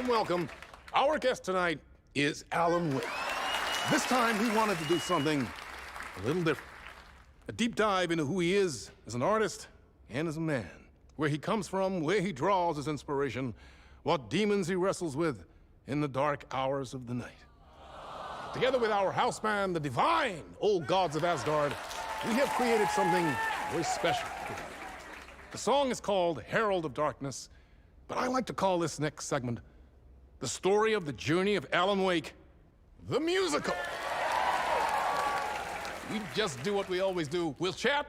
Welcome. Our guest tonight is Alan Wake. This time, he wanted to do something a little different. A deep dive into who he is as an artist and as a man. Where he comes from, where he draws his inspiration, what demons he wrestles with in the dark hours of the night. Together with our house band, the divine Old Gods of Asgard, we have created something very special for you. The song is called Herald of Darkness, but I like to call this next segment the story of the journey of Alan Wake, the musical. We just do what we always do. We'll chat,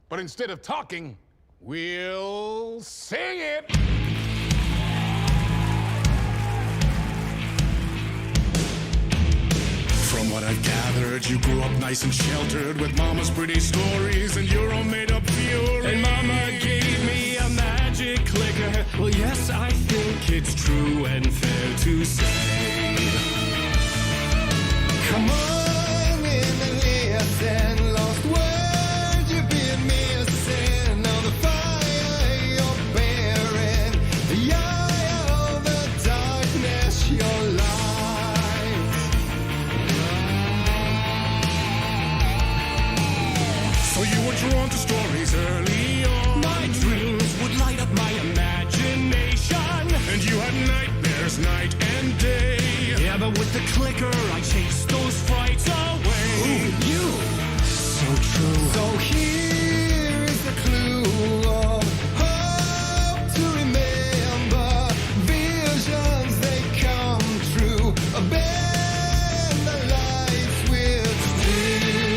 but instead of talking, we'll sing it. From what I've gathered, you grew up nice and sheltered with mama's pretty stories and your own made-up fury. And mama gave me a magic clicker. Well, yes, I think it's true and fair to say. Come on in and listen, lost words you've been missing. All the fire you're bearing, the eye of the darkness, your life. So you were drawn to stories early on. My dreams would light up my imagination. And you had nightmares night and day. Yeah, but with the clicker, I chased those frights away. Ooh, you, So true. so here is the clue of hope to remember. Visions, they come true. Bend the lights with steel.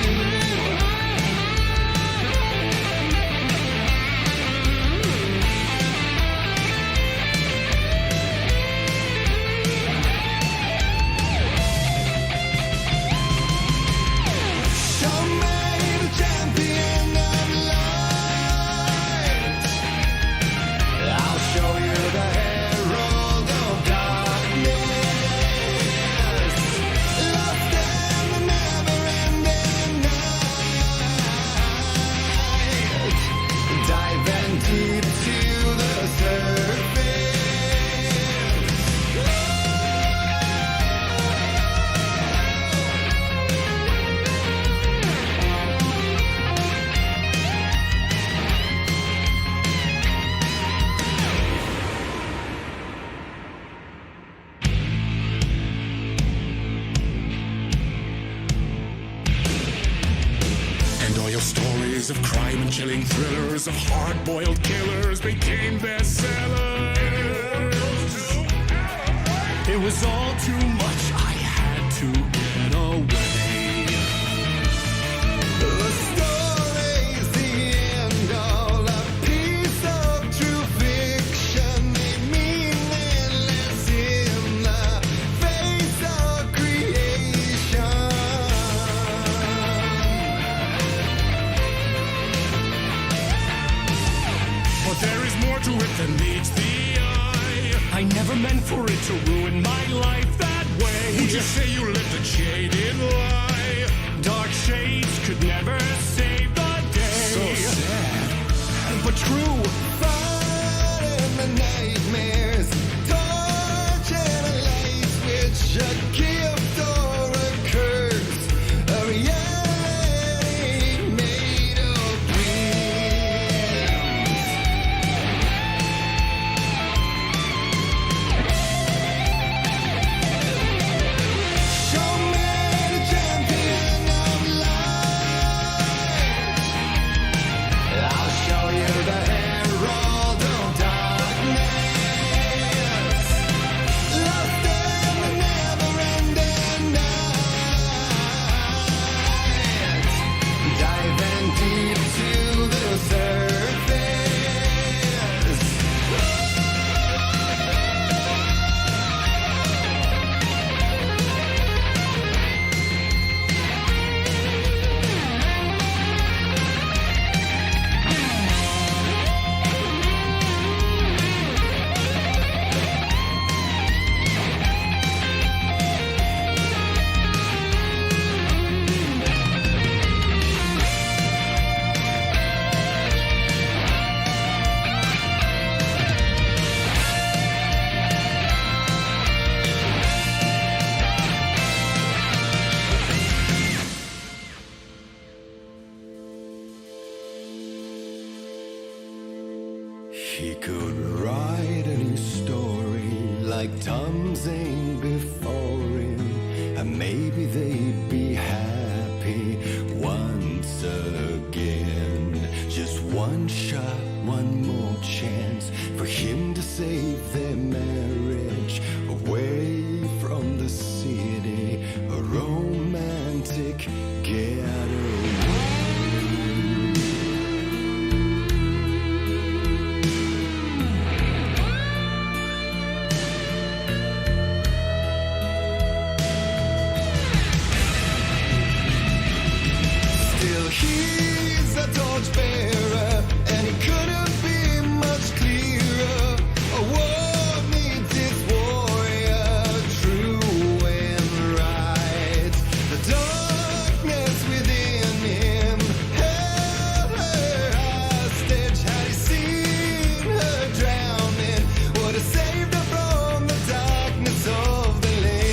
Show me the champion of light. I'll show you the herald of darkness. Lost in the never-ending night. Diving deep to the surface. And all your stories of crime and chilling thrillers of hard-boiled killers became bestsellers. It was all too much. I had to get away. The story's the end, all a piece of true fiction. They mean endless in the face of creation. But there is more to it than meets the eye. I never meant for it to ruin my life that way. Would you say you lived a jaded lie? Dark shades could never save the day. So sad. But true. Fighting the nightmares, torch and a light switch, a gift or a curse, a reality made of dreams. Show me the champion of light. I'll show you the herald He could write a new story like Tom Zane before him, and maybe they'd be happy once again. Just one shot, one more chance for him to save their marriage away from the city, a romantic getaway. Still he's a torchbearer, and he couldn't be much clearer. A war needs its warrior, true and right. The darkness within him held her hostage. Had he seen her drowning, would have saved her from the darkness of the lake.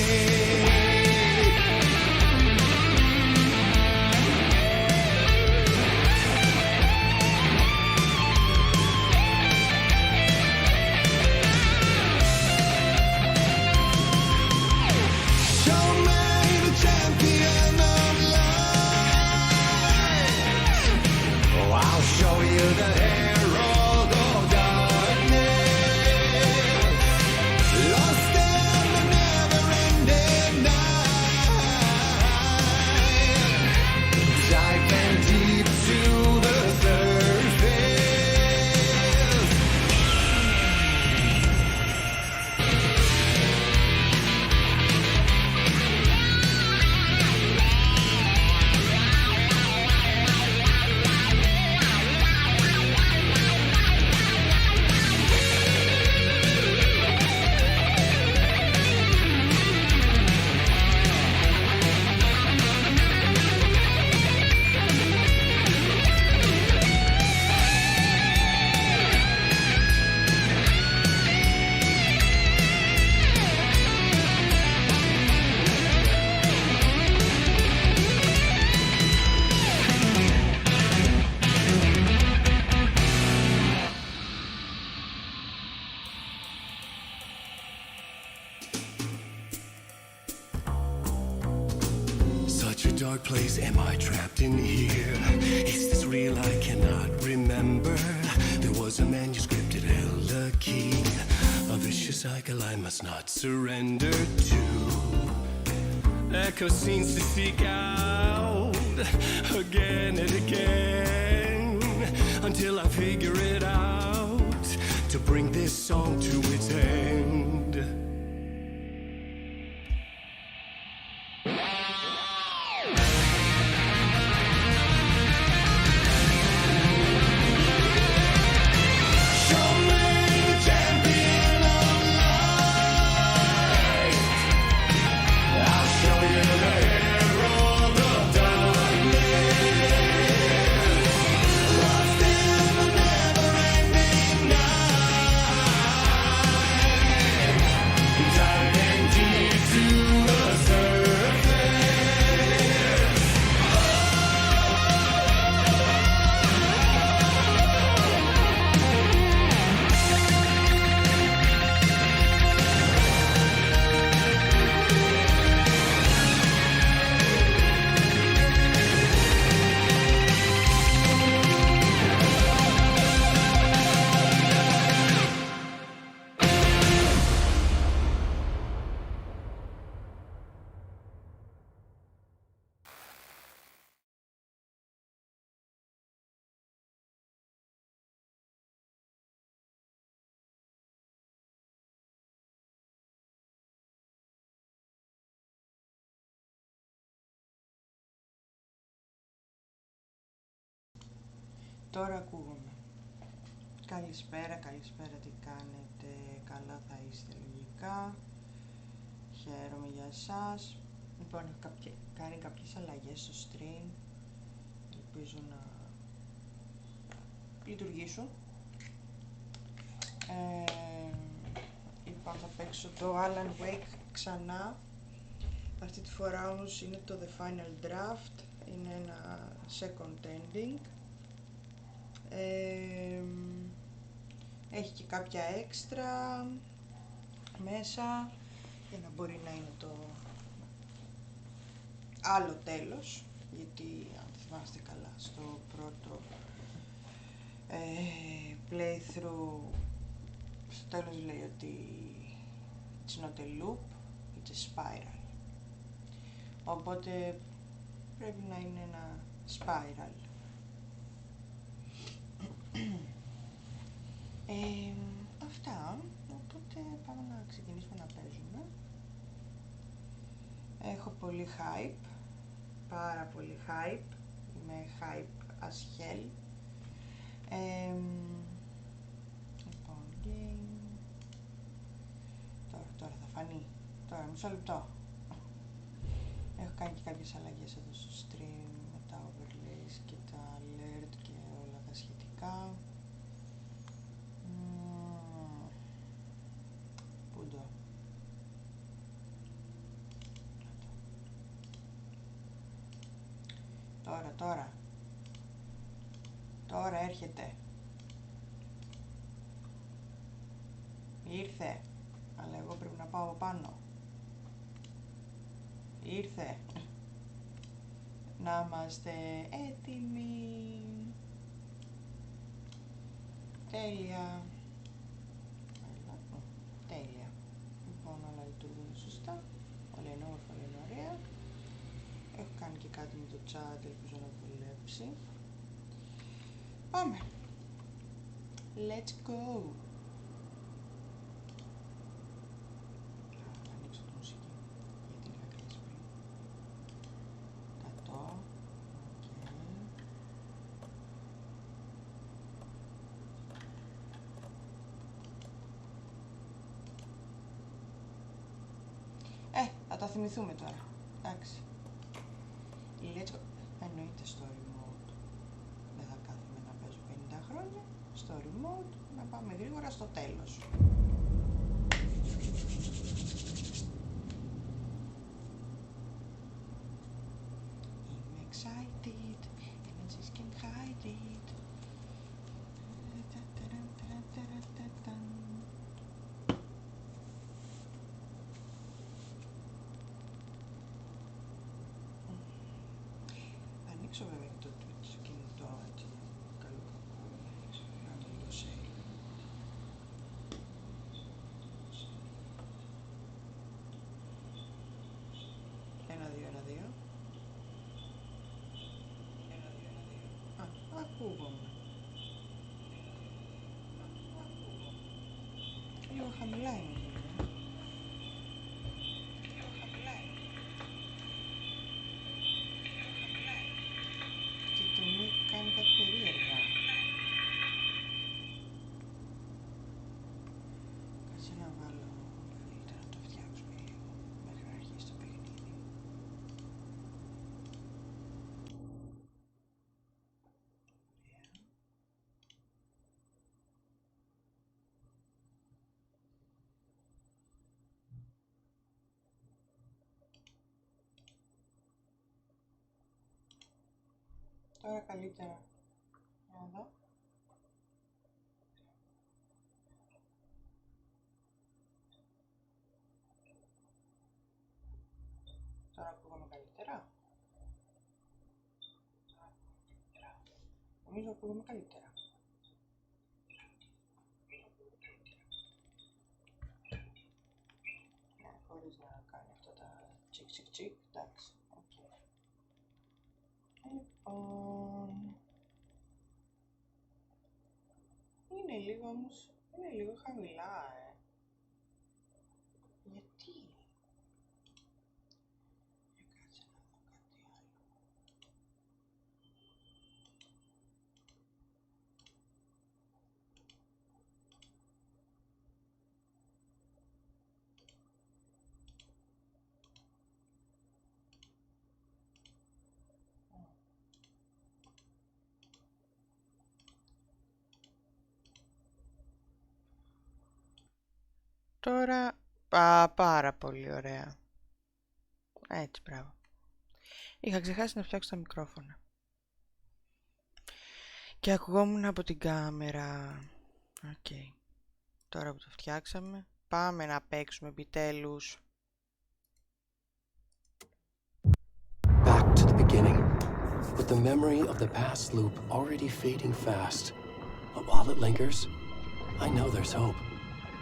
Show me the champion of light. Oh, I'll show you the herald of darkness. Lost in the never-ending night. Diving deep to the surface. Such a dark place, am I trapped in here? Is this real? I cannot remember. There was a manuscript that held a key, a vicious cycle I must not surrender to. Echo scenes to seek out again and again until I figure it out to bring this song to its end. Show me the champion of light. I'll show you the herald of darkness. Lost in the never-ending night. Diving deep to the surface. Τώρα ακούγομαι. Καλησπέρα, καλησπέρα, τι κάνετε, καλά θα είστε λογικά. Χαίρομαι για εσάς. Λοιπόν, έχω κάνει κάποιες αλλαγές στο stream. Ελπίζω να λειτουργήσουν. Λοιπόν, θα παίξω το Alan Wake ξανά. Αυτή τη φορά όμως είναι το The Final Draft. Είναι ένα second ending. Έχει και κάποια έξτρα μέσα για να μπορεί να είναι το άλλο τέλος, γιατί αν θυμάστε καλά στο πρώτο playthrough στο τέλος λέει ότι it's not a loop, it's a spiral, οπότε πρέπει να είναι ένα spiral. Αυτά, οπότε πάμε να ξεκινήσουμε να παίζουμε. Έχω πολύ hype, πάρα πολύ hype, είμαι hype as hell. Λοιπόν, game. Τώρα θα φανεί, τώρα μισό λεπτό. Έχω κάνει και κάποιες αλλαγές εδώ στο stream με τα overlays και τα alert και όλα τα σχετικά. Πού το? Τώρα έρχεται. Ήρθε. Αλλά εγώ πρέπει να πάω από πάνω. Ήρθε. Να είμαστε έτοιμοι. Τέλεια. Τέλεια. Λοιπόν, όλα λειτουργούν σωστά. Όλα είναι όμορφα, όλα είναι ωραία. Έχω κάνει και κάτι με το chat, ελπίζω να δουλέψει. Πάμε. Let's go. Θα ανοίξω τη μουσική, γιατί την είχα κλείσει πριν. 100. Θα τα θυμηθούμε τώρα. Εντάξει. Let's go. Εννοείται story mode. Δεν θα κάθομαι να παίζω 50 χρόνια. Story mode. Να πάμε γρήγορα στο τέλος. I'm excited and I just can't hide it. Ανοίξω βέβαια και το Twitch κινητό, έτσι, καλό κακό, να είναι λίγο share. Ένα, δύο. Ακούγομαι. Λίγο χαμηλά είναι. Και το mic κάνει κάτι περίεργα. Κάτσε να βάλω φίλτρα, να το φτιάξουμε λίγο μέχρι να αρχίσει το παιχνίδι. Τώρα καλύτερα. Για να δω. Τώρα ακούγομαι καλύτερα. Νομίζω ακούγομαι καλύτερα. Ναι, χωρίς να κάνει αυτά τα τσικ. Εντάξει. Λοιπόν, είναι λίγο όμως, είναι λίγο χαμηλά, γιατί? Για κάτσε να δω κάτι άλλο. Τώρα, πάρα πολύ ωραία. Έτσι, μπράβο. Είχα ξεχάσει να φτιάξω τα μικρόφωνα. Και ακουγόμουν από την κάμερα. Οκ. Τώρα που το φτιάξαμε, πάμε να παίξουμε επιτέλους. Back to the beginning, with the memory of the past loop already fading fast. But while it lingers, I know there's hope.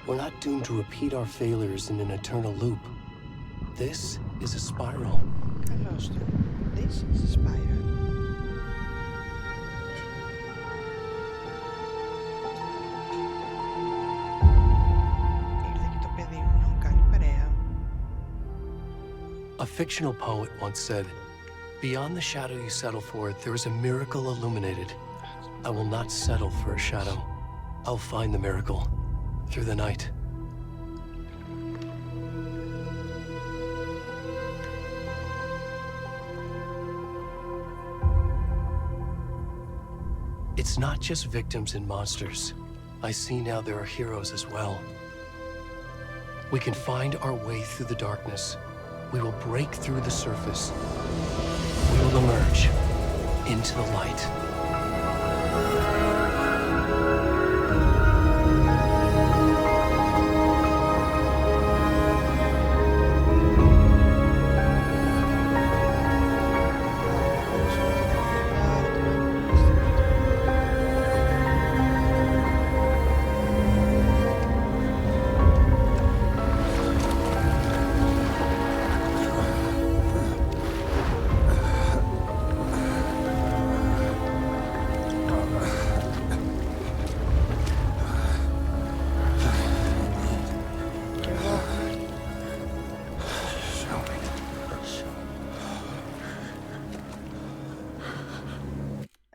We're not doomed to repeat our failures in an eternal loop. This is a spiral. Καλώς το. This is a spiral. Ήρθε και το παιδί μου να μου κάνει παρέα. A fictional poet once said, "Beyond the shadow you settle for, there is a miracle illuminated. I will not settle for a shadow. I'll find the miracle through the night." It's not just victims and monsters. I see now there are heroes as well. We can find our way through the darkness. We will break through the surface. We will emerge into the light.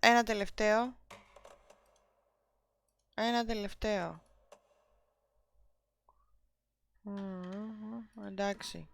Ένα τελευταίο. Ένα τελευταίο. Εντάξει.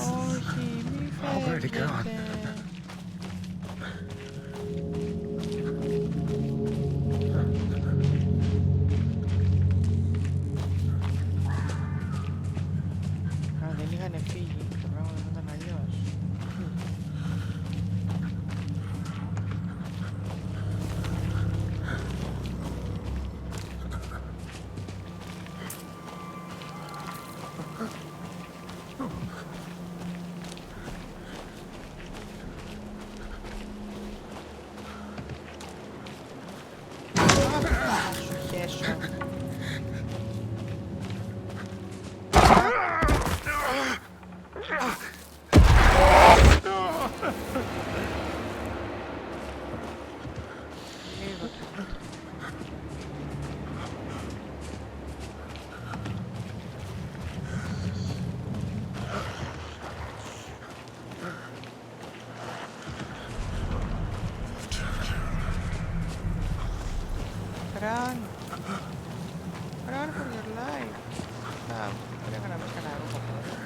Όχι, μη φεύγετε. Αν δεν είχαν φύγει, τα πράγματα θα ήταν αλλιώς. Run for your life. Πρέπει να βρεις κανένα ρούχο πρώτα.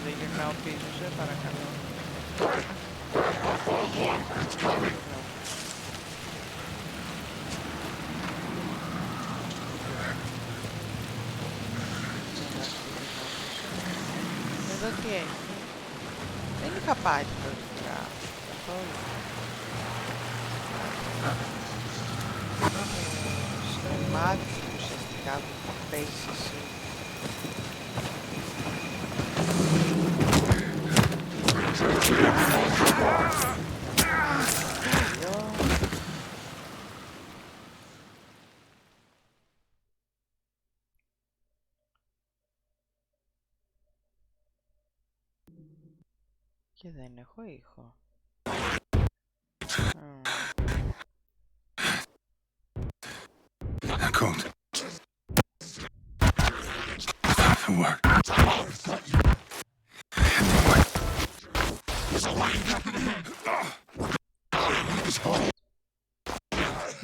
Δεν γυρνάω πίσω, σε παρακαλώ. Εδώ τι έχει. Δεν είχα πάει την πρώτη φορά. Καθόλου. Στο μάτι ουσιαστικά που παίζεις εσύ. Και δεν έχω ήχο. Cold. Work.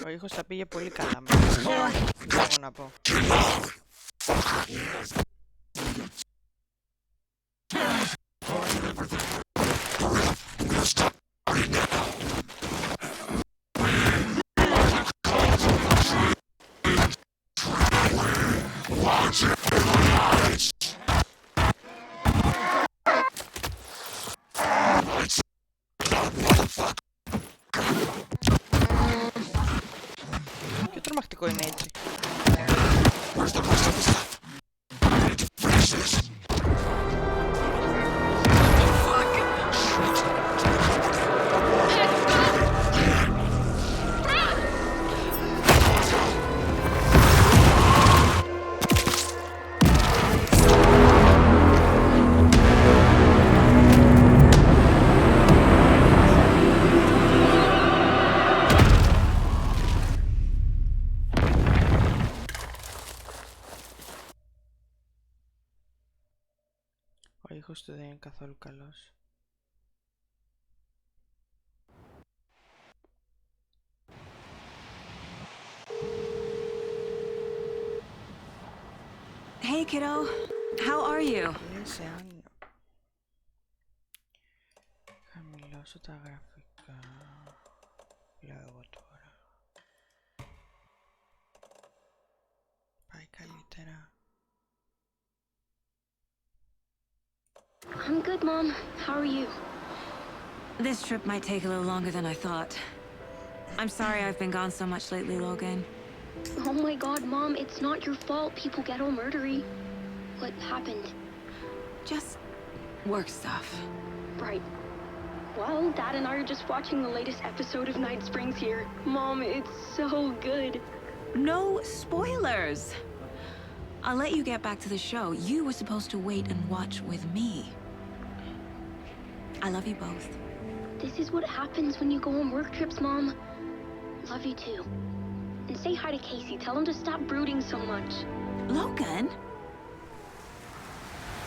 Ο ήχος τα πήγε πολύ καλά μέσα. Δεν έχω να πω. Πιο τρομακτικό είναι έτσι. Ο ήχος του δεν είναι καθόλου καλός. Hey, kiddo. How are you? Είναι σε άνιο. Χαμηλώσω τα γραφικά. Λέω εγώ τώρα. Πάει καλύτερα. I'm good, Mom. How are you? This trip might take a little longer than I thought. I'm sorry I've been gone so much lately, Logan. Oh my god, Mom, it's not your fault people get all murdery. What happened? Just work stuff. Right. Well, Dad and I are just watching the latest episode of Night Springs here. Mom, it's so good. No spoilers! I'll let you get back to the show. You were supposed to wait and watch with me. I love you both. This is what happens when you go on work trips, Mom. Love you too. And say hi to Casey. Tell him to stop brooding so much. Logan?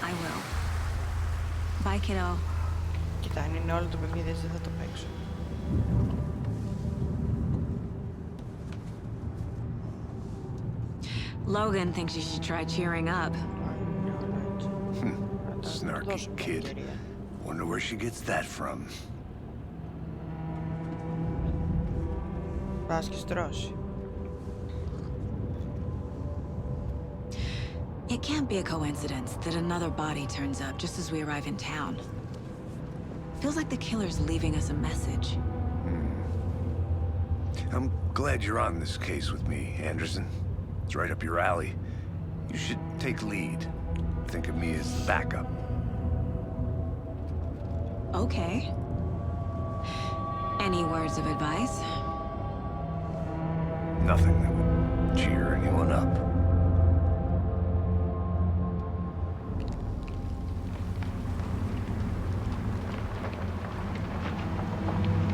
I will. Bye, kiddo. Κοίτα, αν είναι όλο το παιχνίδι, έτσι δεν θα το παίξω. Logan thinks you should try cheering up. Snarky kid. Wonder where she gets that from. Πας και στρώσει. It can't be a coincidence that another body turns up just as we arrive in town. Feels like the killer's leaving us a message. I'm glad you're on this case with me, Anderson. It's right up your alley. You should take lead. Think of me as the backup. Okay. Any words of advice? Nothing that would cheer anyone up.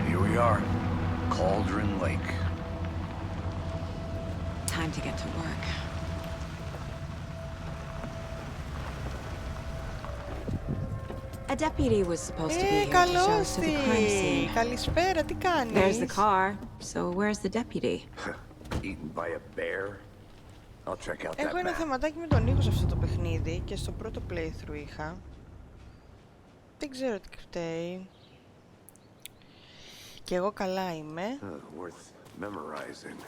Here we are, Cauldron Lake. Time to get to work. A deputy was supposed to be here to show Καλώς us to the crime τη! scene. Καλησπέρα, τι κάνεις? There's the car, so where's the deputy? Eaten by a bear? I'll check out that Έχω ένα map. θεματάκι με τον ήχο σε αυτό το παιχνίδι και στο πρώτο playthrough είχα. Δεν ξέρω τι φταίει. Και εγώ καλά είμαι. Worth memorizing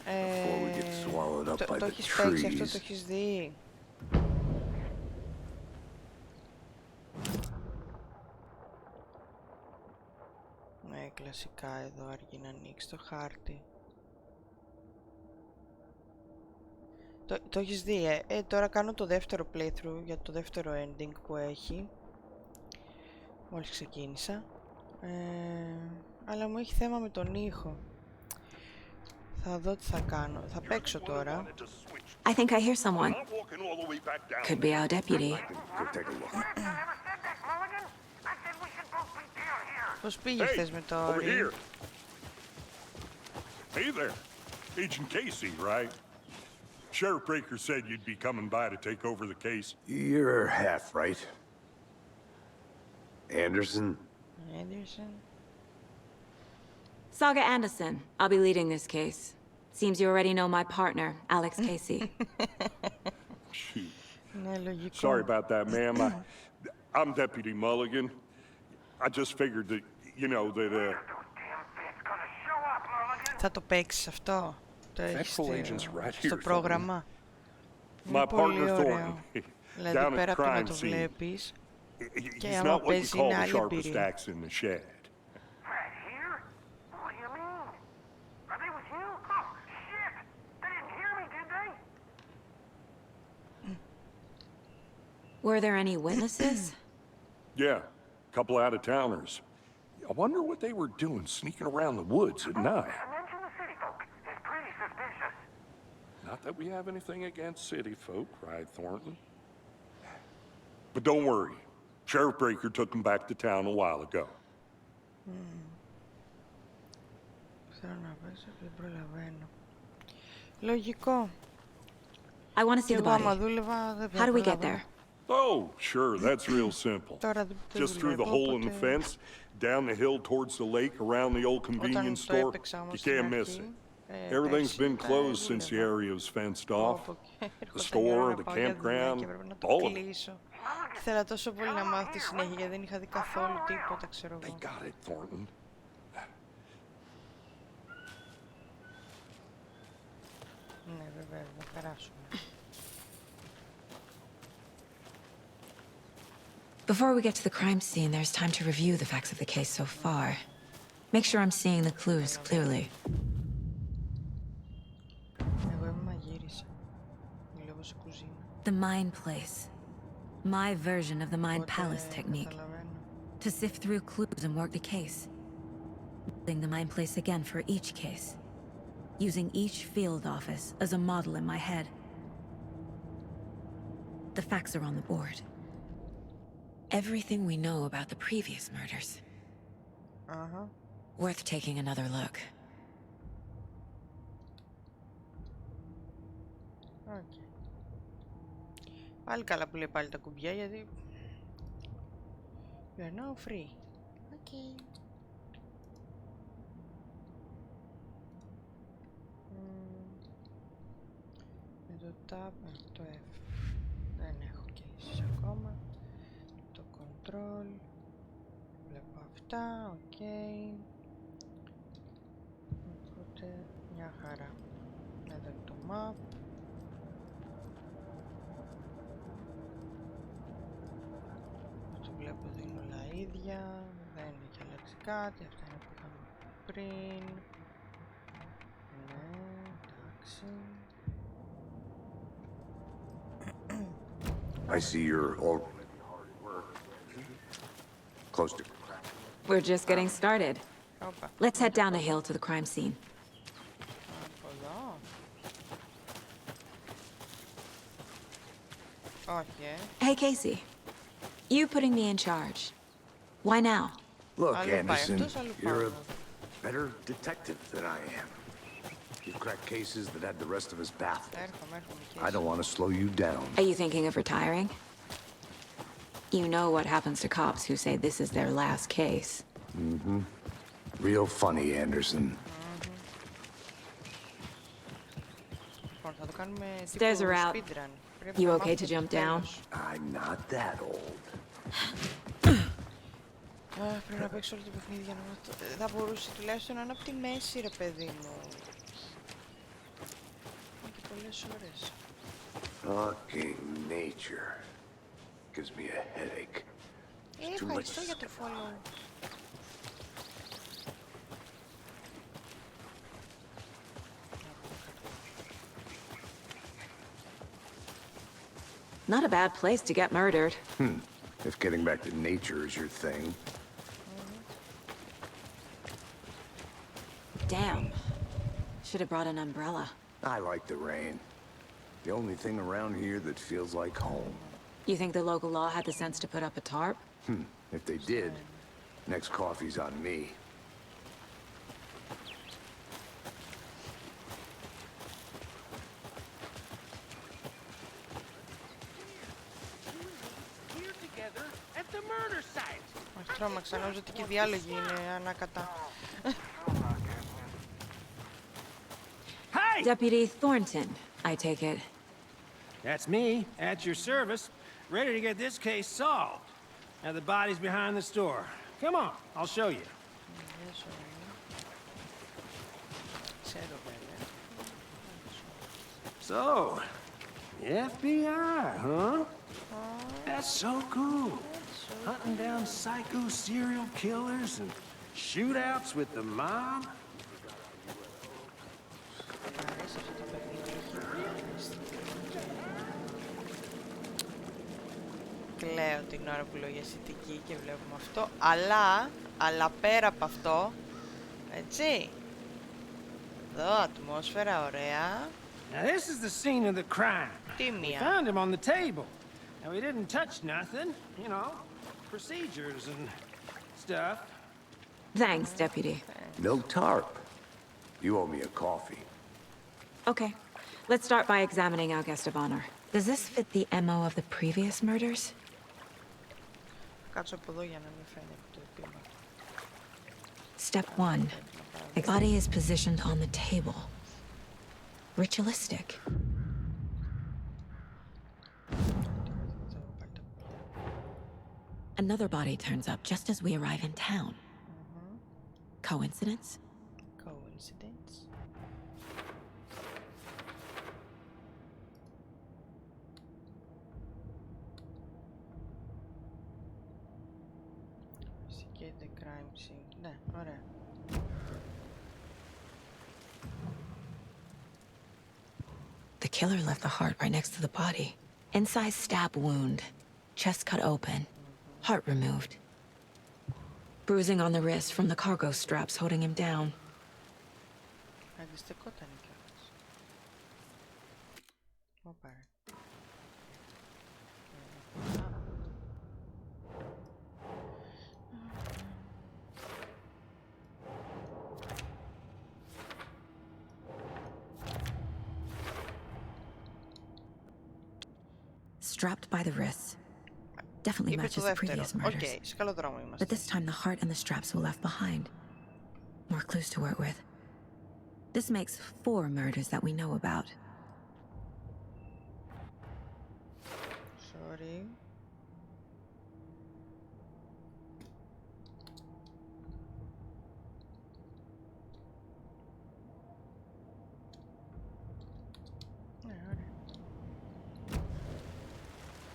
before we get swallowed up by Το the έχεις παίξει αυτό, το trees. έχεις δει? Ναι, κλασικά εδώ αρκεί να ανοίξει το χάρτη. Το έχεις δει, τώρα κάνω το δεύτερο playthrough για το δεύτερο ending που έχει. Μόλις ξεκίνησα. Αλλά μου έχει θέμα με τον ήχο. Θα δω τι θα κάνω. Θα παίξω τώρα. I think I hear someone. Could be our deputy. Go take a look. Πώς πήγε χθες με το over Ori? here. Hey there. Agent Casey, right? Sheriff Breaker said you'd be coming by to take over the case. You're half right. Anderson? Anderson. Saga Anderson. I'll be leading this case. Seems you already know my partner, Alex Casey. Shoot. Ναι, λογικό. Sorry about that, ma'am. I'm Deputy Mulligan. I just figured that, you know, that, Θα το παίξεις αυτό? Το έχεις Federal agents right στο here, πρόγραμμα? my Είναι πολύ partner ωραίο. Thornton, Δηλαδή down πέρα at από το να crime το scene. βλέπεις, He's άμα not what you παίζει call είναι the άλλη sharpest εμπειρία. axe in the shed. Right here? What do you mean? Are they with you? Oh, shit! They didn't hear me, did they? Were there any witnesses? Yeah, a couple out-of-towners. I wonder what they were doing sneaking around the woods at night. Mention the city folk. It's pretty suspicious. Not that we have anything against city folk, cried Thornton. But don't worry. Sheriff Breaker took them back to town a while ago. Θέλω να παίξω και δεν προλαβαίνω. Λογικό. I want to Και see the εγώ άμα body. δούλευα δεν How do we get προλαβαίνω. there? Oh, sure, that's real simple. Τώρα δεν Just through the δουλεύω, hole in the οπότε fence, down the hill towards the lake, around the old όταν convenience το store. έπαιξα You όμως στην can't miss αρχή, it. Everything's been closed since the area was fenced off. The store, the campground, all of it. κλείσω. Ήθελα τόσο πολύ να μάθω τη συνέχεια γιατί δεν είχα δει καθόλου τίποτα, ξέρω They εγώ. got it, Thornton. Ναι, βέβαια, θα περάσουμε. Before we get to the crime scene, there's time to review the facts of the case so far. Make sure I'm seeing the clues clearly. Εγώ είμαι μαγείρισα. Δουλεύω σε κουζίνα. The Mind Place. My version of the Mind Palace technique. Καταλαβαίνω. To sift through clues and work the case. Building the Mind Place again for each case. Using each field office as a model in my head. The facts are on the board. Everything we know about the previous murders. Αχα. Worth taking another look. Οκ. Πάλι καλά που λέει πάλι τα κουμπιά γιατί... You're now free. Οκ. Με το tab, το F. Δεν έχω cases ακόμα. Το control. Βλέπω αυτά, οκ. Οπότε μια χαρά. Εδώ είναι το map. Αυτό βλέπω ότι είναι όλα ίδια. Δεν έχει αλλάξει κάτι. Αυτά είναι που είχαμε πριν. Ναι, εντάξει. I see you're all close to. We're just getting started. Όπα. Let's head down the hill to the crime scene. Από εδώ. Όχι, Hey, Casey. You putting me in charge. Why now? Look, I'll look by Anderson, it. I'll look you're a by better detective than I am. You've cracked cases that had the rest of us baffled. έρχομαι. I don't want to slow you down. Are you thinking of retiring? You know what happens to cops who say this is their last case. Real funny, Anderson. Λοιπόν, θα το κάνουμε Stairs τύπου are out. speedrun. Πρέπει You να okay μάθουμε to το jump down? τέλος. I'm not that old. Πρέπει να παίξω όλο το παιχνίδι για να μάθω. Θα μπορούσε τουλάχιστον να είναι από τη μέση, ρε παιδί μου. Είναι και πολλές ώρες. Fucking nature gives me a headache. Too much Ευχαριστώ για το follow. Not a bad place to get murdered. If getting back to nature is your thing. Damn. Should have brought an umbrella. I like the rain. The only thing around here that feels like home. You think the local law had the sense to put up a tarp? If they did, Next coffee's on me. Μας τρόμαξα, νόμιζα ότι και οι διάλογοι είναι ανάκατα. Deputy Thornton, I take it. That's me, at your service, ready to get this case solved. Now the body's behind the store. Come on, I'll show you. So, the FBI, huh? That's so cool. Hunting down psycho serial killers and shootouts with the mob. Κλαίω την ώρα που λέω για αισθητική και βλέπουμε αυτό, αλλά πέρα από αυτό, έτσι, εδώ ατμόσφαιρα ωραία. Now this is the scene of the crime. We Τίμια. found him on the table. And we didn't touch nothing, you know, procedures and stuff. Thanks, Deputy. No tarp. You owe me a coffee. Okay, let's start by examining our guest of honor. Does this fit the MO of the previous murders? Κάτσω από εδώ για να μην φαίνεται το επίμα. Step 1. The body is positioned on the table. Ritualistic. Another body turns up just as we arrive in town. Coincidence? Coincidence. Και the crime scene. Ναι, ωραία. The killer left the heart right next to the body. Incised stab wound. Chest cut open. Heart removed. Bruising on the wrist from the cargo straps holding him down. Αντιστεκόταν κιόλας. Όπα ρε. Strapped by the wrists. Definitely Είπε matches το the δεύτερο. previous Οκ, murders. σε καλό δρόμο είμαστε. But this time the heart and the straps were left behind. More clues to work with. This makes 4 murders that we know about. Sorry.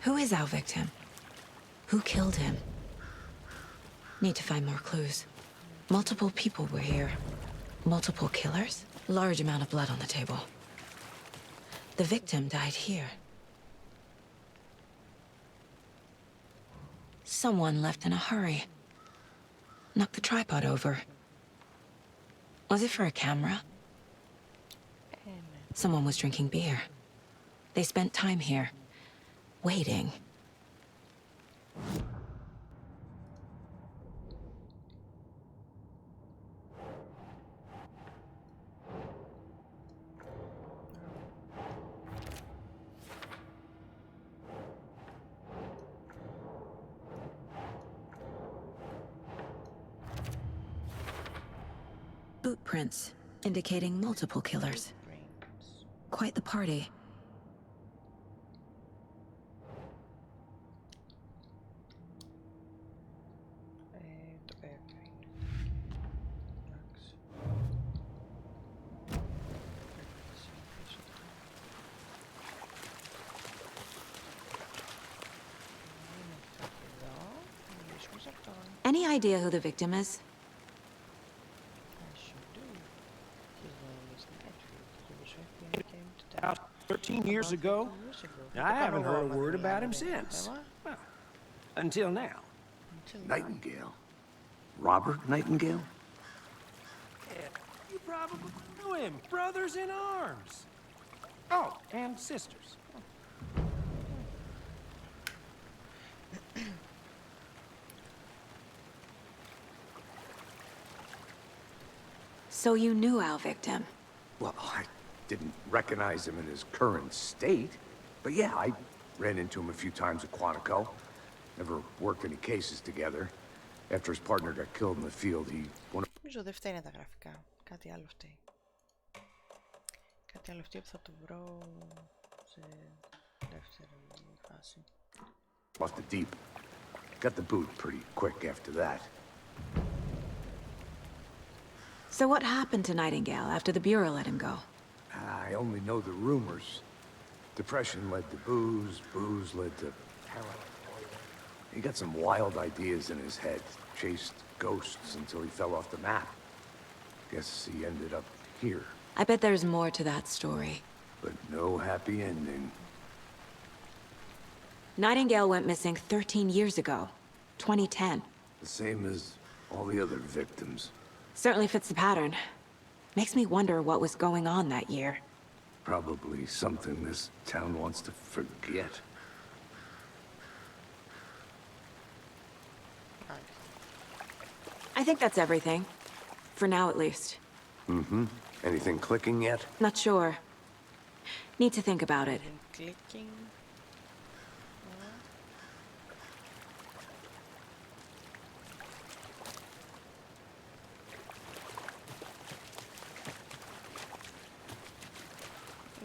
Who is our victim? Who killed him? Need to find more clues. Multiple people were here. Multiple killers? Large amount of blood on the table. The victim died here. Someone left in a hurry. Knocked the tripod over. Was it for a camera? Someone was drinking beer. They spent time here, waiting. Boot prints, indicating multiple killers. Quite the party. Το πέφτει. Εντάξει. Any idea who the victim is? 13 years ago, I haven't heard a word about him since. Well, until now. Nightingale? Robert Nightingale? Yeah, you probably know him. Brothers in arms. Oh, and sisters. So you knew our victim? Well, I didn't recognize him in his current state. But yeah, I ran into him a few times at Quantico. Never worked any cases together. After his partner got killed in the field, he went... Νομίζω δεν φταίνε τα γραφικά. Κάτι άλλο φταίει. Κάτι άλλο φταίει που θα το βρω σε δεύτερη φάση. off the deep. Got the boot pretty quick after that. So what happened to Nightingale after the Bureau let him go? I only know the rumors. Depression led to booze, booze led to paranoia. He got some wild ideas in his head, chased ghosts until he fell off the map. Guess he ended up here. I bet there's more to that story. But no happy ending. Nightingale went missing 13 years ago, 2010. The same as all the other victims. Certainly fits the pattern. Makes me wonder what was going on that year. Probably something this town wants to forget. I think that's everything. For now, at least. Mm-hmm. Anything clicking yet? Not sure. Need to think about it. Clicking.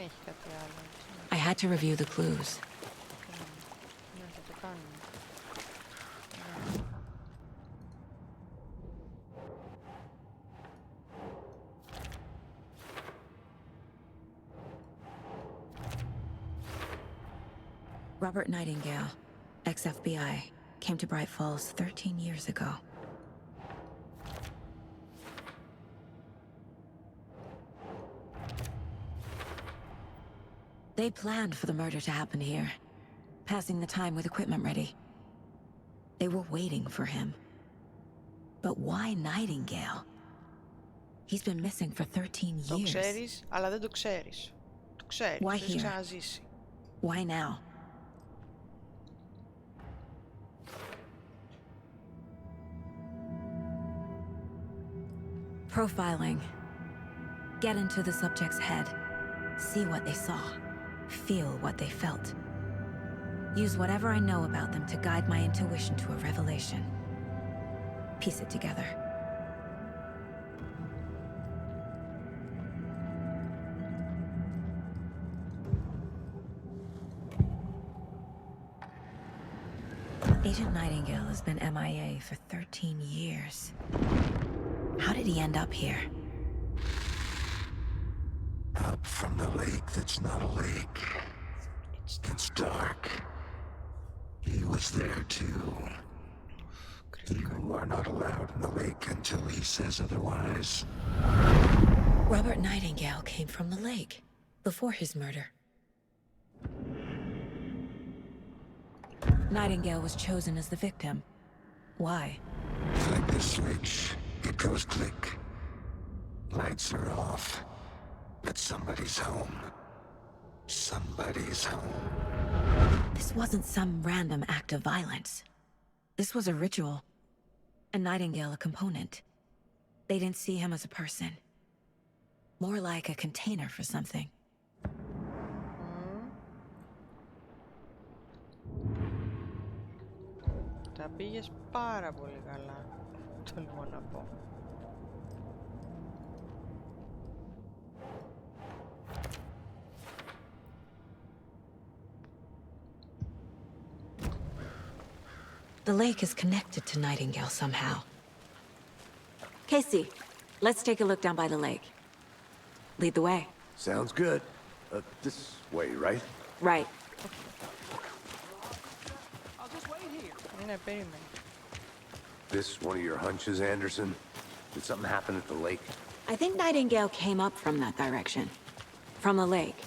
Δεν έχει κάτι άλλο. I had to review the clues. Ναι, θα το κάνουμε. Robert Nightingale, ex-FBI, came to Bright Falls 13 years ago. They planned for the murder to happen here, passing the time with equipment ready. They were waiting for him. But why Nightingale? He's been missing for 13 Το years. ξέρεις, αλλά δεν το ξέρεις. Το ξέρεις, Why το έχεις here? ξαναζήσει. Why now? Profiling. Get into the subject's head. See what they saw. Feel what they felt. Use whatever I know about them to guide my intuition to a revelation. Piece it together. Agent Nightingale has been MIA for 13 years. How did he end up here? Up from the lake that's not a lake. It's dark. He was there too. You are not allowed in the lake until he says otherwise. Robert Nightingale came from the lake before his murder. Nightingale was chosen as the victim. Why? Like the switch, it goes click. Lights are off. But somebody's home. Somebody's home. This wasn't some random act of violence. This was a ritual. And Nightingale a component. They didn't see him as a person. More like a container for something. Τα πήγες πάρα πολύ καλά. Τολμώ να πω. The lake is connected to Nightingale somehow. Casey, let's take a look down by the lake. Lead the way. Sounds good. This way, right? Right. Ναι, περίμενε. This one of your hunches, Anderson? Did something happen at the lake? I think Nightingale came up from that direction. From the lake.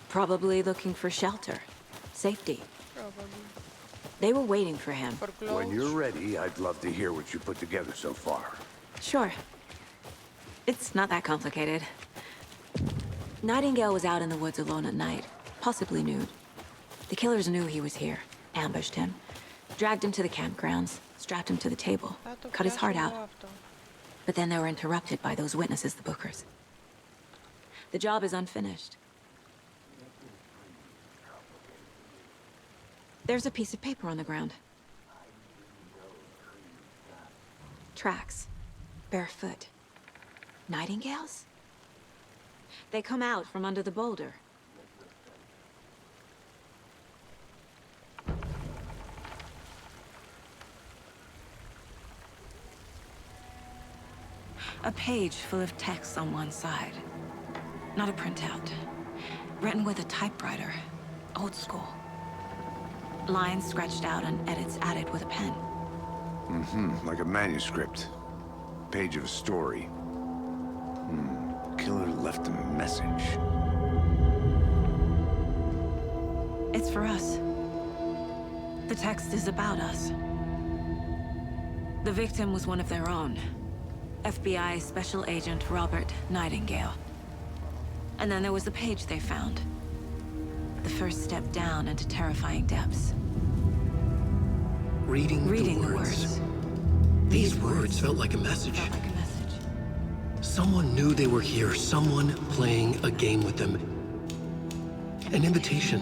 Probably looking for shelter. Safety. Probably. They were waiting for him. For clothes. When you're ready, I'd love to hear what you put together so far. Sure. It's not that complicated. Nightingale was out in the woods alone at night, possibly nude. The killers knew he was here, ambushed him, dragged him to the campgrounds, strapped him to the table, cut his heart out. But then they were interrupted by those witnesses, the Bookers. The job is unfinished. There's a piece of paper on the ground. Tracks. Barefoot. Nightingales? They come out from under the boulder. A page full of text on one side. Not a printout. Written with a typewriter. Old school. Lines scratched out and edits added with a pen. Mm-hmm, like a manuscript. Page of a story. Killer left a message. It's for us. The text is about us. The victim was one of their own. FBI Special Agent Robert Nightingale. And then there was the page they found. The first step down into terrifying depths. Reading the words. These words felt like a message. Someone knew they were here, someone playing a game with them. An invitation.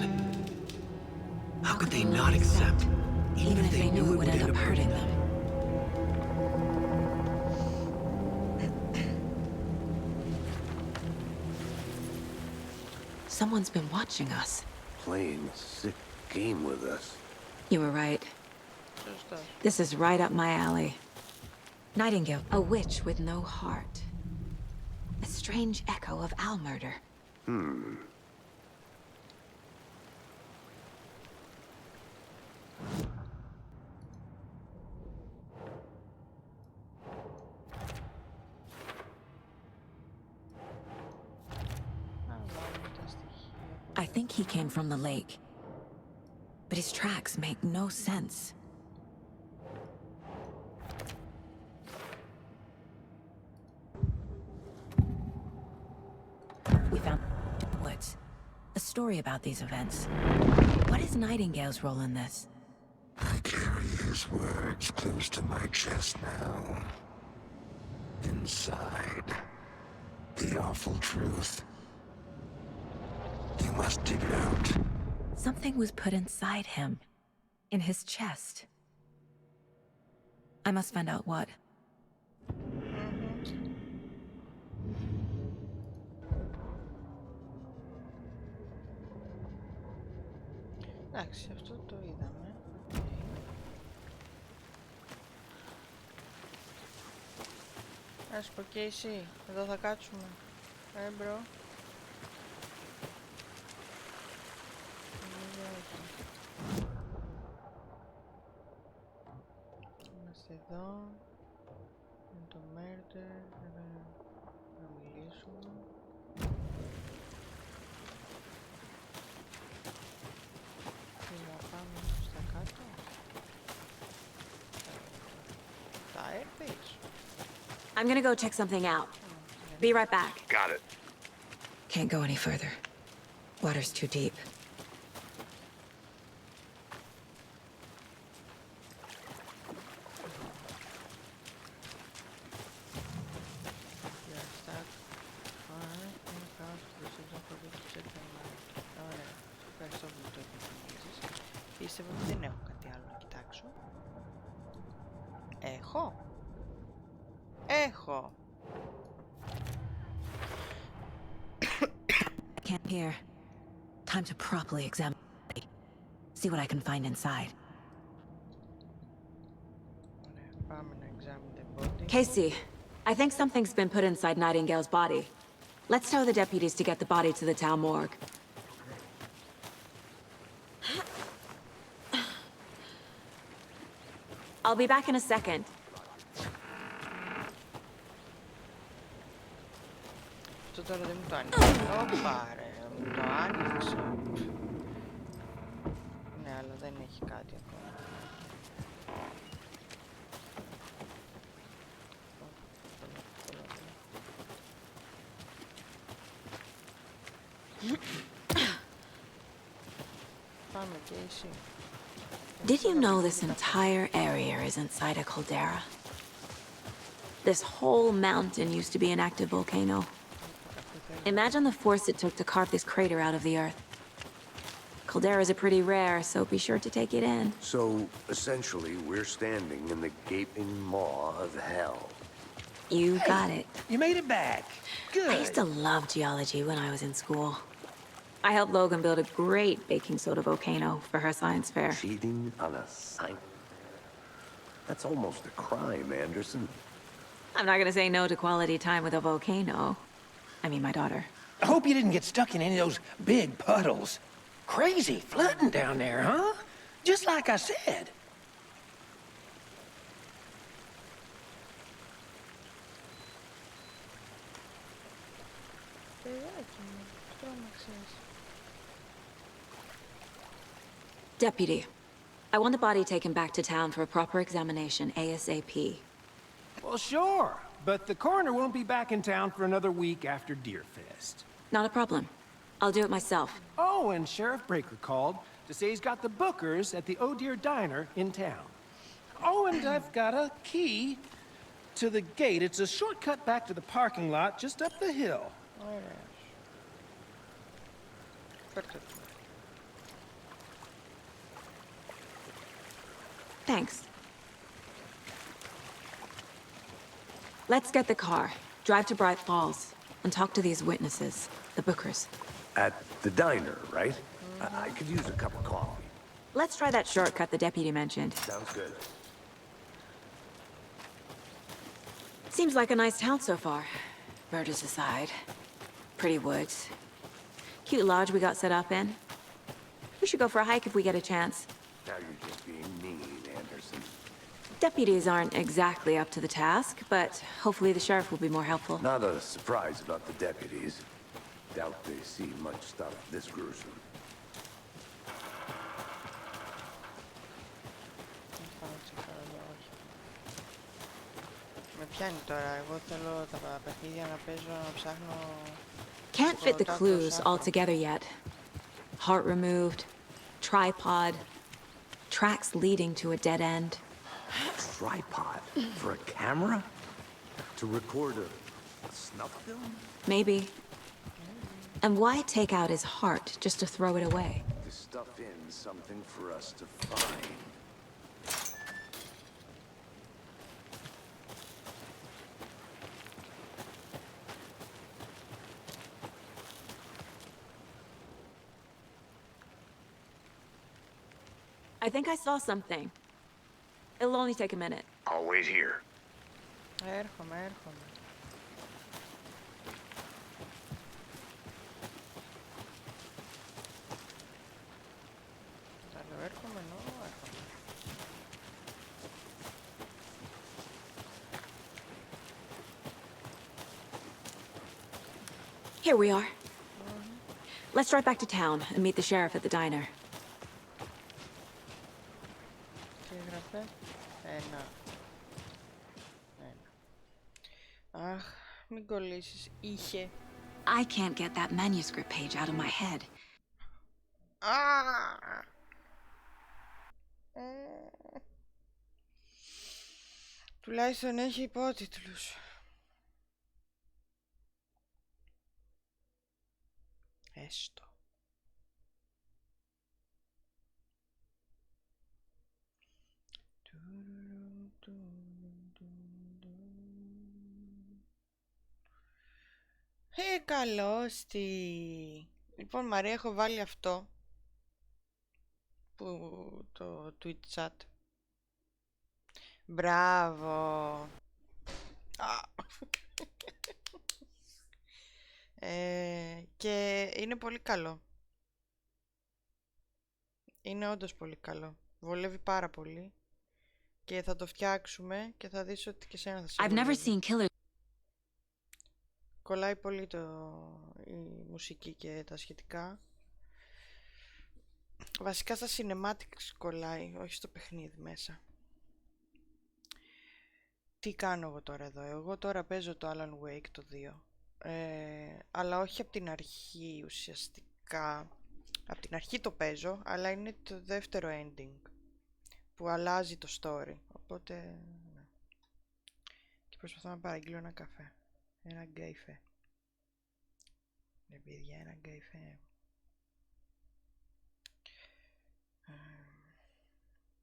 How could they not accept, even if they knew it would end up hurting them? Someone's been watching us. Playing a sick game with us. You were right. This is right up my alley. Nightingale, a witch with no heart. A strange echo of owl murder. I think he came from the lake. But his tracks make no sense. We found woods. A story about these events. What is Nightingale's role in this? I carry his words close to my chest now. Inside, the awful truth. You must dig it out. Something was put inside him. In his chest. I must find out what. Εντάξει, αυτό το είδαμε. Ας πω και εσύ, εδώ θα κάτσουμε. Μπρο. Είμαστε εδώ. Με το murder, να μιλήσουμε. Και να πάμε στα κάτω. Θα έρθεις. I'm gonna go check something out. Be right back. Got it. Can't go any further. Water's too deep. Πίστευα ότι δεν έχω κάτι άλλο να κοιτάξω. Έχω. Έχω. Can't hear. Time to properly examine. See what I can find inside. Πάμε να examine the body. Casey, I think something's been put inside Nightingale's body. Let's tell the deputies to get the body to the town morgue. I'll be back in a second. Αυτό τώρα δεν μου το άνοιξε. Ωπα ρε, μου το άνοιξε. Ναι, αλλά δεν έχει κάτι ακόμα. Πάμε και εσύ. Did you know this entire area is inside a caldera? This whole mountain used to be an active volcano. Imagine the force it took to carve this crater out of the earth. Calderas are pretty rare, so be sure to take it in. So, essentially, we're standing in the gaping maw of hell. You got it. You made it back. Good. I used to love geology when I was in school. I helped Logan build a great baking soda volcano for her science fair. Cheating on a science? That's almost a crime, Anderson. I'm not gonna say no to quality time with a volcano. I mean, my daughter. I hope you didn't get stuck in any of those big puddles. Crazy flooding down there, huh? Just like I said. Deputy, I want the body taken back to town for a proper examination ASAP. Well, sure. But the coroner won't be back in town for another week after Deerfest. Not a problem. I'll do it myself. Oh, and Sheriff Breaker called to say he's got the Bookers at the Oh Dear Diner in town. Oh, and I've got a key to the gate. It's a shortcut back to the parking lot just up the hill. Thanks. Let's get the car, drive to Bright Falls, and talk to these witnesses, the Bookers. At the diner, right? I could use a cup of coffee. Let's try that shortcut the deputy mentioned. Sounds good. Seems like a nice town so far. Murders aside. Pretty woods. Cute lodge we got set up in. We should go for a hike if we get a chance. Now you're just being mean, Anderson. Deputies aren't exactly up to the task, but hopefully the sheriff will be more helpful. Not a surprise about the deputies. Doubt they see much stuff this gruesome. Με πιάνει τώρα. Εγώ θέλω τα παιχνίδια να παίζω, να ψάχνω... Can't fit the clues all together yet. Heart removed, tripod, tracks leading to a dead end. Tripod? For a camera? To record a snuff film? Maybe. And why take out his heart just to throw it away? To stuff in something for us to find. I think I saw something. It'll only take a minute. I'll wait here. Έρχομαι. Έρχομαι. Here we are. Let's drive back to town and meet the sheriff at the diner. Τι έγραφε? Ένα. Αχ, μην κολλήσεις. Είχε. I can't get that manuscript page out of my head. Τουλάχιστον έχει υπότιτλους. Έστω. Καλώστη. Λοιπόν, Μαρία, έχω βάλει αυτό που το tweet chat. Μπράβο. Και είναι πολύ καλό. Είναι όντως πολύ καλό. Βολεύει πάρα πολύ. Και θα το φτιάξουμε και θα δεις ότι και σένα θα σε I've never seen killers. Κολλάει πολύ η μουσική και τα σχετικά. Βασικά στα cinematics κολλάει, όχι στο παιχνίδι μέσα. Τι κάνω εγώ τώρα εδώ? Εγώ τώρα παίζω το Alan Wake το 2. Αλλά όχι από την αρχή ουσιαστικά. Από την αρχή το παίζω, αλλά είναι το δεύτερο ending που αλλάζει το story. Οπότε... Ναι. Και Προσπαθώ να παραγγείλω ένα καφέ. Ένα γκέιφε. Παιδιά, ένα γκέιφε.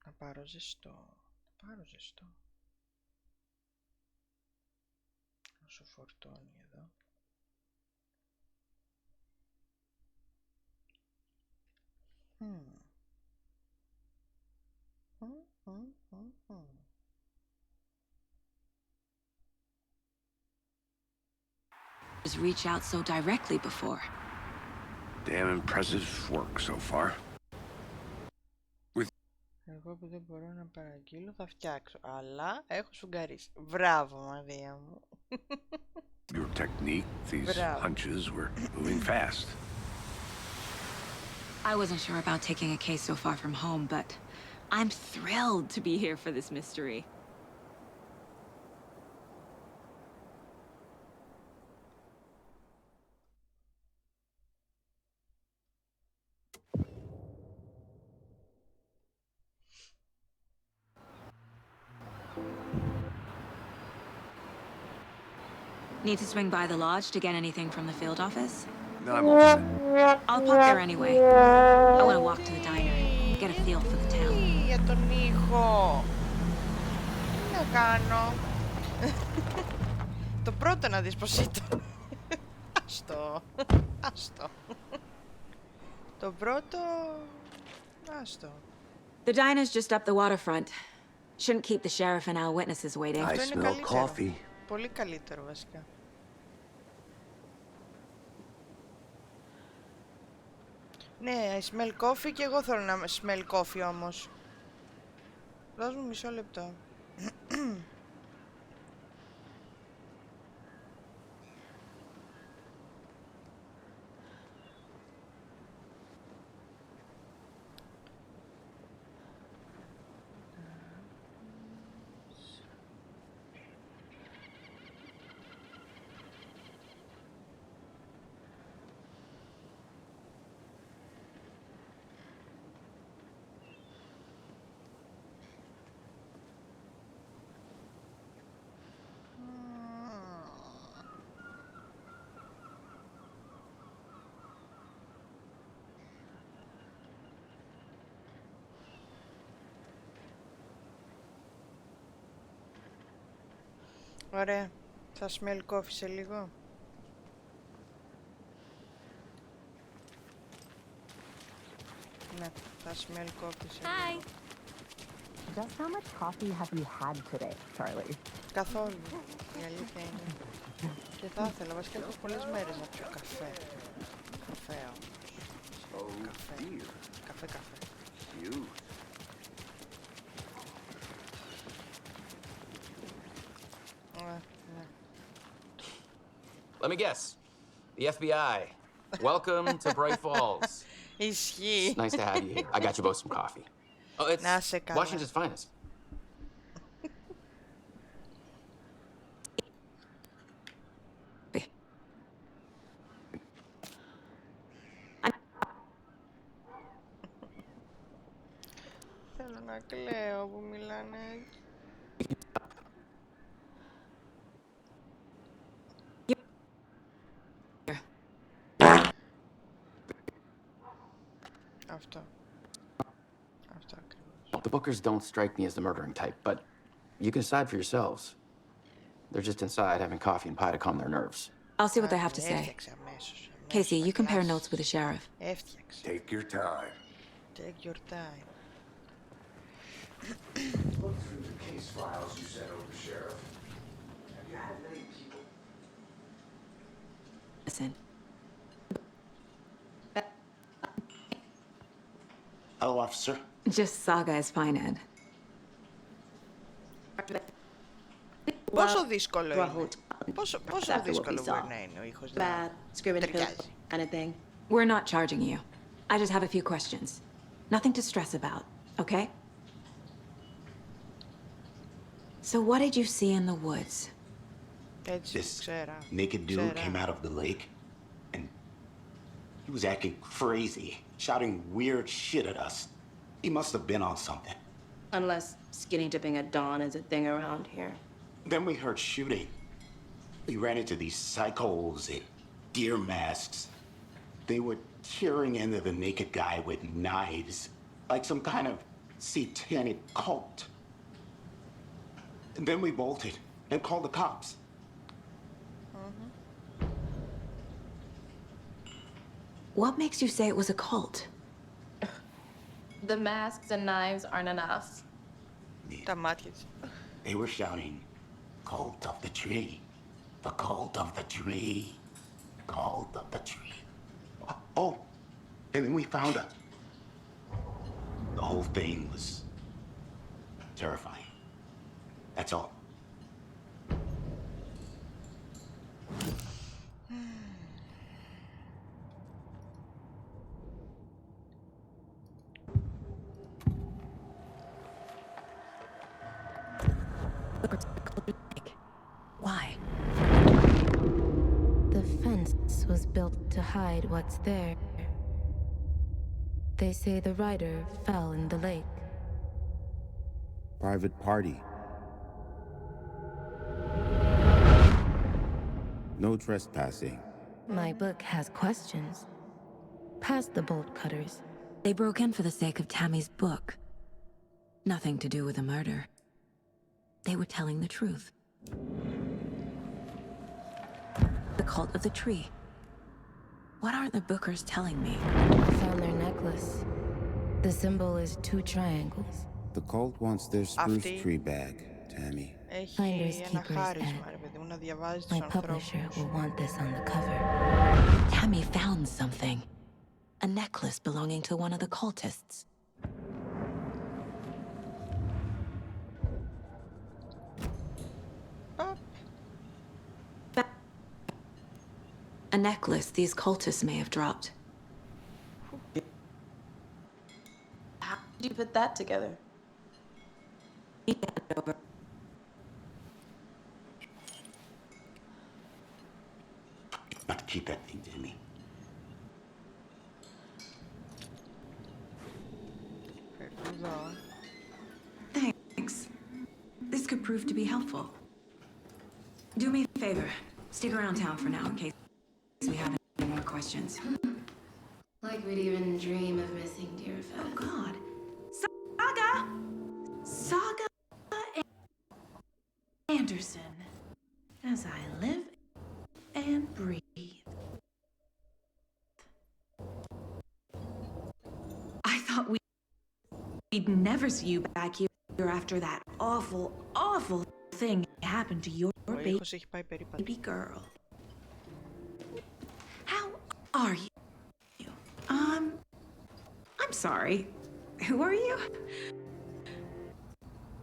Να πάρω ζεστό. Όσο φορτώνει εδώ. Reach out so directly before. Damn impressive work so far. Εγώ που δεν μπορώ να παραγγείλω θα φτιάξω, αλλά έχω σουγκαρίσει. Μπράβο, Μαρία μου. Your technique, these hunches were moving fast. I wasn't sure about taking a case so far from home, but I'm thrilled to be here for this mystery. Need to swing by the lodge to get anything from the field office? No, I'm all set. I'll pop there anyway. I want to walk to the diner, get a feel for the town. Για τον ήχο. Τι να κάνω. Το πρώτο να δεις πως ήταν. Άστο. Το πρώτο... Άστο. The diner's just up the waterfront. Shouldn't keep the sheriff and our witnesses waiting. I smell coffee. Πολύ καλύτερο βασικά. Ναι, I smell coffee και εγώ θέλω να smell coffee όμως. Δώσ' μου μισό λεπτό. Ωραία. Θα smell coffee σε λίγο. Ναι, θα smell coffee σε λίγο. Just how much coffee have you had today, Charlie? Καθόλου. Η αλήθεια είναι. Και θα ήθελα, βασικά έχω πολλές μέρες να πιω καφέ. Καφέ όμως. Καφέ. Let me guess. The FBI. Welcome to Bright Falls. Ισχύει. It's nice to have you here. I got you both some coffee. Oh, it's Washington's finest. Θέλω να κλαίω που μιλάνε έτσι. Αυτό ακριβώς. The Bookers don't strike me as the murdering type, but you can decide for yourselves. They're just inside having coffee and pie to calm their nerves. I'll see what they have to say. Casey, you compare notes with the sheriff. Take your time. Take your time. Look through the case files you sent over, Sheriff. Have you had many people? Listen. Hello, officer. Just Saga is fine, Ed. Πόσο δύσκολο είναι. Πόσο δύσκολο μπορεί να είναι ο ήχος να ταιριάζει. We're not charging you. I just have a few questions. Nothing to stress about, okay? So what did you see in the woods? This naked dude came out of the lake, and he was acting crazy, shouting weird shit at us. He must have been on something. Unless skinny dipping at dawn is a thing around here. Then we heard shooting. We ran into these psychos in deer masks. They were tearing into the naked guy with knives, like some kind of satanic cult. And then we bolted and called the cops. What makes you say it was a cult? The masks and knives aren't enough. Τα μάτια της. They were shouting, "Cult of the tree, the cult of the tree, cult of the tree." Oh, and then we found her. The whole thing was terrifying. That's all. Why? The fence was built to hide what's there. They say the rider fell in the lake. Private party. No trespassing. My book has questions. Past the bolt cutters. They broke in for the sake of Tammy's book. Nothing to do with the murder. They were telling the truth. The cult of the tree. What aren't the Bookers telling me? I found their necklace. The symbol is 2 triangles. The cult wants their spruce tree bag, Tammy. Finders Έχει ένα keepers χάρισμα, at. ρε παιδί μου, να διαβάζει τους My ανθρώπους. publisher will want this on the cover. Tammy found something. A necklace belonging to one of the cultists. A necklace these cultists may have dropped. How did you put that together? Not to keep that thing to me. Thanks. This could prove to be helpful. Do me a favor. Stick around town for now in case we have any more questions. Like we'd even dream of missing dear Fed. Oh, God. Saga! Saga Anderson. As I live and breathe. I thought we'd never see you back here after that awful, awful thing happened to your baby girl. How are you? I'm sorry. Who are you?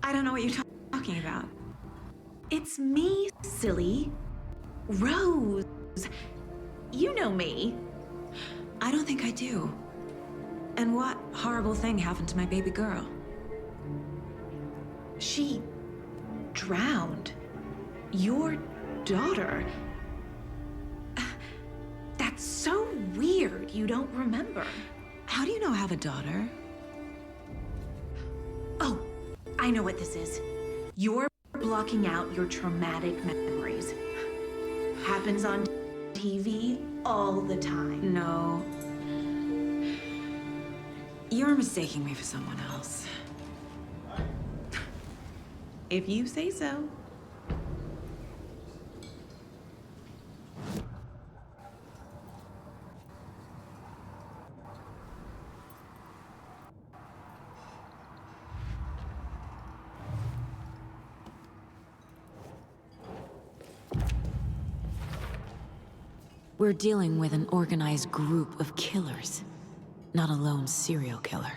I don't know what you're talking about. It's me, silly. Rose. You know me. I don't think I do. And what horrible thing happened to my baby girl? She drowned. Your daughter. That's so weird you don't remember. How do you know I have a daughter? Oh, I know what this is. You're blocking out your traumatic memories. Happens on TV all the time. No. You're mistaking me for someone else. If you say so. We're dealing with an organized group of killers, not a lone serial killer.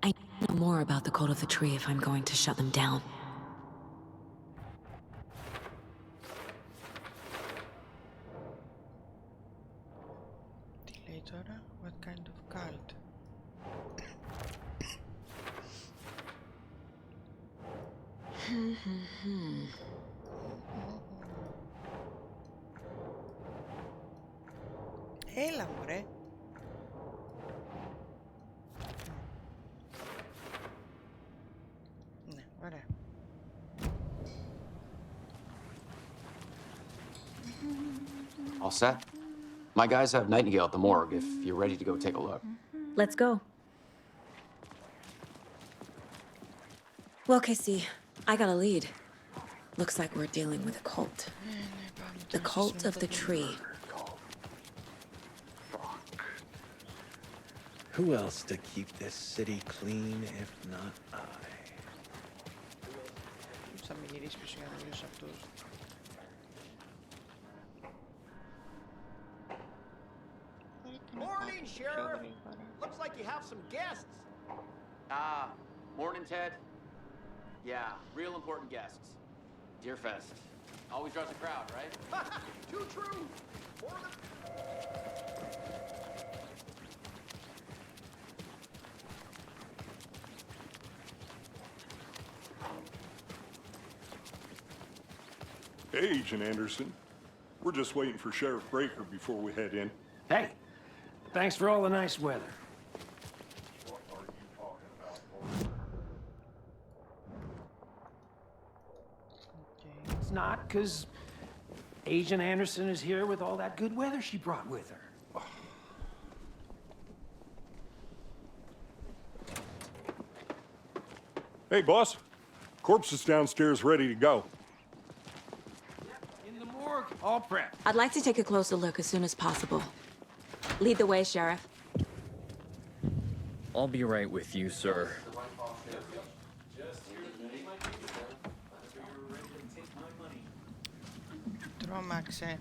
I know more about the Cult of the Tree if I'm going to shut them down. Τι λέει τώρα? What kind of cult? Έλα μωρέ. All set? My guys have Nightingale at the morgue if you're ready to go take a look. Let's go. Well, Casey, I got a lead. Looks like we're dealing with a cult. The cult of the tree. Who else to keep this city clean if not I? Θα με γυρίσει πίσω για να μιλήσω αυτούς. Morning, Sheriff! Looks like you have some guests. Ah, morning, Ted. Yeah, real important guests. Deerfest. Always draws a crowd, right? Too true! Hey, Agent Anderson. We're just waiting for Sheriff Breaker before we head in. Hey, thanks for all the nice weather. It's not, because Agent Anderson is here with all that good weather she brought with her. Hey, boss. Corpse is downstairs ready to go. In the morgue, all prepped. I'd like to take a closer look as soon as possible. Lead the way, Sheriff. I'll be right with you, sir. Τρόμαξε.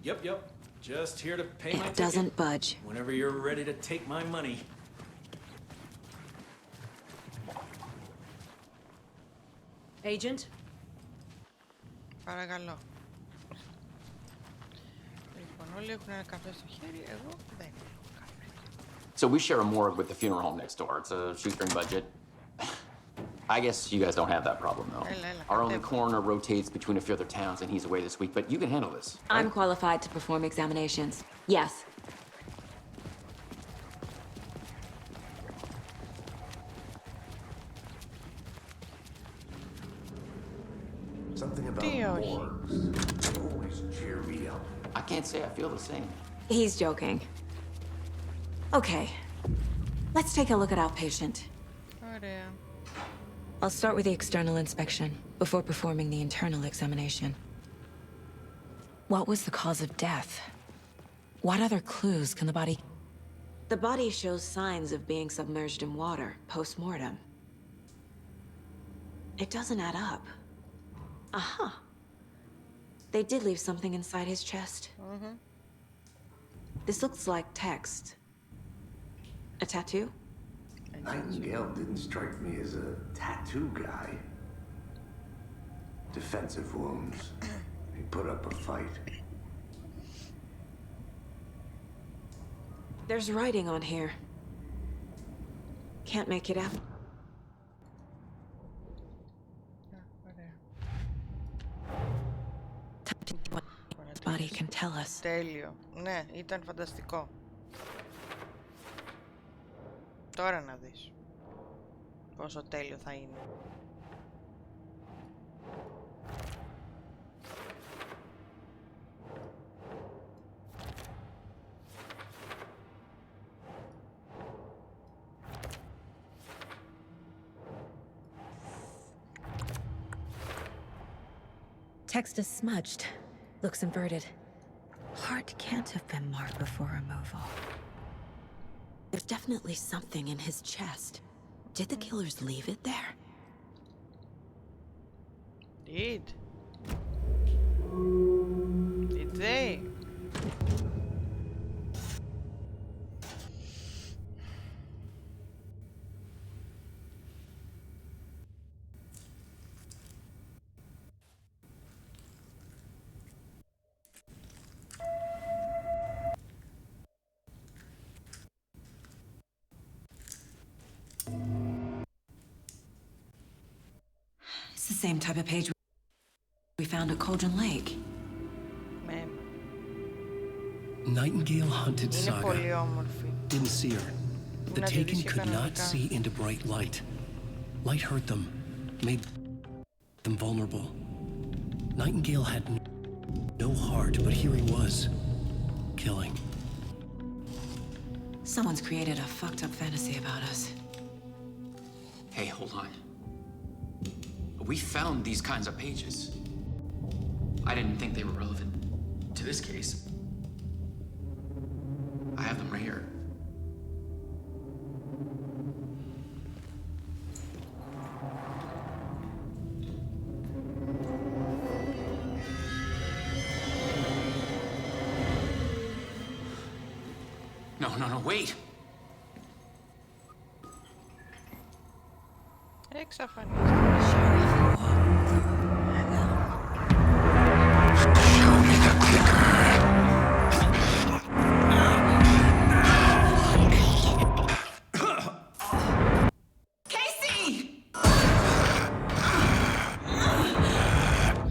Yep. Just here to pay my It ticket. doesn't budge. Whenever you're ready to take my money. Agent? Παρακαλώ. Λοιπόν, όλοι έχουν ένα καφέ στο χέρι, εγώ δεν έχω καφέ. So we share a morgue with the funeral home next door. It's a shoestring budget. I guess you guys don't have that problem, though. Our only coroner rotates between a few other towns, and he's away this week, but you can handle this. I'm qualified to perform examinations. Yes. Something about Τι όχι. morgues always cheer me up. I can't say I feel the same. He's joking. Okay. Let's take a look at outpatient. Ωραία. I'll start with the external inspection before performing the internal examination. What was the cause of death? What other clues can the body... The body shows signs of being submerged in water post-mortem. It doesn't add up. Aha. They did leave something inside his chest. This looks like text. A tattoo? Nightingale didn't strike me as a tattoo guy. Defensive wounds. He put up a fight. There's writing on here. Can't make it out. Body can tell us. Τέλειο. Ναι, ήταν φανταστικό. Τώρα να δεις πόσο τέλειο θα είναι. Text is smudged. Looks inverted. Heart can't have been marked before removal. There's definitely something in his chest. Did the killers leave it there? Did they? It's the same type of page we found at Cauldron Lake. Nightingale hunted Είναι Saga. πολύ όμορφη. Didn't see her. The Να τη Taken δεις could not κανονικά. see into bright light. Light hurt them, made them vulnerable. Nightingale had no heart, but here he was, killing. Someone's created a fucked up fantasy about us. Hey, hold on. We found these kinds of pages. I didn't think they were relevant to this case. I have them right here. No, wait!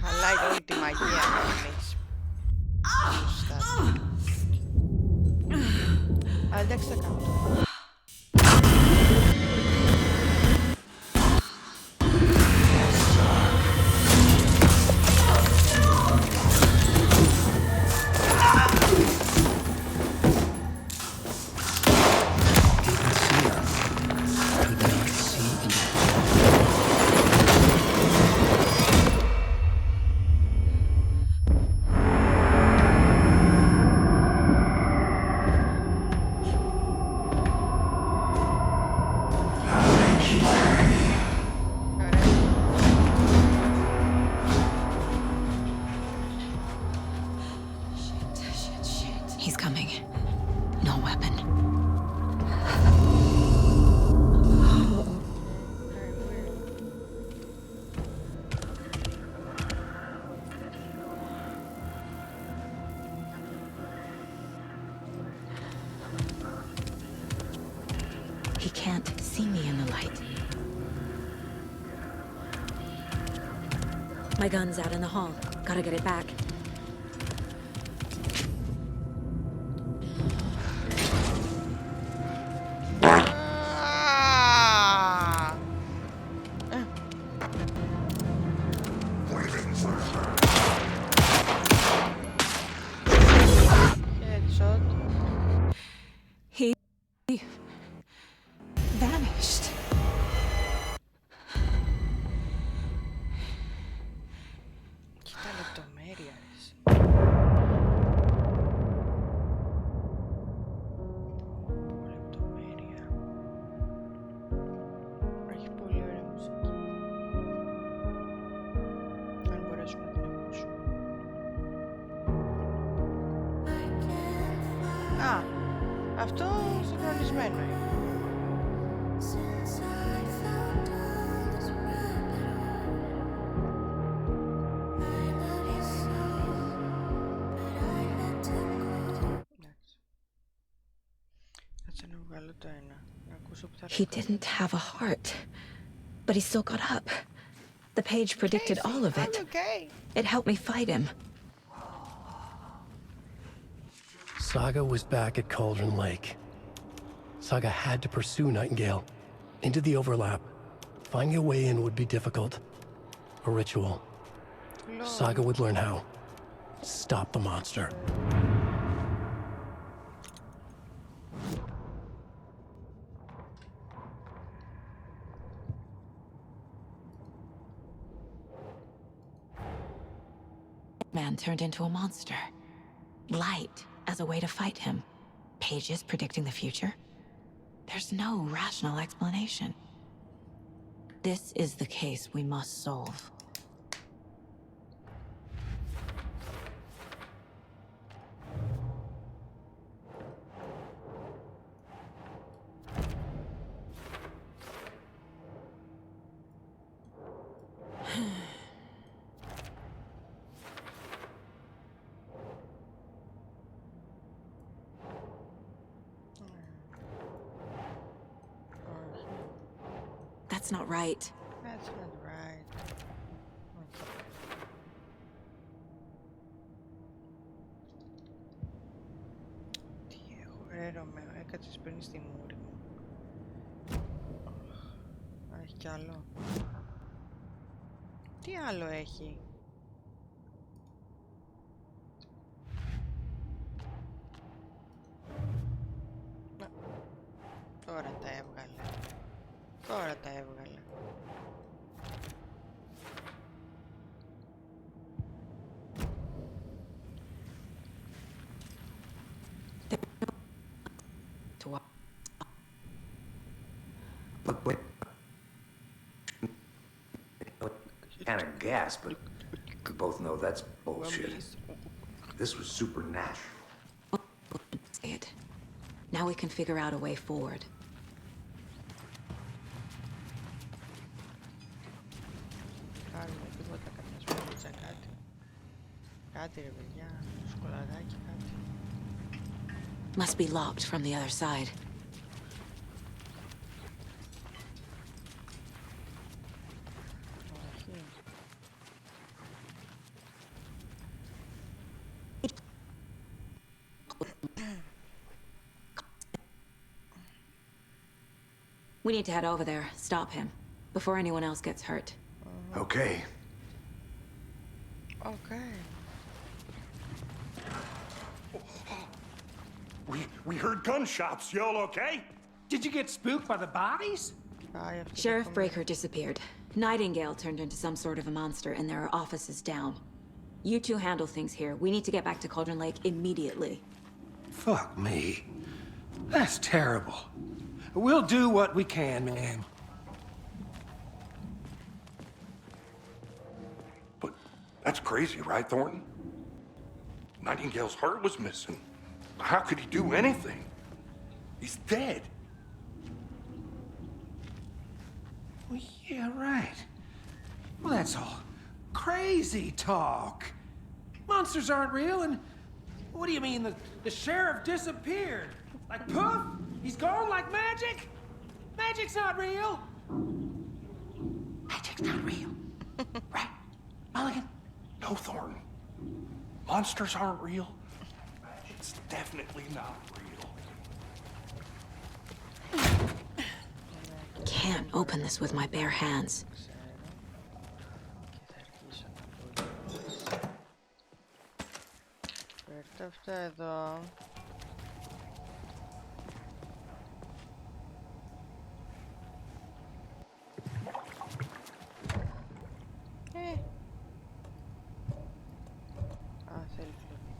Χαλάει όλη τη μαγεία να μιλήσει. Αλλά εντάξει, θα κάνω τώρα. He's coming. No weapon. He can't see me in the light. My gun's out in the hall. Gotta get it back. He vanished. Κοίτα λεπτομέρεια, εσύ. Λεπτομέρεια. Έχει πολύ ωραία μουσική. Αν μπορέσουμε να την ακούσουμε. Α, αυτό συγχρονισμένο είναι. He didn't have a heart, but he still got up. The page predicted all of it. It helped me fight him. Saga was back at Cauldron Lake. Saga had to pursue Nightingale into the overlap. Finding a way in would be difficult. A ritual. Saga would learn how. Stop the monster. Man turned into a monster. Light as a way to fight him. Pages predicting the future. There's no rational explanation. This is the case we must solve. That's not right. That's not right. Τι έχω, ρε Ρωμαίο, έκατσες πριν στη μούρη μου. Α, έχει κι άλλο. Τι άλλο έχει? Τώρα τα έβγαλε. Τώρα τα έβγαλε. Wait. Kind of gas, but we both know that's bullshit. This was supernatural. Say it. Now we can figure out a way forward. Κάνουμε τίποτα κάποια σπίτσα, κάτι. Κάτι ρε παιδιά, σκολαδάκι, κάτι. Must be locked from the other side. We need to head over there, stop him, before anyone else gets hurt. Okay. Okay. We heard gunshots. Y'all okay? Did you get spooked by the bodies? Sheriff Breaker disappeared. Nightingale turned into some sort of a monster, and there are offices down. You two handle things here. We need to get back to Cauldron Lake immediately. Fuck me. That's terrible. We'll do what we can, ma'am. But that's crazy, right, Thornton? Nightingale's heart was missing. How could he do anything? He's dead. Well, yeah, right. Well, that's all crazy talk. Monsters aren't real, and what do you mean the sheriff disappeared? Like poof? He's gone like magic? Magic's not real. Magic's not real. Right? Mulligan? No, Thornton. Monsters aren't real. It's definitely not real. Can't open this with my bare hands. Φέρτε αυτά εδώ. Θέλει φλόγη.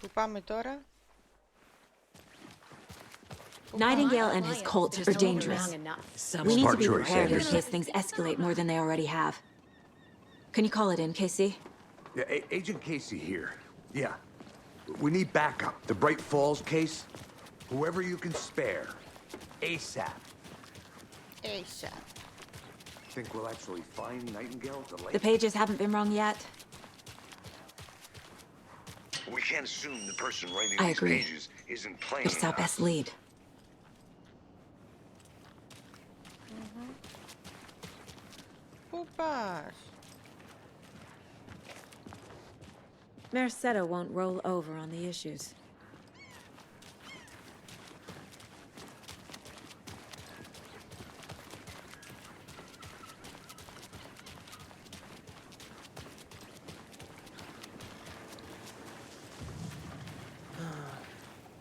Πού πάμε τώρα? Nightingale and his cult are dangerous. We need to be prepared in case things escalate more than they already have. Can you call it in, Casey? Yeah, Agent Casey here. Yeah. We need backup. The Bright Falls case. Whoever you can spare. ASAP. ASAP. Think we'll actually find Nightingale at the lake? The pages haven't been rung yet. We can't assume the person writing I these agree. pages isn't playing. It's our best lead. Πού πας? Merced won't roll over on the issues.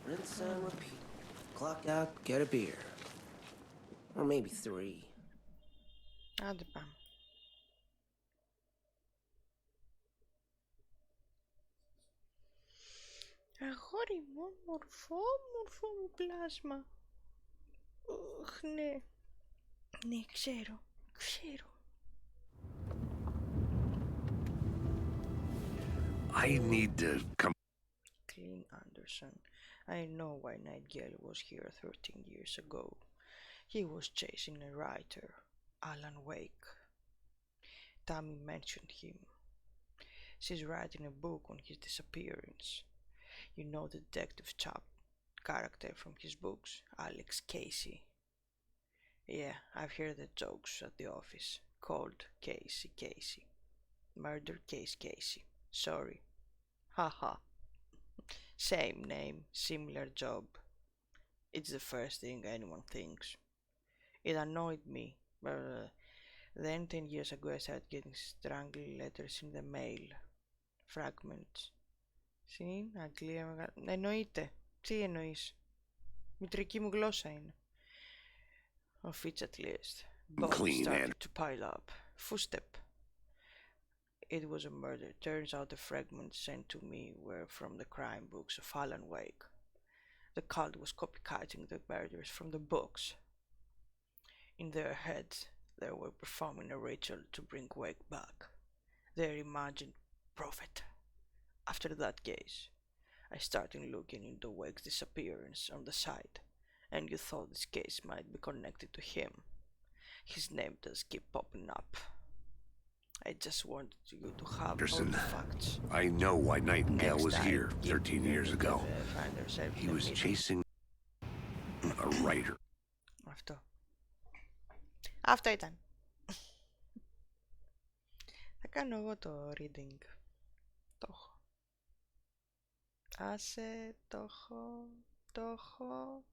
Rinse and repeat. Clock out, get a beer. Or maybe 3. Άντε πάμε. Αγόρι μου, μορφό μου πλάσμα. Ναι. Ναι, ξέρω. I need to come. Clint Anderson. I know why Nightingale was here 13 years ago. He was chasing a writer, Alan Wake. Tammy mentioned him. She's writing a book on his disappearance. You know the detective chap character from his books, Alex Casey. Yeah, I've heard the jokes at the office. Cold Casey Casey. Murder case Casey. Sorry. Haha. Same name, similar job. It's the first thing anyone thinks. It annoyed me, but then 10 years ago I started getting strangled letters in the mail. Fragments. Στην Αγγλία. Εννοείται. Τι εννοείς? Μητρική μου γλώσσα είναι. Of which at least. Both started to pile up. Footstep. It was a murder. Turns out the fragments sent to me were from the crime books of Alan Wake. The cult was copycatting the murders from the books. In their heads, they were performing a ritual to bring Wake back. Their imagined prophet. After that case, I started looking into Wake's disappearance on the side, and you thought this case might be connected to him. His name does keep popping up. I just wanted you to have Anderson, all the facts. I know why Nightingale Next was time, here 13 years ago. Find yourself He in the was middle. chasing a writer. Αυτό. Αυτό ήταν. Θα κάνω εγώ το reading. Το έχω. Άσε, το έχω.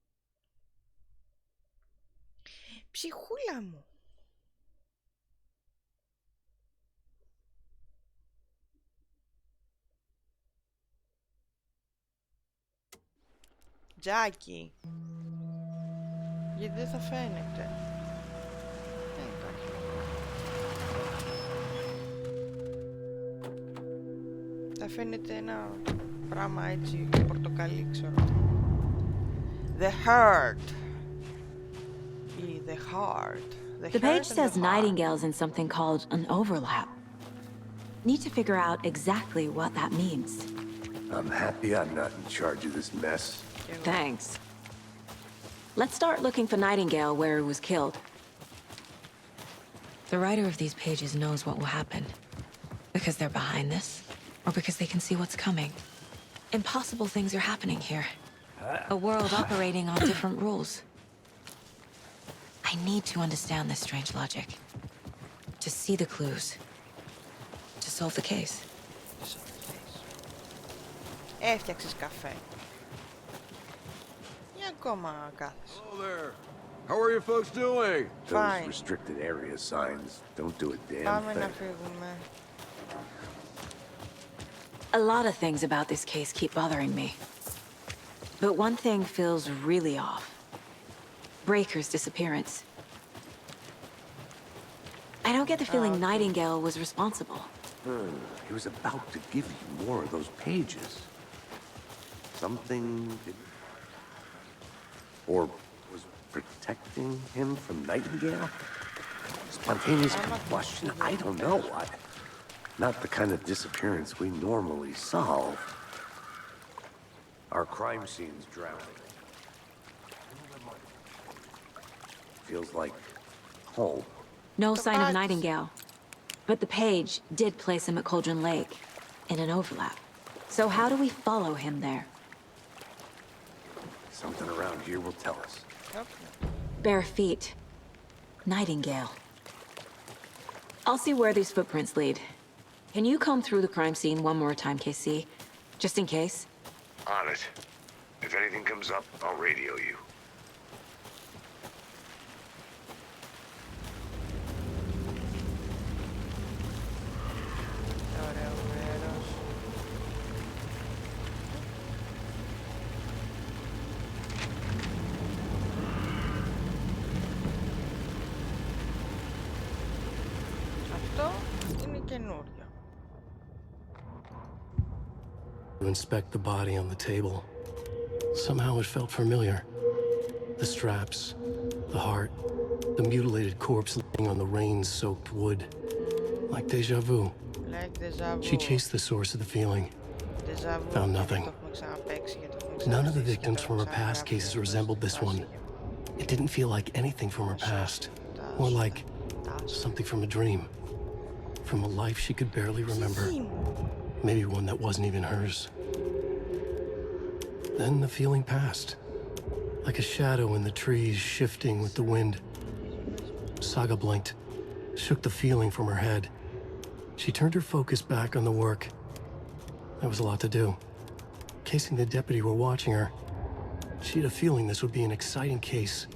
Ψυχούλα μου. Τζάκι. Γιατί δεν θα φαίνεται. Δεν υπάρχει. Θα φαίνεται ένα πράγμα έτσι πορτοκαλί, ξέρω. The heart. The heart. The page says Nightingale's in something called an overlap. Need to figure out exactly what that means. I'm happy I'm not in charge of this mess. Thanks. Let's start looking for Nightingale where he was killed. The writer of these pages knows what will happen. Because they're behind this, or because they can see what's coming. Impossible things are happening here. A world operating on different rules. I need to understand this strange logic. To see the clues. To solve the case. Έφτιαξες καφέ. Ή ακόμα κάθεσαι. Hello there. How are you folks doing? Fine. Those restricted area signs don't do a damn Πάμε να thing. φύγουμε. A lot of things about this case keep bothering me. But one thing feels really off. Breaker's disappearance. I don't get the feeling Nightingale was responsible. He was about to give you more of those pages. Something... Or was protecting him from Nightingale? Spontaneous combustion? I don't know. Not the kind of disappearance we normally solve. Our crime scene's drowning. Feels like home. No sign of Nightingale. But the page did place him at Cauldron Lake, in an overlap. So how do we follow him there? Something around here will tell us. Bare feet. Nightingale. I'll see where these footprints lead. Can you comb through the crime scene one more time, KC? Just in case? On it. If anything comes up, I'll radio you. Ωραίο μέρος. Αυτό είναι καινούριο. To inspect the body on the table. Somehow it felt familiar. The straps, the heart, the mutilated corpse laying on the rain-soaked wood. Like deja vu. Like déjà vu. She chased the source of the feeling. Déjà vu. Found nothing. Το έχουμε ξαναπαίξει και το έχουμε None of the ξαναζήσει και victims το from her έχουμε past ξαναγράψει cases και το resembled this one. It didn't feel like anything from her past. More like something from a dream. From a life she could barely remember. Maybe one that wasn't even hers. Then the feeling passed. Like a shadow in the trees shifting with the wind. Saga blinked, shook the feeling from her head. She turned her focus back on the work. There was a lot to do. Casey and the deputy were watching her. She had a feeling this would be an exciting case.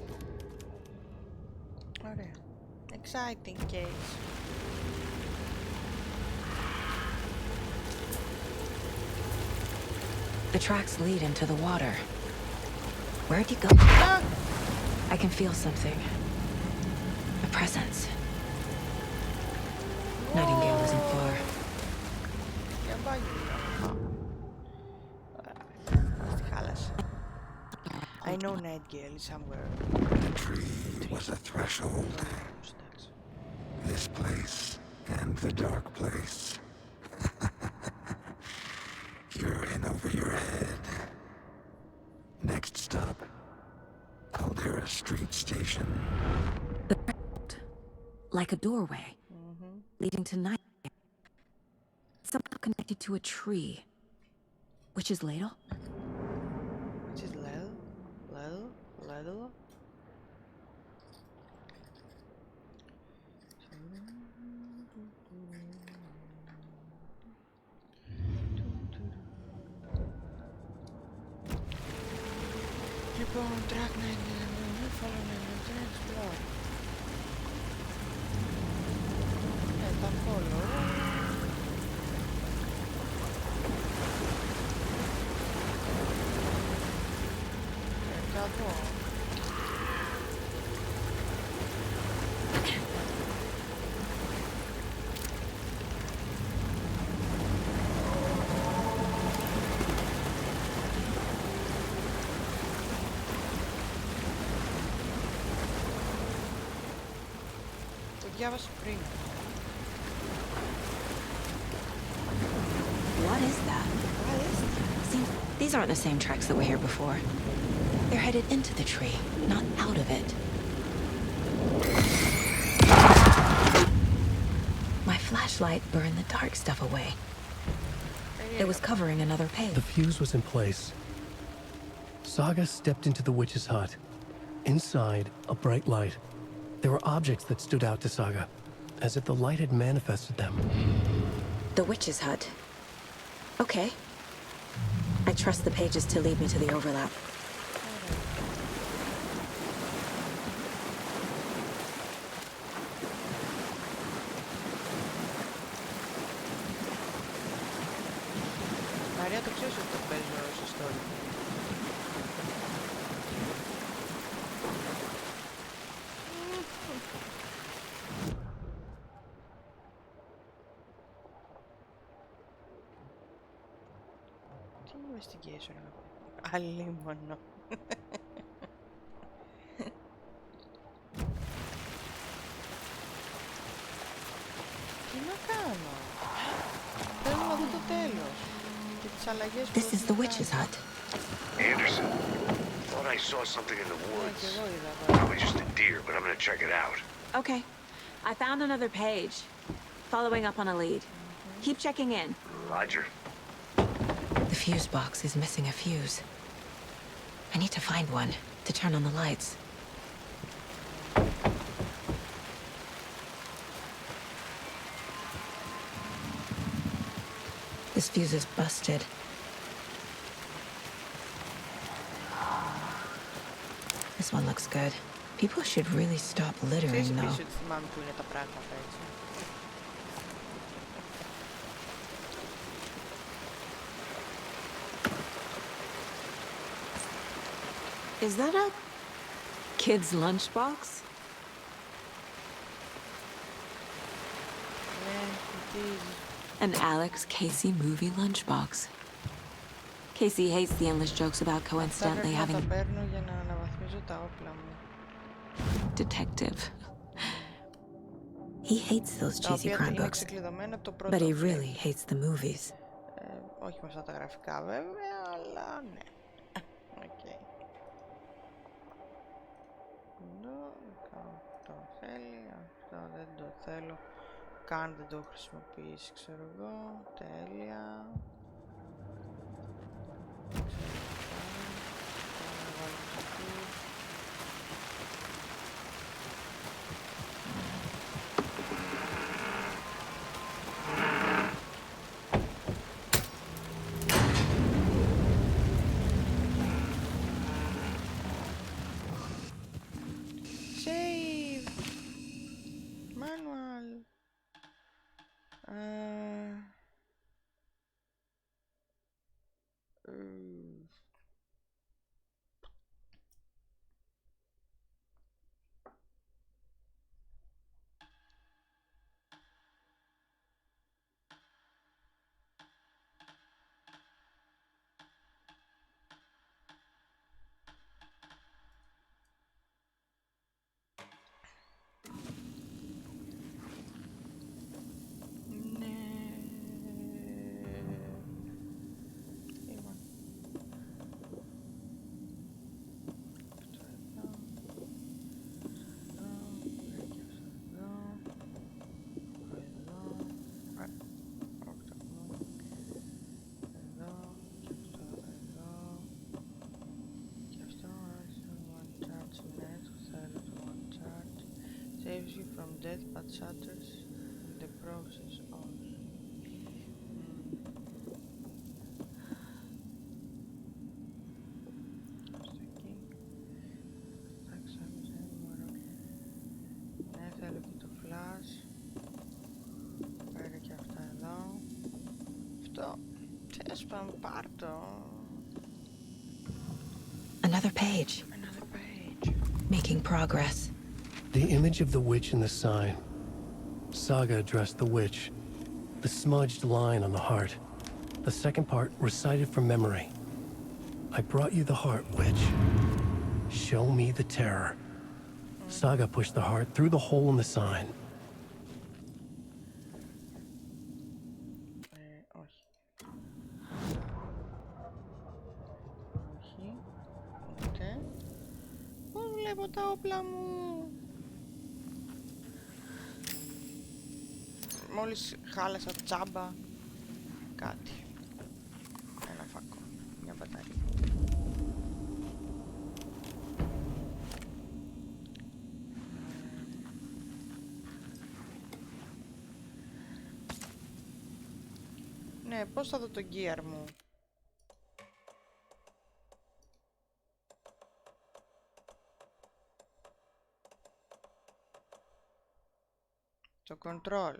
Ωραία. Exciting case. The tracks lead into the water. Where'd you go? I can feel something. A presence. Nightingale isn't far. I know Nightingale is somewhere. The tree was a threshold. This place and the dark place. You're in over your head. Next stop, Caldera Street Station. Like a doorway, leading to night. Somehow connected to a tree. Witch's Ladle? Witch's Ladle? Ladle? Λοιπόν, track 9, follow 9, explore. Τα follow. Τα δω. Το διάβασα πριν. What is that? Seems these aren't the same tracks that were here before. They're headed into the tree, not out of it. My flashlight burned the dark stuff away. It was covering another page. The fuse was in place. Saga stepped into the witch's hut. Inside, a bright light. There were objects that stood out to Saga, as if the light had manifested them. The witch's hut. Okay. I trust the pages to lead me to the overlap. Μαρία, το ξέρεις ότι το παίζω στο story. Τι investigation έχω. Αλίμονο. Τι να κάνω. Θέλω να δω το τέλος. Και τις αλλαγές που... This is the witch's hut. Anderson, thought I saw something in the woods. Probably just a deer, but I'm gonna check it out. Okay. I found another page. Following up on a lead. Keep checking in. Roger. The fuse box is missing a fuse. I need to find one to turn on the lights. This fuse is busted. This one looks good. People should really stop littering, though. Θυμάμαι που είναι τα πράγματα έτσι. Is that a kid's lunchbox? An Alex Casey movie lunchbox. Casey hates the endless jokes about coincidentally having Τα παίρνω για να αναβαθμίζω τα όπλα μου. detective. He hates those cheesy crime books, but he really hates the movies. Όχι με αυτά τα γραφικά βέβαια, αλλά ναι. Okay. Το θέλει, αυτό δεν το θέλω. Καν δεν το χρησιμοποιήσει, ξέρω εγώ. Τέλεια. Saves you from death but shatters the process of. Ναι, θέλω και το flash. Πέρα και αυτά εδώ. Αυτό. Τέλος πάντων, πάρ' το. Another page. Another page. Making progress. The image of the witch in the sign. Saga addressed the witch. The smudged line on the heart. The second part recited from memory. I brought you the heart, witch. Show me the terror. Saga pushed the heart through the hole in the sign. Όχι. Όχι. Ούτε. Πώς βλέπω τα όπλα μου. Μόλις χάλασα τσάμπα κάτι. Ένα φακό. Μια μπαταρία. Ναι, πώς θα δω το gear μου. Το control.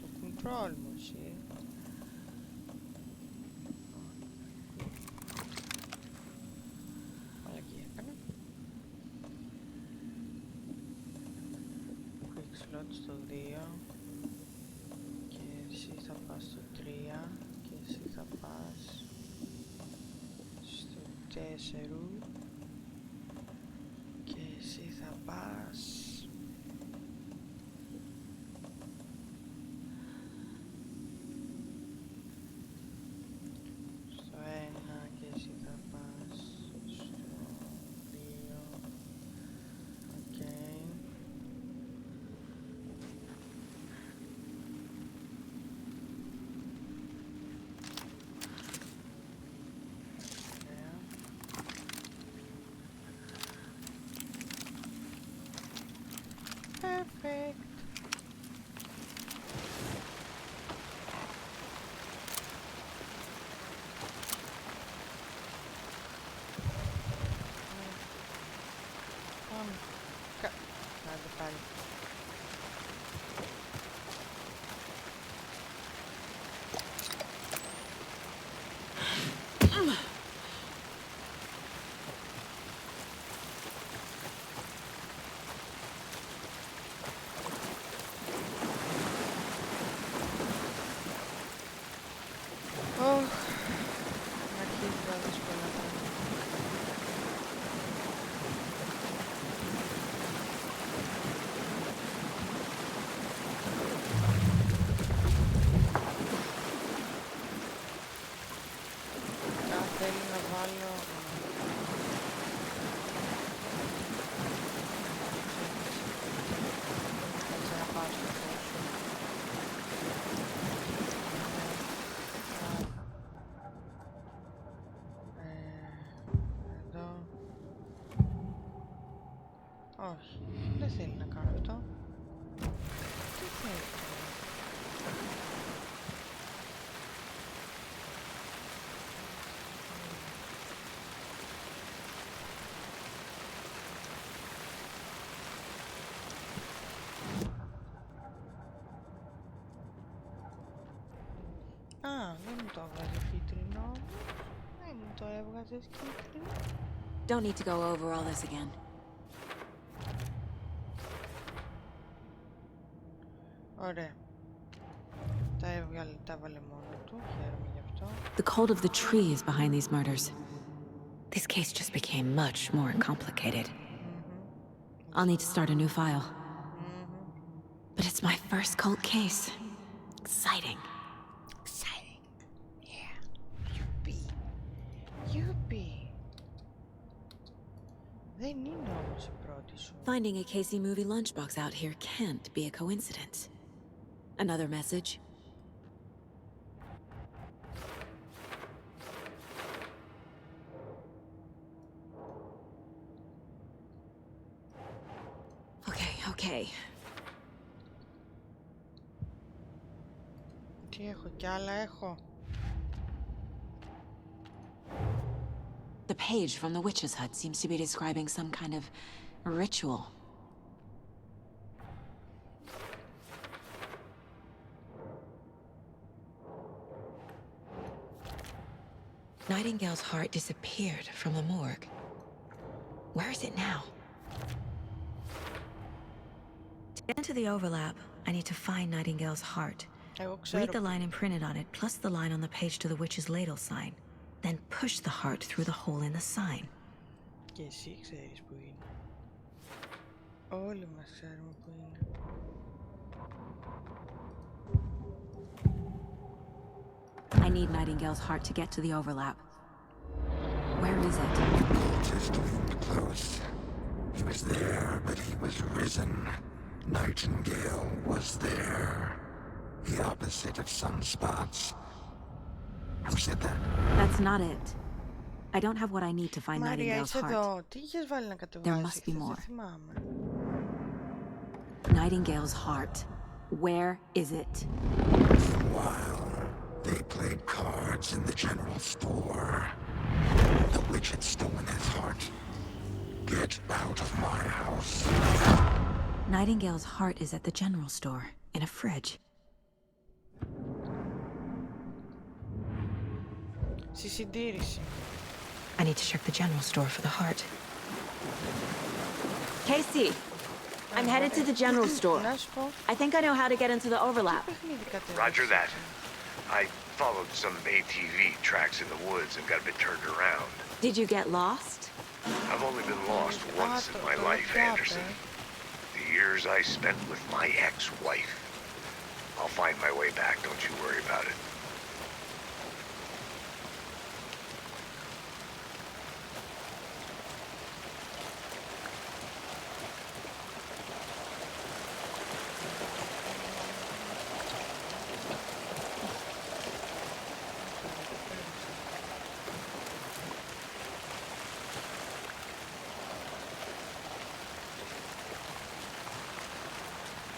Το control μου, εσύ. Μαλακή έκανα. Quick slot στο 2. Και εσύ θα πας στο 3. Και εσύ θα πας στο 4. Και εσύ θα πας στο 1 και εσύ θα πας στο 2. Οκ. Perfect. Άντε πάλι. Αρχίζει τα δύσκολα πράγματα. Θέλει να βάλω... Κάτσε να πάω στο φως. Εδώ. Όχι, δεν θέλει να κάνω αυτό. Τι θέλει. Α, δεν μου το έβγαζε κίτρινο. Δεν μου το έβγαζες κίτρινο. Don't need to go over all this again. Ωραία. Τα έβαλε μόνο του. Χαίρομαι γι' αυτό. The cult of the tree is behind these murders. This case just became much more complicated. I'll need to start a new file. But it's my first cult case. Exciting. Exciting. Yeah. Yuppie. Δεν είναι όμως η πρώτη σου. Finding a Casey movie lunchbox out here can't be a coincidence. Another message. Okay. Τι έχω, κι άλλα έχω. The page from the witch's hut seems to be describing some kind of ritual. Nightingale's heart disappeared from the morgue. Where is it now? To get into the overlap, I need to find Nightingale's heart. Read the line imprinted on it, plus the line on the page to the witch's ladle sign. Then push the heart through the hole in the sign. Και εσύ ξέρεις που είναι. Όλοι μας ξέρουμε που είναι. I need Nightingale's heart to get to the overlap. Where is it? Just close. He was there, but he was risen. Nightingale was there. The opposite of sunspots. Who said that? That's not it. I don't have what I need to find Μαρία, Nightingale's είσαι heart. εδώ. Τι είχες βάλει να κατεβάσεις? There must be more. Δεν θυμάμαι. Nightingale's heart. Where is it? While they played cards in the general store, the witch had stolen his heart. Get out of my house. Nightingale's heart is at the general store, in a fridge. Στη συντήρηση. I need to check the general store for the heart. Casey! I'm headed to the general store. I think I know how to get into the overlap. Roger that. I followed some ATV tracks in the woods and got a bit turned around. Did you get lost? I've only been lost once in my life, Anderson. The years I spent with my ex-wife. I'll find my way back, don't you worry about it.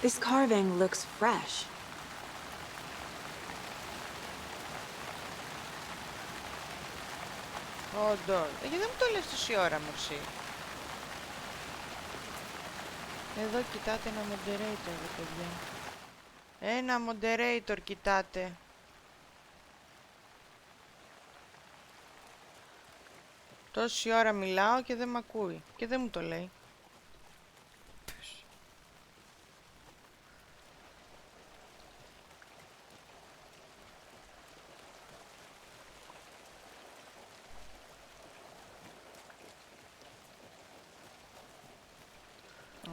This carving looks fresh. Όντως. Γιατί δεν μου το λες τόση ώρα, μερσή. Εδώ κοιτάτε ένα moderator, ρε παιδιά. Ένα moderator κοιτάτε. Τόση ώρα μιλάω και δεν μ' ακούει. Και δεν μου το λέει.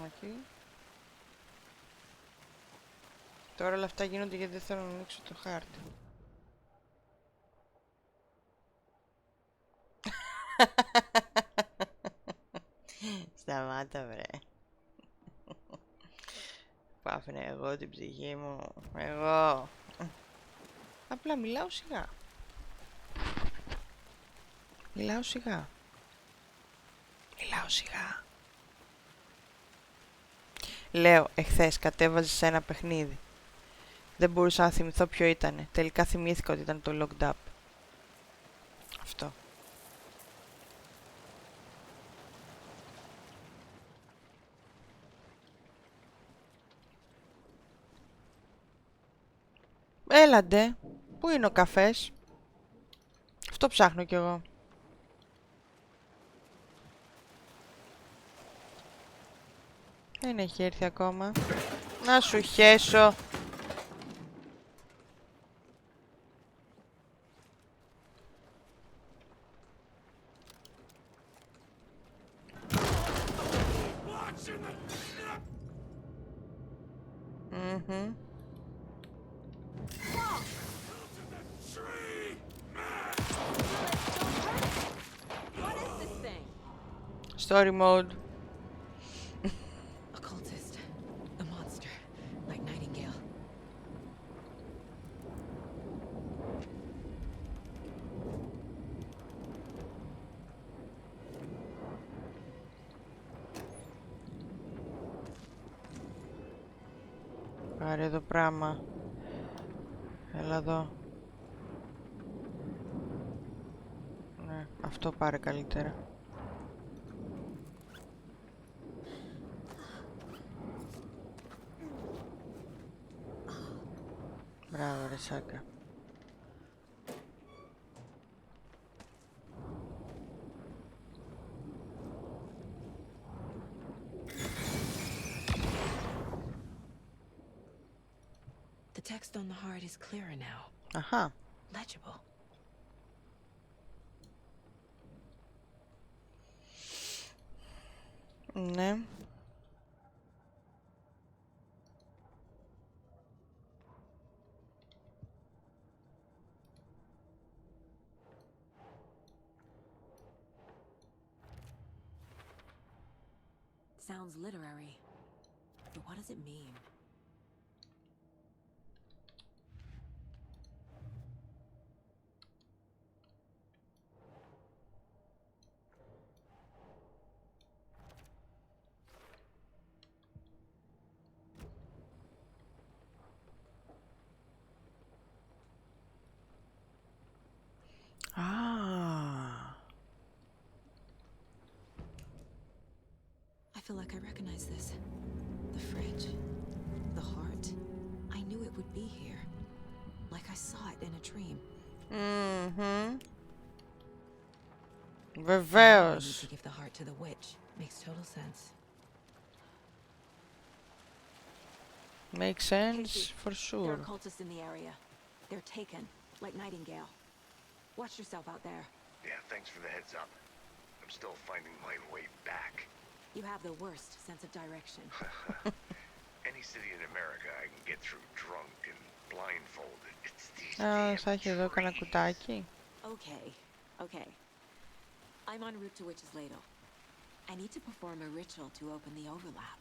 Όχι. Τώρα όλα αυτά γίνονται γιατί δεν θέλω να ανοίξω το χάρτη. Σταμάτα, βρε. Πάφαινε εγώ την ψυχή μου. Εγώ. Απλά μιλάω σιγά. Μιλάω σιγά. Μιλάω σιγά. Λέω, εχθές κατέβαζες ένα παιχνίδι. Δεν μπορούσα να θυμηθώ ποιο ήτανε. Τελικά θυμήθηκα ότι ήταν το Locked Up. Αυτό. Έλαντε. Πού είναι ο καφές? Αυτό ψάχνω κι εγώ. Δεν έχει έρθει ακόμα. Να σου χέσω. Story mode. Occultist. A monster. Like Nightingale. Πάρε το πράγμα. Έλα εδώ. Ναι, αυτό πάρε καλύτερα. Μπράβο ρε σάκα. The text on the heart is clearer now. Αχα. Legible. Ναι. Sounds literary. But what does it mean? Ah. I feel like I recognize this. The fridge. The heart. I knew it would be here. Like I saw it in a dream. Mm-hmm. I need Βεβαίως. to give the heart to the witch. Makes total sense. Makes sense for There sure. are cultists in the area. They're taken, like Nightingale. Watch yourself out there. Yeah, thanks for the heads up. I'm still finding my way back. You have the worst sense of direction. Any city in America I can get through drunk and blindfolded. It's these Α, θα έχει εδώ κανένα κουτάκι. Okay, okay. I'm en route to Witch's Ladle. I need to perform a ritual to open the overlap.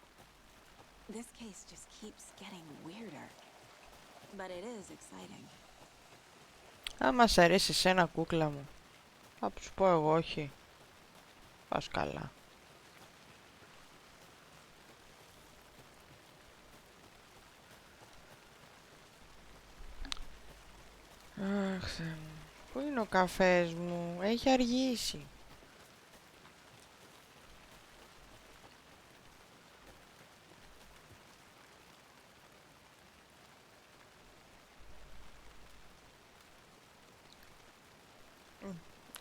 This case just keeps getting weirder. But it is exciting. Άμα σ' αρέσει εσένα κούκλα μου, θα σου πω εγώ όχι. Πας καλά. Αχ, Θεέ μου. Πού είναι ο καφές μου, έχει αργήσει.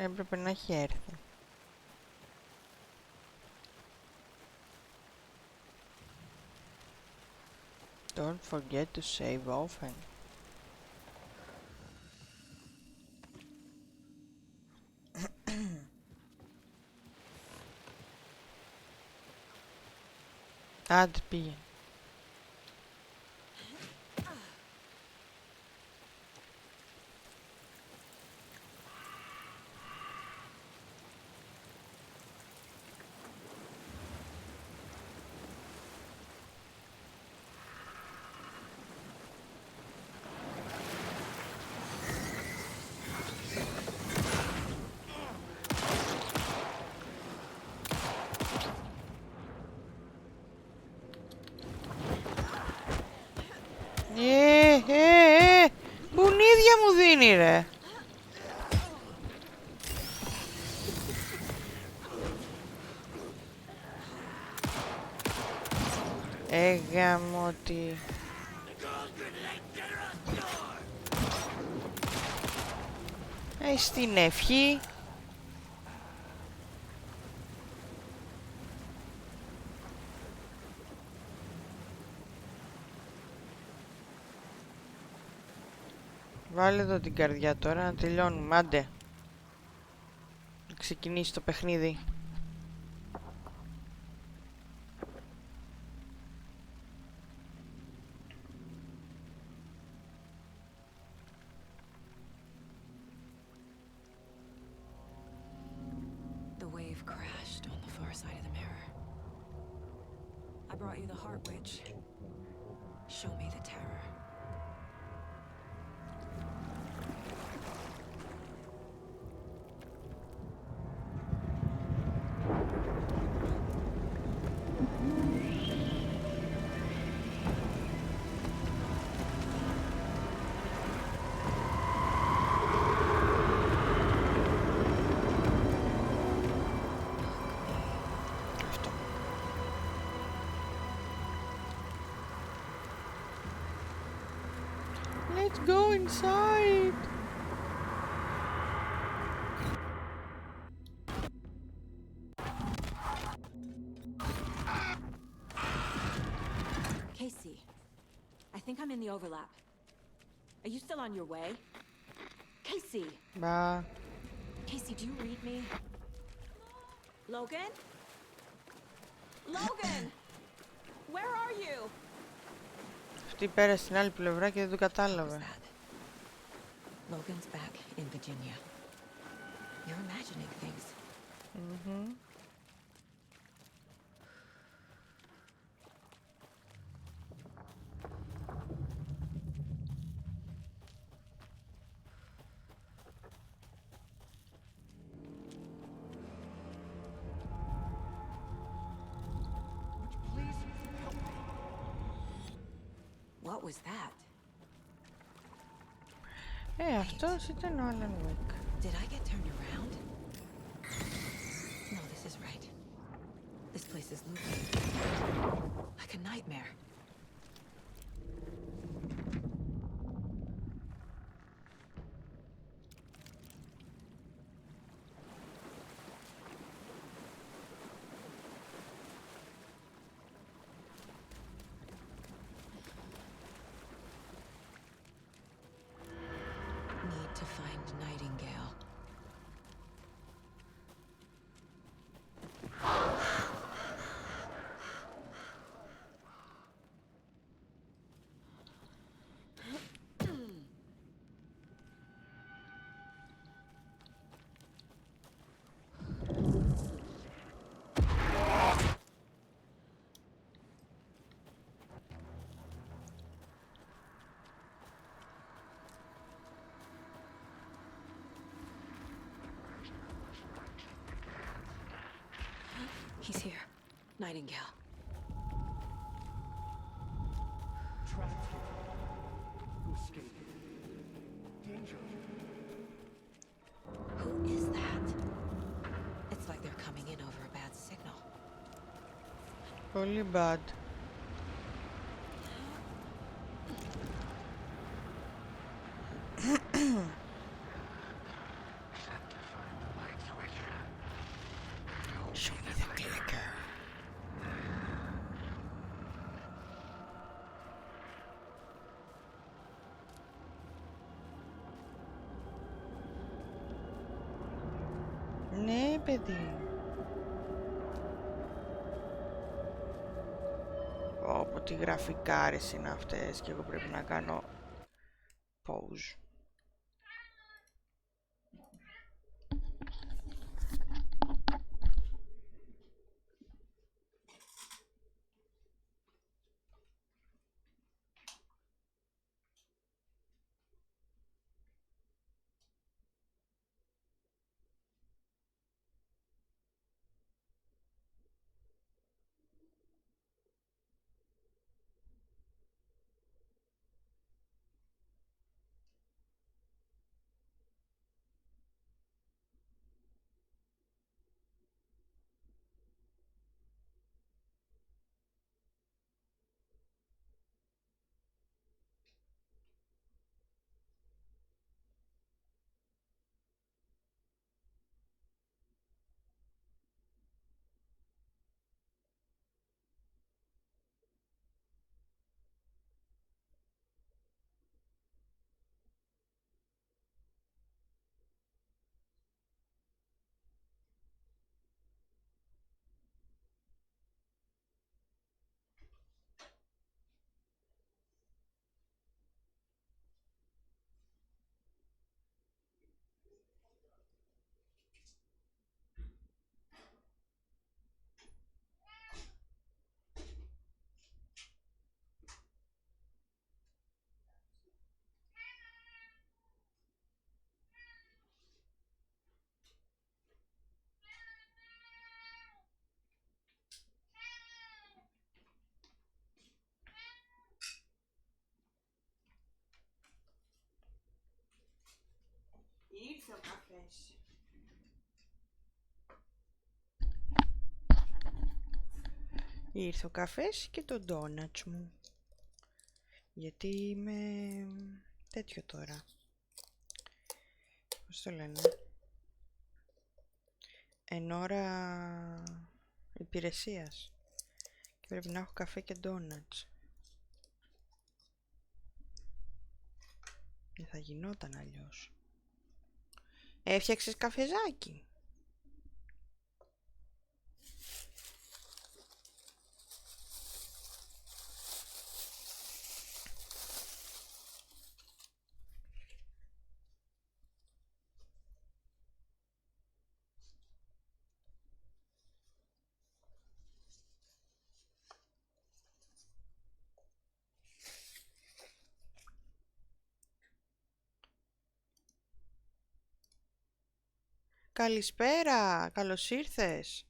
Έπρεπε να έχει έρθει. Don't forget to save often. Άντε πήγε. Μπουνίδια μου δίνει ρε. Γαμώτη. Στην ευχή. Βάλε εδώ την καρδιά τώρα να τελειώνουμε, άντε. Να ξεκινήσει το παιχνίδι. The wave crashed on the far side of the mirror. I brought you the heart witch. Show me the terror. Let's go inside. Casey, I think I'm in the overlap. Are you still on your way? Casey! Bah. Casey, do you read me? Logan? Logan! Where are you? Αυτή πέρασε στην άλλη πλευρά και δεν το κατάλαβε. Logan's back in Virginia. You're imagining things. Mm-hmm. What was that? Αυτός ήταν ο Alan Wake. Did I get turned around? No, this is right. This place is looping. Like a nightmare. Need to find Nightingale. He's here. Nightingale. Trapped here. Who escaped? Danger. Who is that? It's like they're coming in over a bad signal. Πολύ bad. Show me the clicker. Ναι, παιδί. Πω, τι γραφικάρες είναι αυτές και εγώ πρέπει να κάνω pause. Ήρθε ο καφές. Ήρθε ο καφές και το ντόνατς μου. Γιατί είμαι τέτοιο τώρα. Πώς το λένε? Εν ώρα υπηρεσίας. Και πρέπει να έχω καφέ και ντόνατς. Δεν θα γινόταν αλλιώς. Έφτιαξες καφεζάκι? Καλησπέρα, καλώς ήρθες.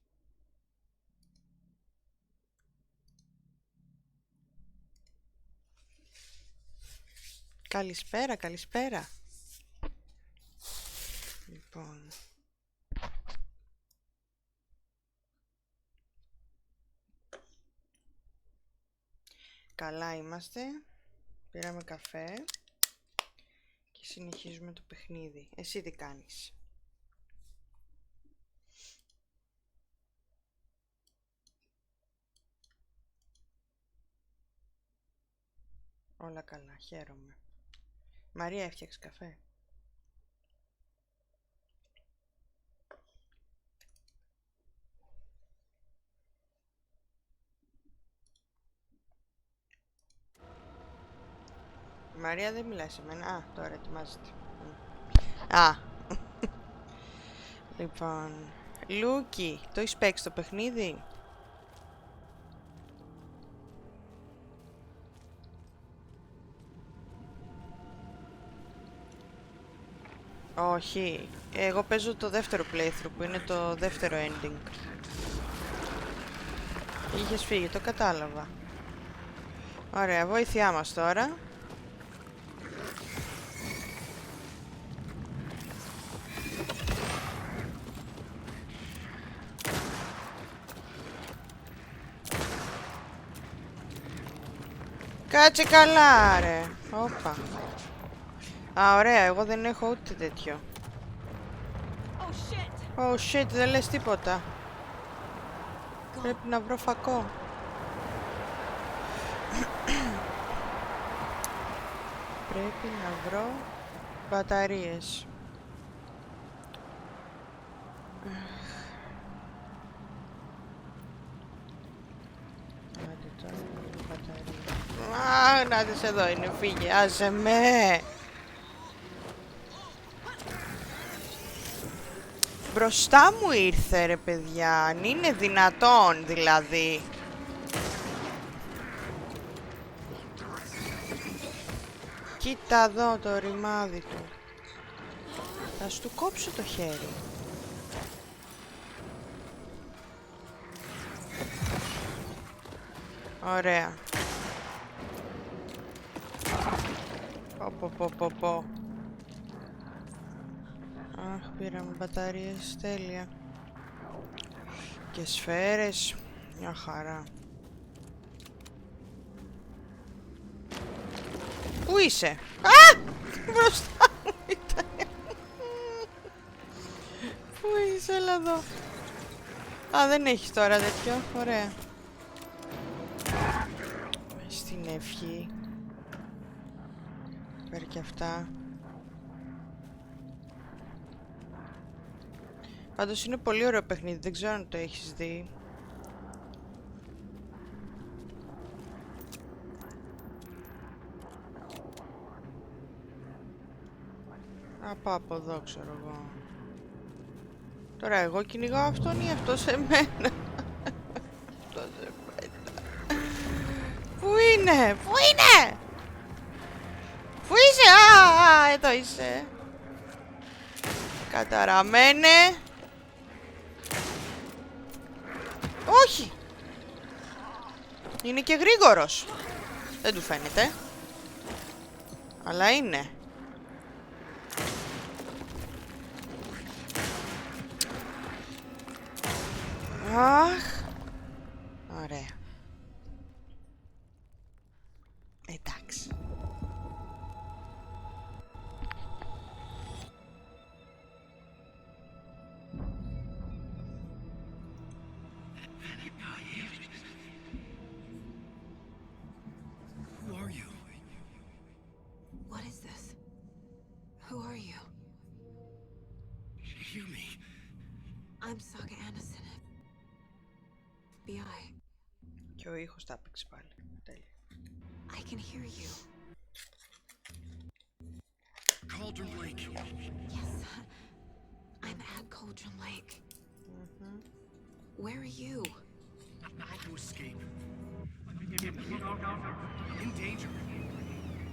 Καλησπέρα, καλησπέρα. Λοιπόν. Καλά είμαστε. Πήραμε καφέ. Και συνεχίζουμε το παιχνίδι. Εσύ τι κάνεις? Όλα καλά, χαίρομαι. Μαρία, έφτιαξε καφέ? Μαρία δεν μιλάει σε μένα. Α, τώρα ετοιμάζεται. Α. Λοιπόν, Λούκι, το έχεις παίξει το παιχνίδι? Όχι, εγώ παίζω το δεύτερο playthrough που είναι το δεύτερο ending. Είχες φύγει, το κατάλαβα. Ωραία, βοήθειά μας τώρα. Κάτσε καλά ρε. Όπα. Α, ωραία, εγώ δεν έχω ούτε τέτοιο. Oh shit, δεν λες τίποτα. Πρέπει να βρω φακό. Πρέπει να βρω μπαταρίες. Άντε τώρα, μπαταρίες. Α, να δεις, εδώ είναι, φύγε, άσε με. Μπροστά μου ήρθε ρε παιδιά, αν είναι δυνατόν δηλαδή. Κοίτα εδώ το ρημάδι του. Θα σου κόψω το χέρι. Ωραία. Πω. Αχ, πήραμε μπαταρίες, τέλεια. Και σφαίρες, μια χαρά. Πού είσαι? Α! Μπροστά μου ήταν. Πού είσαι, έλα εδώ. Α, δεν έχεις τώρα τέτοιο, ωραία. Στην ευχή. Πέρα και αυτά. Πάντως είναι πολύ ωραίο παιχνίδι, δεν ξέρω αν το έχεις δει. Να πάω από εδώ, ξέρω εγώ. Τώρα εγώ κυνηγάω αυτόν ή αυτός εμένα? Αυτός εμένα. Πού είναι? Πού είναι? Πού είσαι? Α, εδώ είσαι. Καταραμένε. Όχι. Είναι και γρήγορος. Δεν του φαίνεται. Αλλά είναι. Αχ. Ωραία. Εντάξει. hear me? I'm Saga Anderson. FBI. Και ο ήχος τα έπαιξε πάλι. Τέλεια. I can hear you. Cauldron Lake. Yes. I'm at Cauldron Lake. Where are you? I had to escape. In danger.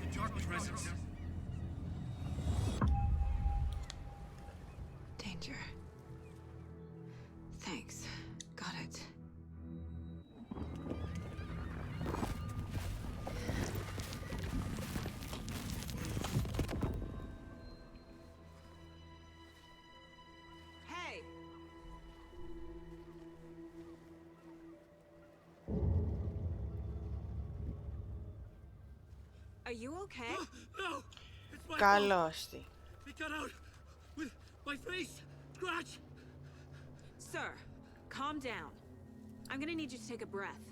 The dark presence. Danger. Thanks. Got it. 'Are you okay? No, it's my Καλώς τη. It got out with my face scratch. Sir, calm down. I'm gonna need you to take a breath.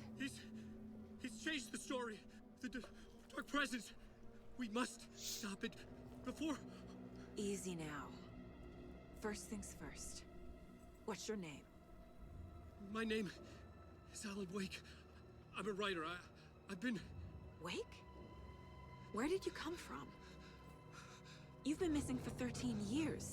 He's changed the story. The dark presence. We must stop it before. Easy now. First things first. What's your name? My name is Alan Wake. I'm a writer. I've been... Wake? Where did you come from? You've been missing for 13 years.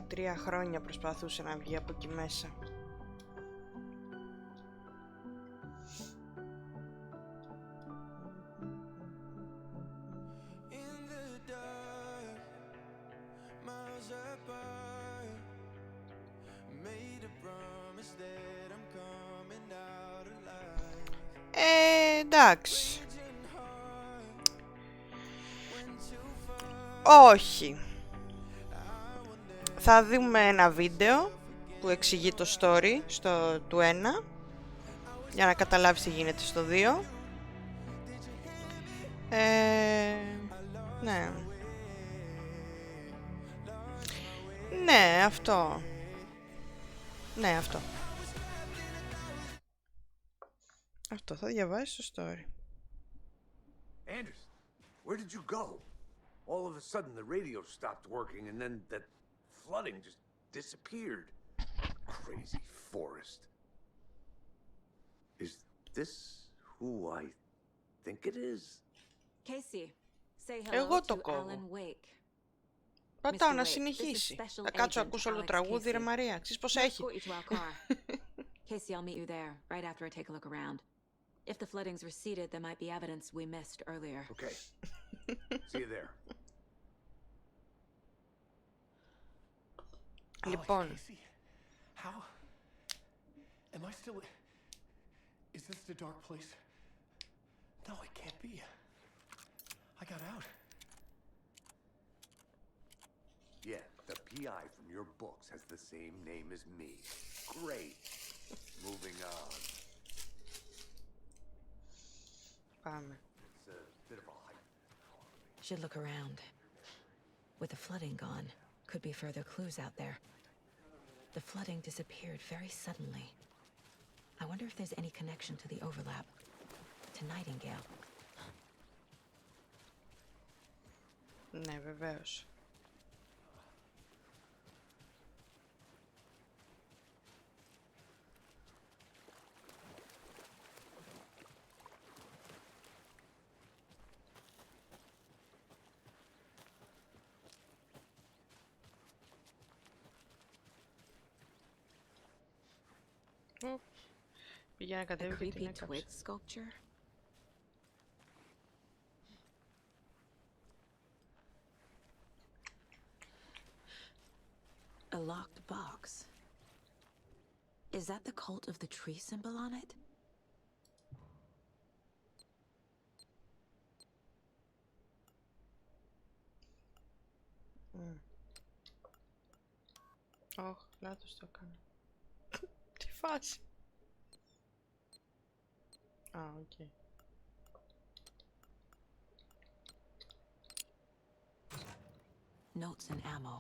Τρία χρόνια προσπαθούσε να βγει από εκεί μέσα. Εντάξει. Όχι. Θα δούμε ένα βίντεο που εξηγεί το story του 1 για να καταλάβεις τι γίνεται στο 2. Ναι. Ναι, αυτό. Ναι, αυτό. Αυτό θα διαβάσεις το story. Anderson, where did you go? All of a sudden the radio stopped working and then that flooding just disappeared. Crazy forest. Is this who I think it is? Casey, say Εγώ hello το to κόβω. Alan Wake. Πατάω να συνεχίσει. Θα κάτσω ακούσω όλο τραγούδι, ρε Μαρία. Ξέρεις πως έχει. Casey, I'll meet you there right after I take a look around. If the flooding's receded, there might be evidence we missed earlier. Okay. See you there. Λοιπόν. How? Am I still... Is this the dark place? No, it can't be. I got out. Yeah, the PI from your books has the same name as me. Great. Moving on. Πάμε. It's a bit of a hike. Should look around. With the flooding gone, could be further clues out there. The flooding disappeared very suddenly. I wonder if there's any connection to the overlap. To Nightingale. Ναι, βεβαίως. Πήγαινε κατέβει και την έκαψε. Sculpture? A locked box. Is that the cult of the tree symbol on it? Ωχ, λάθος το έκανα. Τι φάση. Α, οκ. Notes and ammo.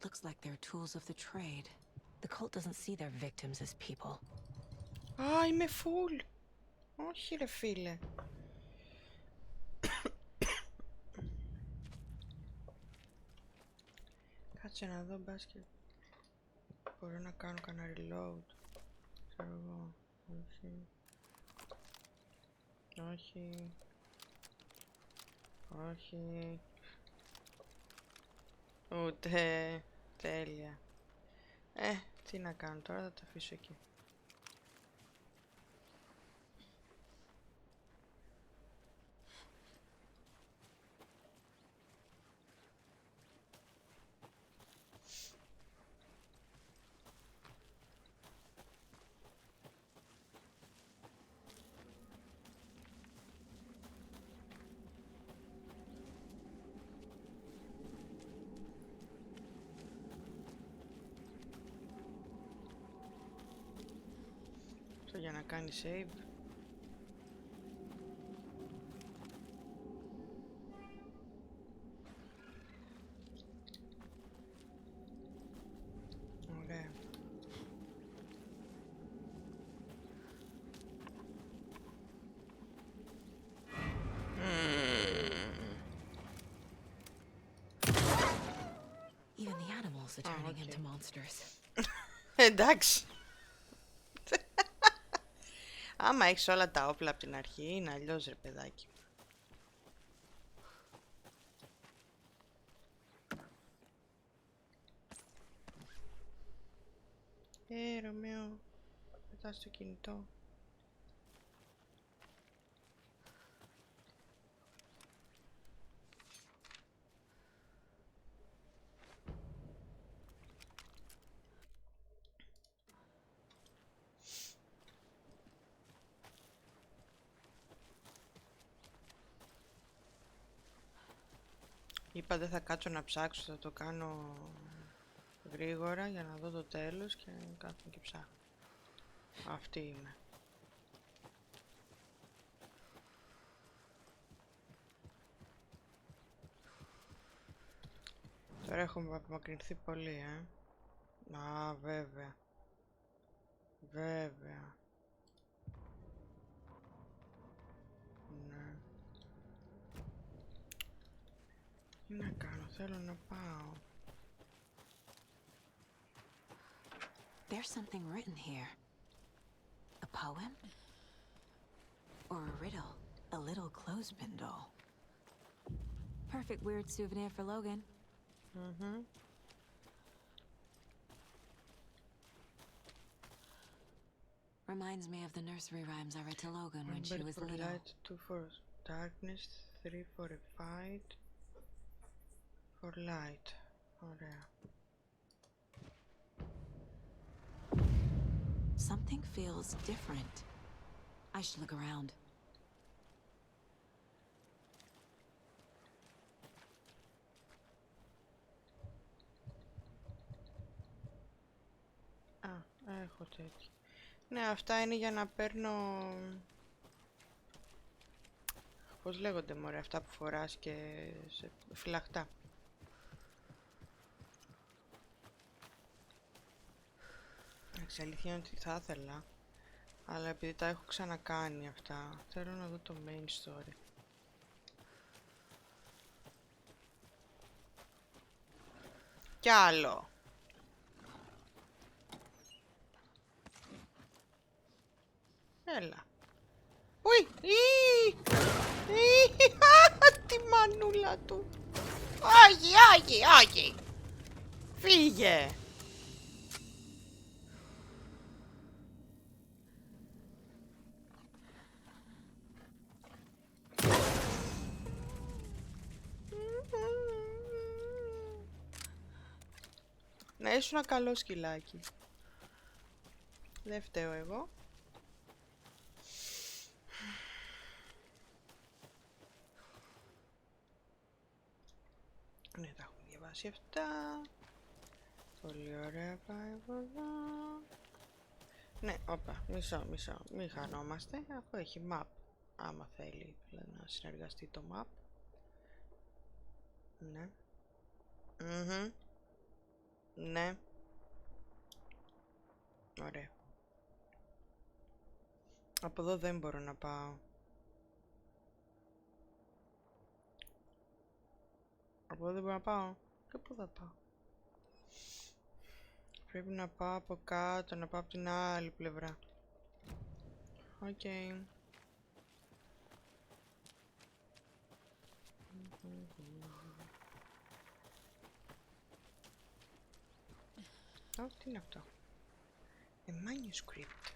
Looks like they're tools of the trade. The cult doesn't see their victims as people. Α, είμαι full. Όχι ρε φίλε. Κάτσε να δω μπας και μπορώ να κάνω κανένα reload. Ξέρω εγώ. Όχι. Όχι. Όχι. Ούτε. Τέλεια. Τι να κάνω τώρα, θα τα αφήσω εκεί. Για να κάνει save. Ωραία. Even the animals are turning into monsters. Εντάξει. Άμα έχεις όλα τα όπλα από την αρχή, είναι αλλιώς ρε παιδάκι. Ρωμαίο, πετάς το κινητό. Είπα δεν θα κάτσω να ψάξω, θα το κάνω γρήγορα για να δω το τέλος και κάθομαι και ψάχνω. Αυτή είμαι. Τώρα έχουμε απομακρυνθεί πολύ, Α, βέβαια. Βέβαια. Ναι. Τι να κάνω, θέλω να πάω. There's something written here. A poem? Or a riddle? A little clothespin doll. Perfect weird souvenir for Logan. Mm-hmm. Reminds me of the nursery rhymes I read to Logan when she was little. Light, 2 for darkness, 3 for a fight, for light. Ωραία. Something feels different. I should look around. Έχω τέτοια. Ναι, αυτά είναι για να παίρνω... Πώς λέγονται μωρέ, αυτά που φοράς και σε φυλαχτά. Αλήθεια είναι ότι θα ήθελα, αλλά επειδή τα έχω ξανακάνει αυτά, θέλω να δω το main story. Κι άλλο. Έλα. Ουι! Τη μανούλα του. Όχι, όχι, όχι. Φύγε. Να ήσουν ένα καλό σκυλάκι. Δεν φταίω εγώ. Ναι, τα έχουμε διαβάσει αυτά. Πολύ ωραία, πάει από εδώ. Ναι, όπα, μισό, μην χανόμαστε, αφού έχει map. Άμα θέλει δηλαδή, να συνεργαστεί το map. Ναι. Ναι. Ωραία. Από εδώ δεν μπορώ να πάω. Από εδώ δεν μπορώ να πάω. Και πού θα πάω? Πρέπει να πάω από κάτω, να πάω από την άλλη πλευρά. Οκ. Τι είναι αυτό? A manuscript.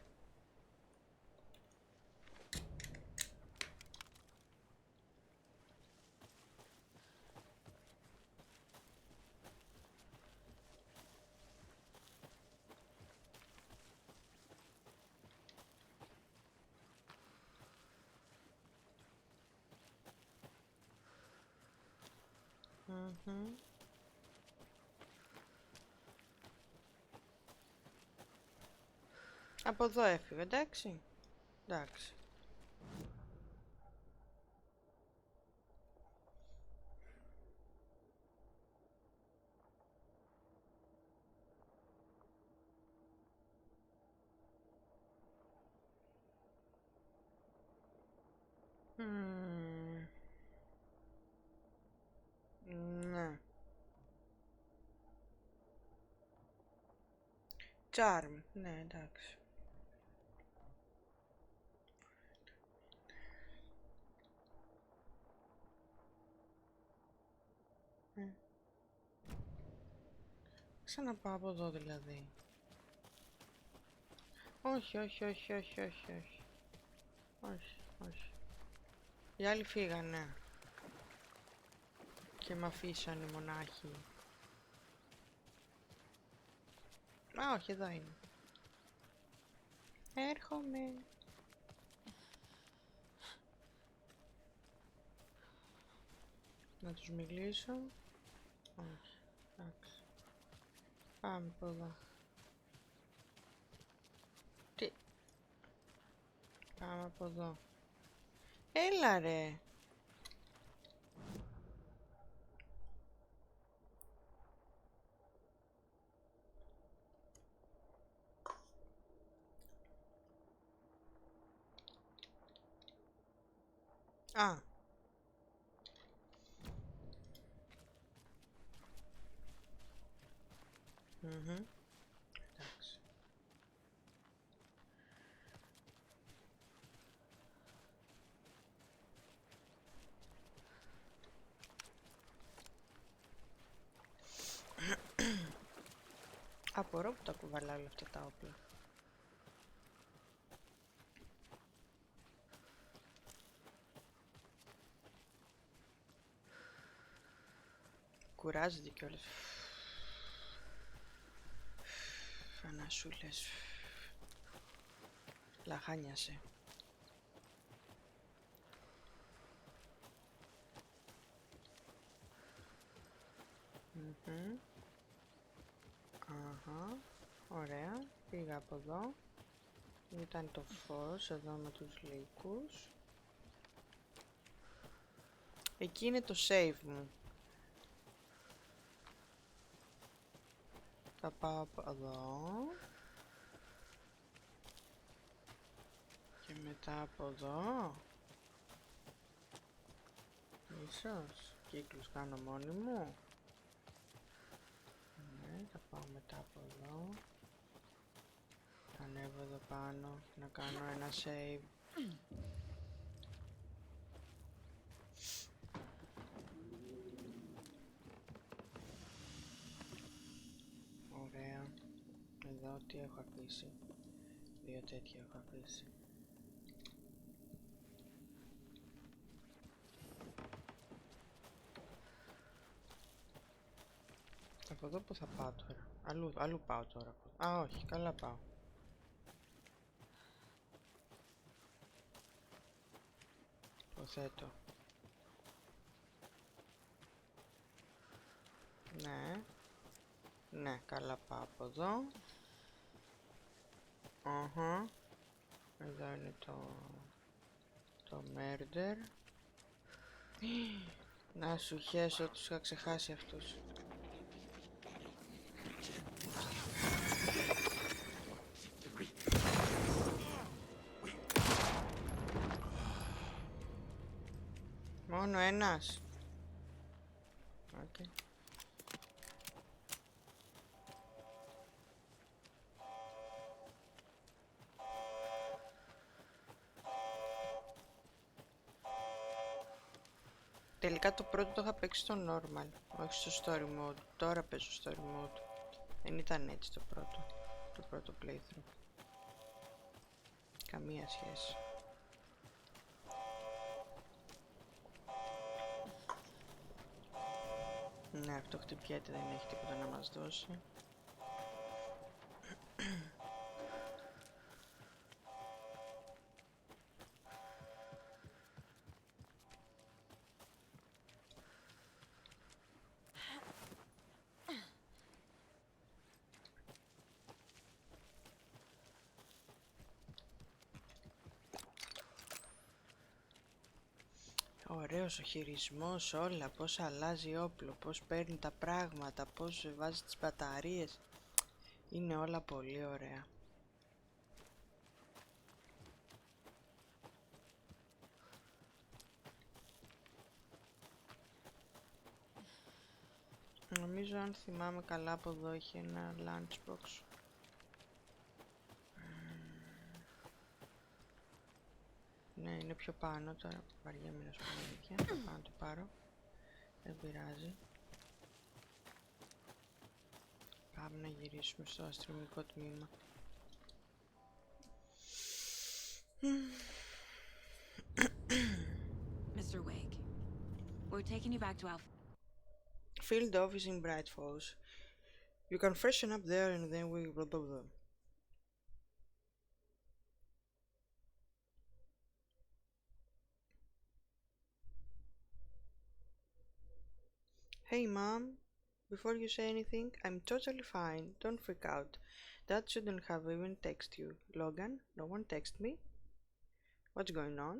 Από εδώ έφυγε, εντάξει. Εντάξει. Ναι. Charm, ναι, εντάξει. Ξαναπάω από εδώ δηλαδή. Όχι, όχι, όχι, όχι, όχι, όχι. Όχι, όχι. Οι άλλοι φύγανε. Και με αφήσανε μονάχοι. Α, όχι, εδώ είναι. Έρχομαι. Να τους μιλήσω. Όχι, εντάξει. Πάμε από εδώ. Τι? Πάμε από εδώ. Έλα ρε. Α. Εντάξει. Απορώ που τα κουβαλάω όλα αυτά τα όπλα. Κουράζεται κιόλας. Φανασούλες. Λαχάνιασε. Αχα. Ωραία. Πήγα από εδώ. Ήταν το φως εδώ με τους λύκους. Εκεί είναι το save μου. Θα πάω από εδώ. Και μετά από εδώ. Ίσως. Κύκλους κάνω μόνη μου. Ναι, θα πάω μετά από εδώ. Θα ανέβω εδώ πάνω να κάνω ένα save. Ωραία. Εδώ τι έχω αφήσει? Δύο τέτοια έχω αφήσει. Από εδώ που θα πάω τώρα? Αλλού πάω τώρα. Α, όχι, καλά πάω. Υποθέτω. Ναι. Ναι, καλά πάω από εδώ. Αχα. Εδώ είναι το murder. Να σου χέσω, τους είχα ξεχάσει αυτούς. Μόνο ένας. Okay. Τελικά το πρώτο το είχα παίξει στο normal, όχι στο story mode. Τώρα παίζω story mode. Δεν ήταν έτσι το πρώτο playthrough. Καμία σχέση. Ναι, αυτό χτυπιέται, δεν έχει τίποτα να μας δώσει. Ωραίος ο χειρισμός, όλα, πώς αλλάζει όπλο, πώς παίρνει τα πράγματα, πώς βάζει τις μπαταρίες. Είναι όλα πολύ ωραία. Νομίζω αν θυμάμαι καλά από εδώ έχει ένα lunchbox. Ναι, είναι πιο πάνω, τώρα βαριέμαι να σου πω αλήθεια. Θα πάω να το πάρω. Δεν πειράζει. Πάμε να γυρίσουμε στο αστυνομικό τμήμα. Mr. Wake, we're taking you back to Alpha. Field office in Bright Falls. You can freshen up there and then we blah blah blah. Hey mom, before you say anything, I'm totally fine, don't freak out. Dad shouldn't have even texted you. Logan, no one texted me? What's going on?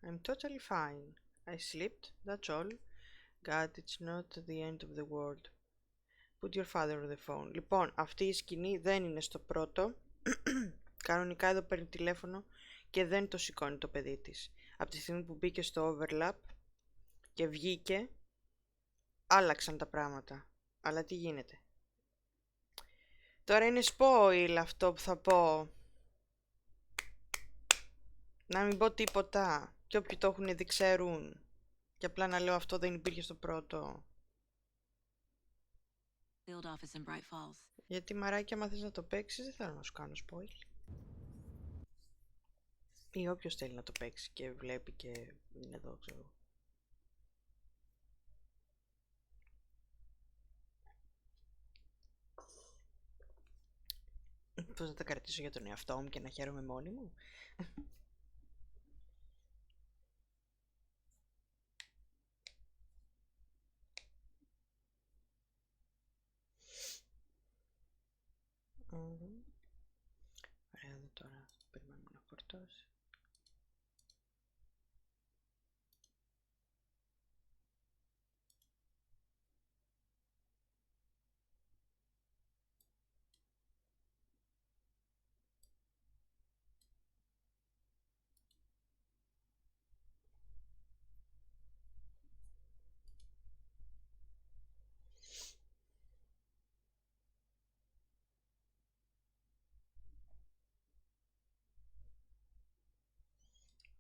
I'm totally fine. I slept, that's all. God, it's not the end of the world. Put your father on the phone. Λοιπόν, αυτή η σκηνή δεν είναι στο πρώτο. Κανονικά εδώ παίρνει τηλέφωνο και δεν το σηκώνει το παιδί της. Από τη στιγμή που μπήκε στο overlap και βγήκε, άλλαξαν τα πράγματα. Αλλά τι γίνεται? Τώρα είναι spoil αυτό που θα πω. Να μην πω τίποτα. Και όποιοι το έχουν δει ξέρουν. Και απλά να λέω αυτό δεν υπήρχε στο πρώτο. Field office in Bright Falls. Γιατί μαράκι, άμα θες να το παίξεις, δεν θέλω να σου κάνω spoil. Ή όποιος θέλει να το παίξει και βλέπει και είναι εδώ, ξέρω. Πώς να τα κρατήσω για τον εαυτό μου και να χαίρομαι μόνη μου? Ωραία, εδώ τώρα περιμένουμε να φορτώσει.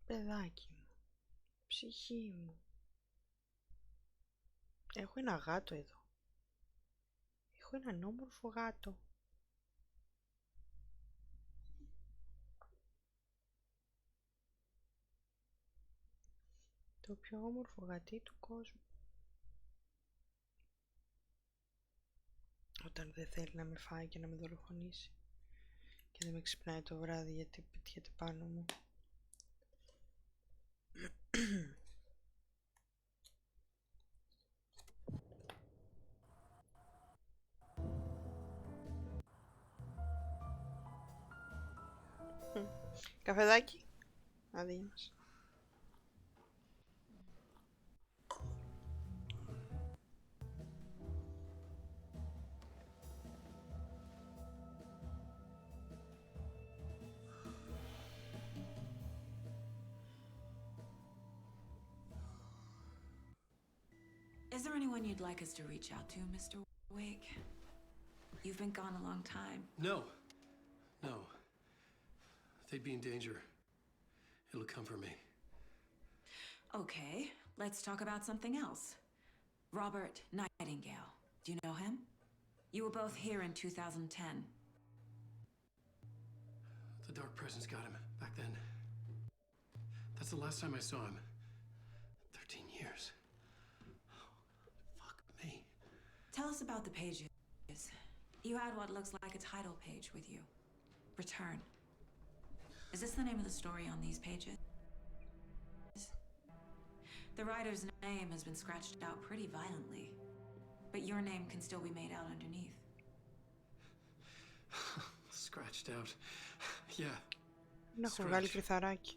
Παιδάκι μου, ψυχή μου. Έχω ένα γάτο εδώ. Έχω έναν όμορφο γάτο. Το πιο όμορφο γατί του κόσμου. Όταν δεν θέλει να με φάει και να με δολοφονήσει. Και δεν με ξυπνάει το βράδυ γιατί πετιέται πάνω μου. Καφεδάκι. Άδεια μας. Is there anyone you'd like us to reach out to, Mr. Wake? You've been gone a long time. No. No. They'd be in danger. It'll come for me. Okay, let's talk about something else. Robert Nightingale. Do you know him? You were both here in 2010. The Dark Presence got him back then. That's the last time I saw him. 13 years. Fuck me. Tell us about the pages. You had what looks like a title page with you. Return. Is this the name of the story on these pages? The writer's name has been scratched out pretty violently, but your name can still be made out underneath. Scratched out. Yeah. Να έχω βγάλει κρυθαράκι.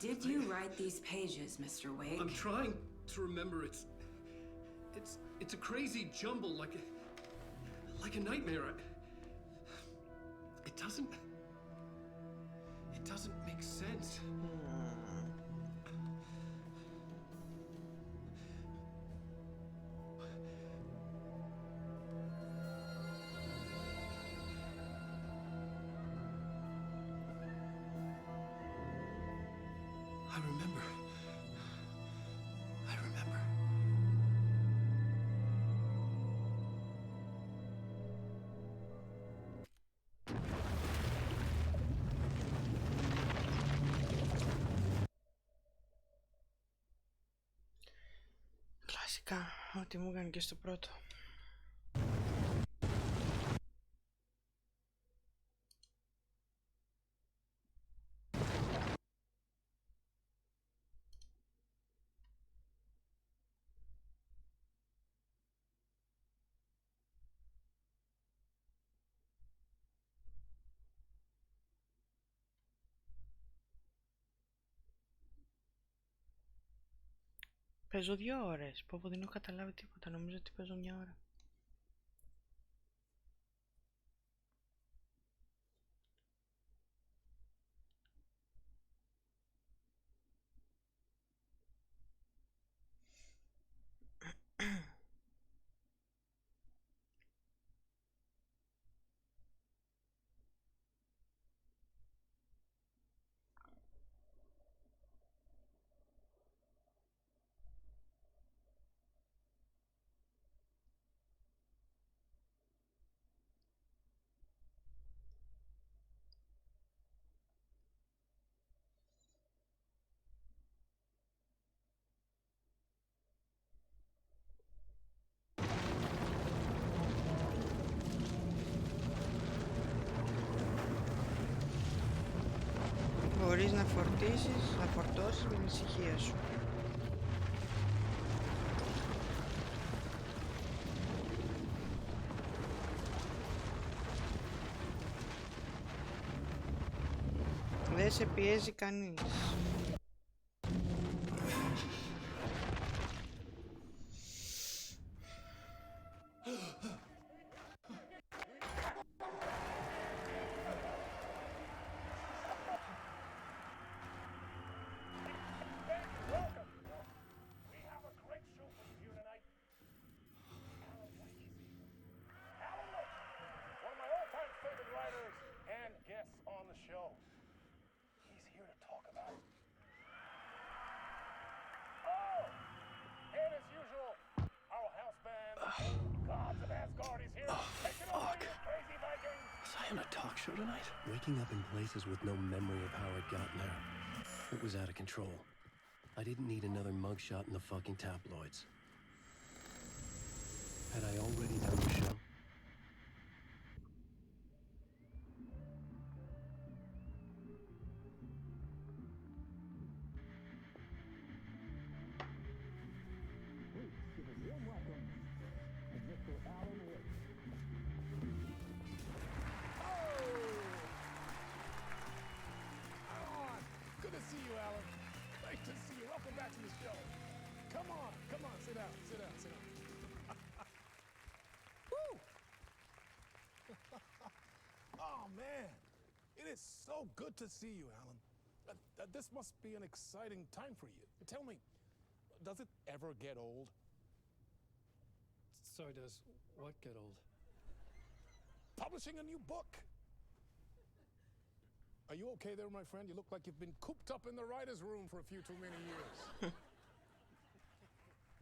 Did you write these pages, Mr. Wake? I'm trying to remember. It's a crazy jumble, like a nightmare. It doesn't make sense. I remember. Κλασικά, ό,τι μου έκανε και στο πρώτο. Παίζω 2 ώρες. Πω δεν έχω καταλάβει τίποτα. Νομίζω ότι παίζω 1 ώρα. Μπορείς να φορτώσεις με την ησυχία σου. Δεν σε πιέζει κανείς. Waking up in places with no memory of how I'd gotten there. It was out of control. I didn't need another mugshot in the fucking tabloids. Had I already done the show? Oh, man. It is so good to see you, Alan. This must be an exciting time for you. Tell me, does it ever get old? So does what get old? Publishing a new book. Are you okay there, my friend? You look like you've been cooped up in the writer's room for a few too many years.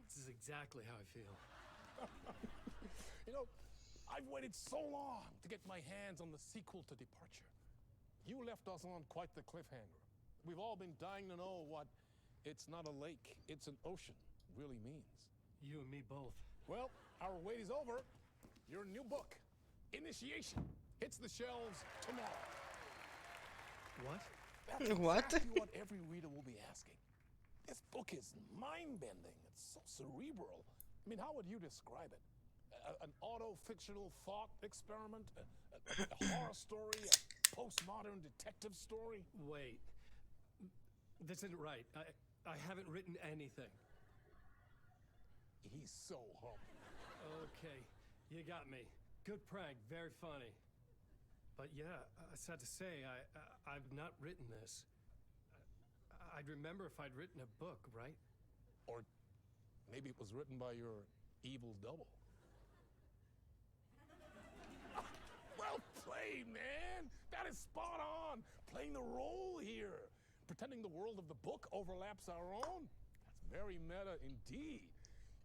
This is exactly how I feel. You know, I've waited so long to get my hands on the sequel to Departure. You left us on quite the cliffhanger. We've all been dying to know what "it's not a lake, it's an ocean" really means. You and me both. Well, our wait is over. Your new book, Initiation, hits the shelves tomorrow. What? That's exactly what every reader will be asking. This book is mind-bending. It's so cerebral. I mean, how would you describe it? An auto-fictional thought experiment? A horror story? A postmodern detective story? Wait. This isn't right. I haven't written anything. He's so humble. Okay, you got me. Good prank, very funny. But yeah, sad to say, I've not written this. I'd remember if I'd written a book, right? Or maybe it was written by your evil double. Well played, man! That is spot on! Playing the role here. Pretending the world of the book overlaps our own. That's very meta indeed.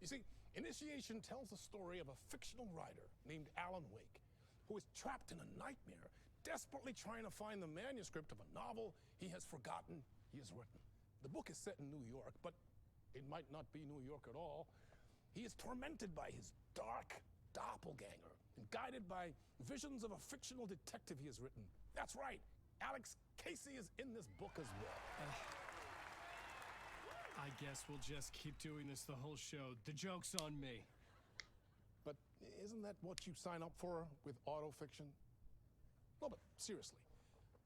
You see, Initiation tells the story of a fictional writer named Alan Wake, who is trapped in a nightmare, desperately trying to find the manuscript of a novel he has forgotten he has written. The book is set in New York, but it might not be New York at all. He is tormented by his dark doppelganger and guided by visions of a fictional detective he has written. That's right, Alex Casey is in this book as well. I guess we'll just keep doing this the whole show. The joke's on me. But isn't that what you sign up for with autofiction? No, but seriously,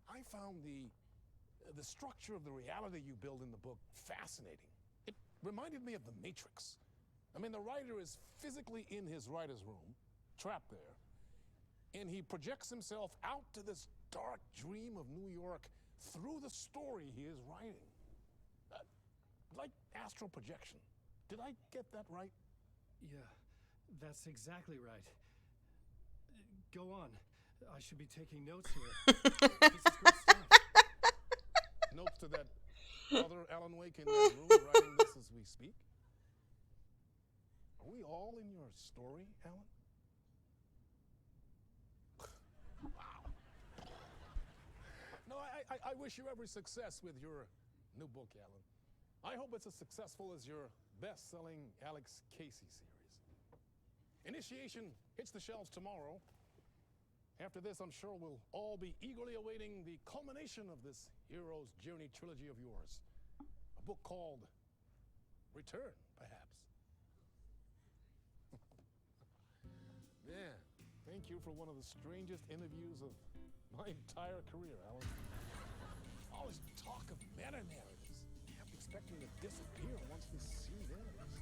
I found the structure of the reality you build in the book fascinating. It reminded me of The Matrix. I mean, the writer is physically in his writer's room, trapped there, and he projects himself out to this dark dream of New York through the story he is writing. Like astral projection. Did I get that right? Yeah, that's exactly right. Go on. I should be taking notes here. This is good stuff. Notes to that other Alan Wake in that room writing this as we speak? Are we all in your story, Alan? Wow. No, I wish you every success with your new book, Alan. I hope it's as successful as your best-selling Alex Casey series. Initiation hits the shelves tomorrow. After this, I'm sure we'll all be eagerly awaiting the culmination of this hero's journey trilogy of yours. A book called Return, perhaps. Man, thank you for one of the strangest interviews of my entire career, Alan. All this talk of meta-narratives. Expecting to disappear once this scene ends.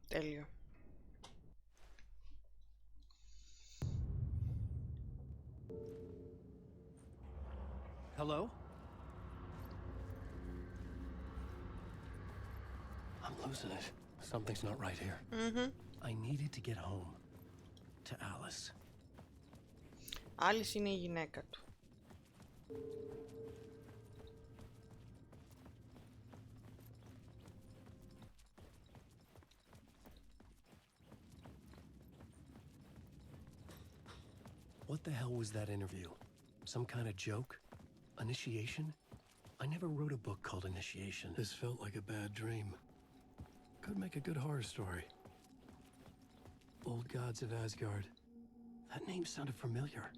Τέλειο. Hello? I'm losing it. Something's not right here. I needed to get home. To Alice. Alice είναι η γυναίκα του. What the hell was that interview? Some kind of joke? Initiation? I never wrote a book called Initiation. This felt like a bad dream. Could make a good horror story. Old Gods of Asgard. That name sounded familiar.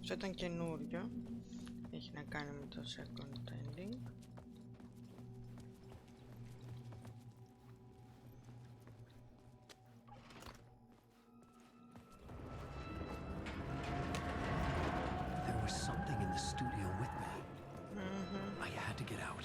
Αυτό ήταν καινούριο. Έχει να κάνει με το second ending. There was something in the studio with me. I had to get out.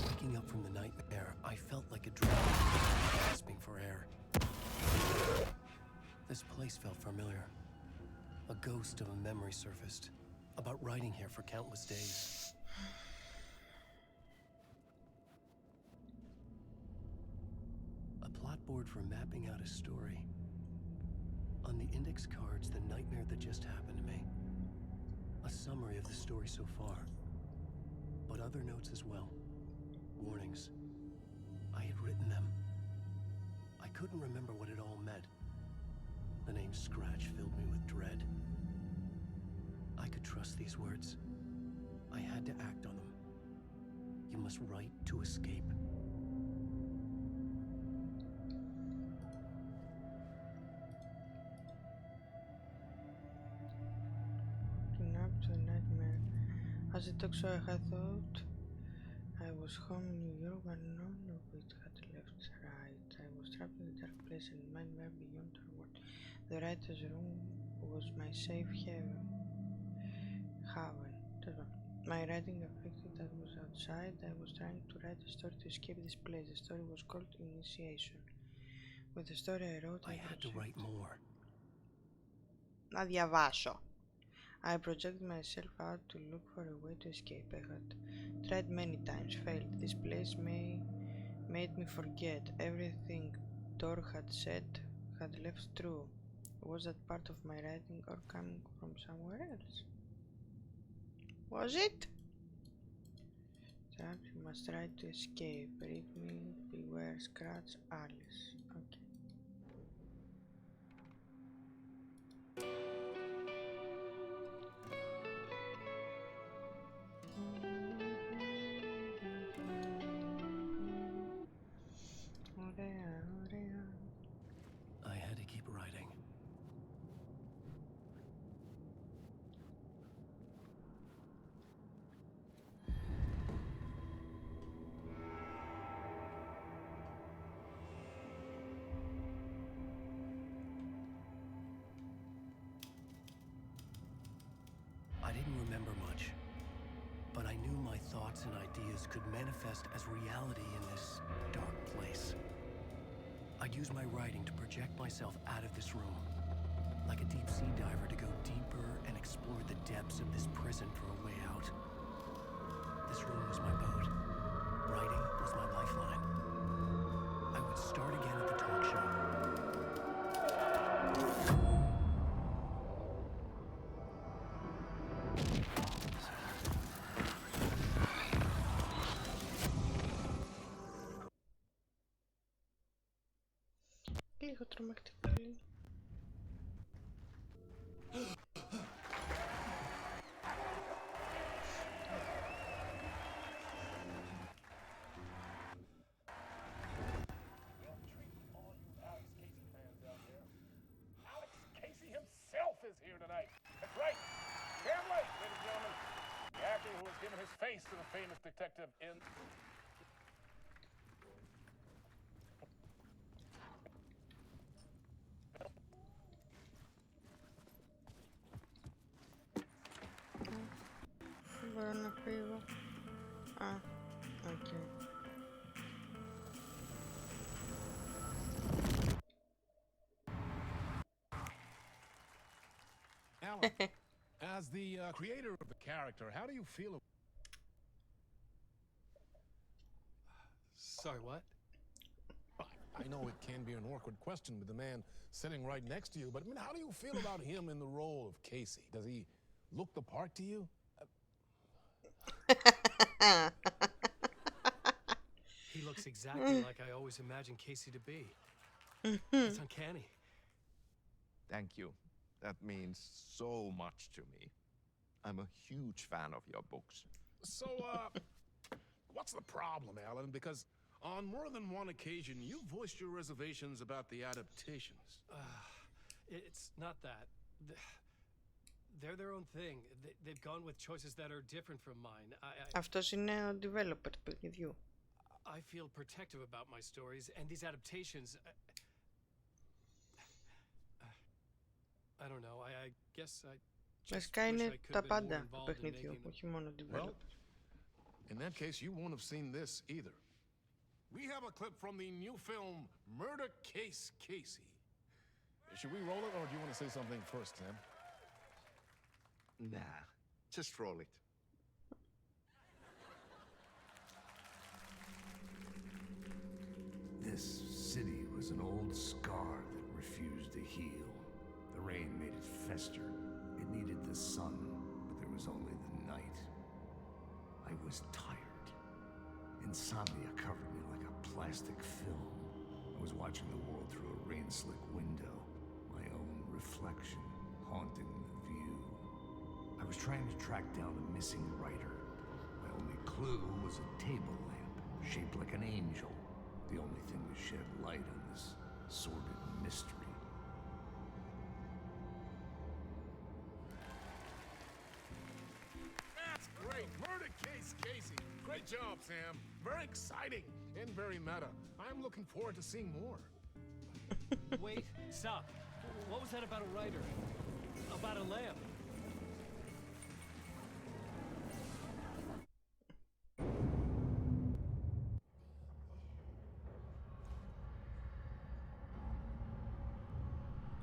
Waking up from the nightmare, I felt like a dragon gasping for air. This place felt familiar. A ghost of a memory surfaced, about riding here for countless days. A plot board for mapping out a story. On the index cards, the nightmare that just happened to me. A summary of the story so far, but other notes as well. Warnings. I had written them. I couldn't remember what it all meant. The name Scratch filled me with dread. I could trust these words. I had to act on them. You must write to escape. Up to a nightmare. As a talk show, I thought I was home in New York, but none of it had left right. I was trapped in a dark place and nightmare beyond our world. The writer's room was my safe haven. My writing affected that was outside. I was trying to write a story to escape this place. The story was called Initiation. With the story I wrote, I had to write more. Να διαβάσω. I projected myself out to look for a way to escape. I had tried many times, failed. This place made me forget everything Thor had said had left true. Was that part of my writing or coming from somewhere else? Was it? Trapped, you must try to escape. Read me, beware, Scratch, Alice. Okay. I had to keep writing. I didn't remember much, but I knew my thoughts and ideas could manifest as reality in this dark place. I'd use my writing to project myself out of this room, like a deep sea diver to go deeper and explore the depths of this prison for a way out. This room was my boat. Writing was my lifeline. I would start again at the talk show. Λίγο τρομακτικό. Casey himself is here tonight. That's right. Cam Lake, ladies and gentlemen. The actor who has given his face to the famous detective in... Μπορώ να φύγω. Α, οκ. Alan, as the creator of the character, how do you feel? Sorry, what? I know it can be an awkward question with the man sitting right next to you, but I mean, how do you feel about him in the role of Casey? Does he look the part to you? He looks exactly like I always imagined Casey to be. It's uncanny. Thank you. That means so much to me. I'm a huge fan of your books. So, what's the problem, Alan? Because on more than one occasion, you voiced your reservations about the adaptations. It's not that. They're their own thing. They've gone with choices that are different from mine. Αυτός είναι ο developer του παιχνιδιού. I feel protective about my stories, and these adaptations... I don't know, I guess I Βασικά είναι τα πάντα του παιχνιδιού, όχι μόνο developer. In that case, you won't have seen this either. We have a clip from the new film, Murder Case Casey. Should we roll it, or do you want to say something first, Sam? Nah, just roll it. This city was an old scar that refused to heal. The rain made it fester. It needed the sun, but there was only the night. I was tired. Insomnia covered me like a plastic film. I was watching the world through a rain-slick window, my own reflection haunting the view. I was trying to track down a missing writer. My only clue was a table lamp, shaped like an angel. The only thing to shed light on this sordid mystery. That's great! Murder Case Casey! Great job, Sam. Very exciting and very meta. I'm looking forward to seeing more. Wait, stop. What was that about a writer? About a lamp?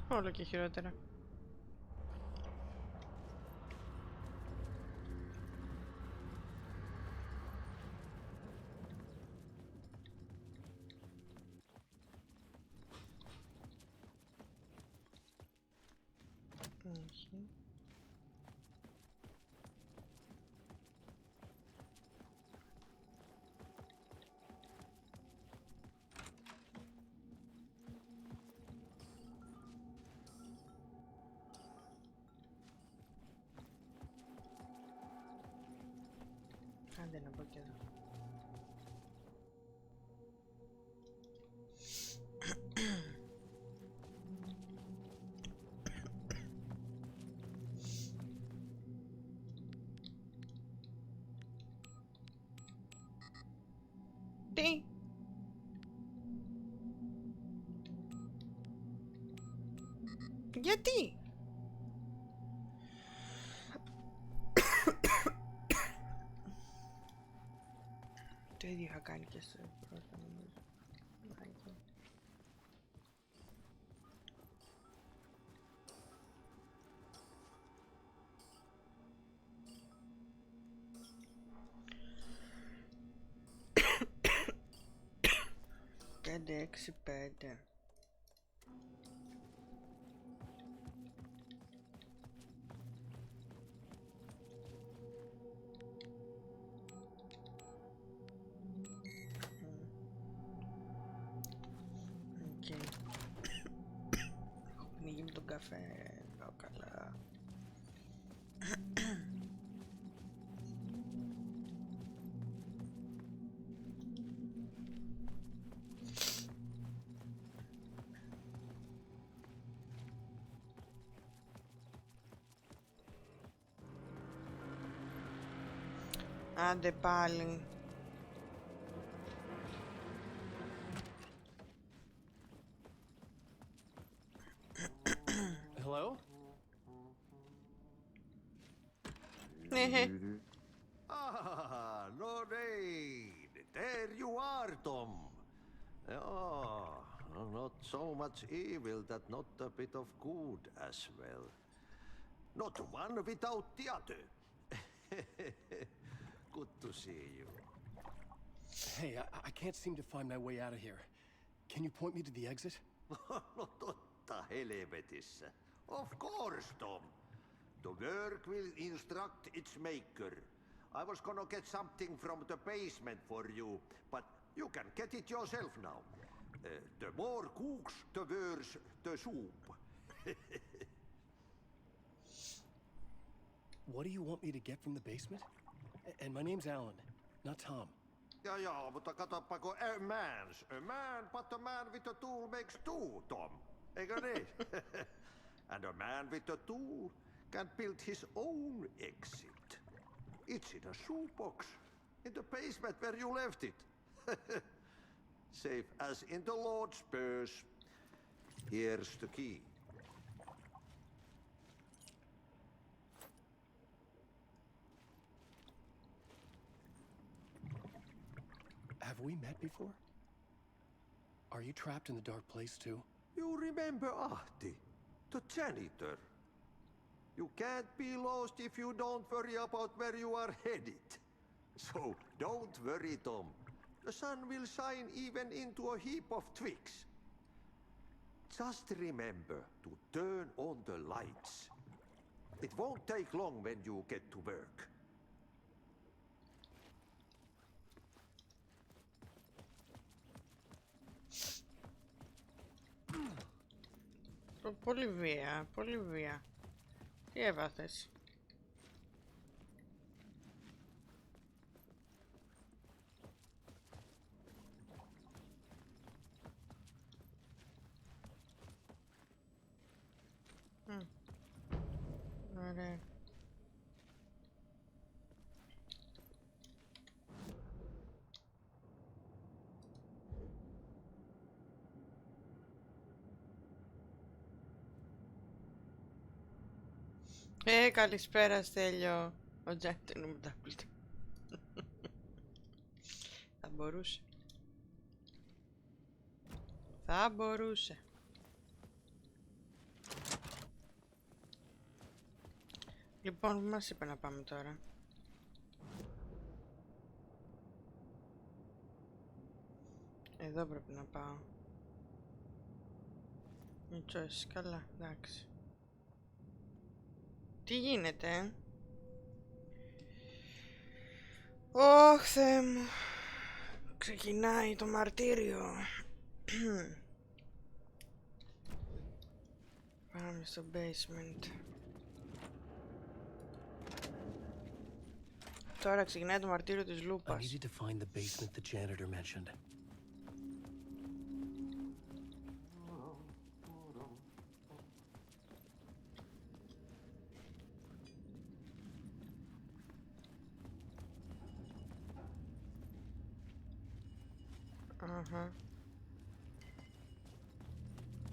Όλο και χειρότερα. Όχι. Άντε να μπω και εδώ. Τι? Γιατί? Το ίδιο είχα κάνει και στο πρώτο νομίζω. Πέντε, έξι, πέντε. Έχω πνιγεί με τον καφέ. Πάω καλά. Άντε πάλι. Hello? Ah, Lorraine! There you are, Tom. Oh, not so much evil that not a bit of good as well. Not one without the other. Good to see you. Hey, I can't seem to find my way out of here. Can you point me to the exit? No totta helvetissä. Of course, Tom. The work will instruct its maker. I was gonna get something from the basement for you, but you can get it yourself now. The more cooks, the worse the soup. What do you want me to get from the basement? And my name's Alan, not Tom. Ja, mutta katsoppa, a man, but a man with a tool makes two, Tom. Eikö niin? And a man with a tool can build his own exit. It's in a shoebox, in the basement where you left it. Safe as in the Lord's purse. Here's the key. Have we met before? Are you trapped in the dark place too? You remember Ahti, the janitor. You can't be lost if you don't worry about where you are headed. So don't worry, Tom. The sun will shine even into a heap of twigs. Just remember to turn on the lights. It won't take long when you get to work. Πολύ βία, πολύ βία. Τι έβαθες? Ωραία. Καλησπέρα Στέλιο. Ο Τζάκ μου τα πουλτή. Θα μπορούσε. Θα μπορούσε. Λοιπόν, που μας είπε να πάμε τώρα? Εδώ πρέπει να πάω. Μητσός, καλά, εντάξει. Τι γίνεται? Ωχ, Θεέ μου. Ξεκινάει το μαρτύριο. Πάμε στο basement. Τώρα ξεκινάει το μαρτύριο της Λούπας. I needed to find the basement the janitor mentioned. Αχα.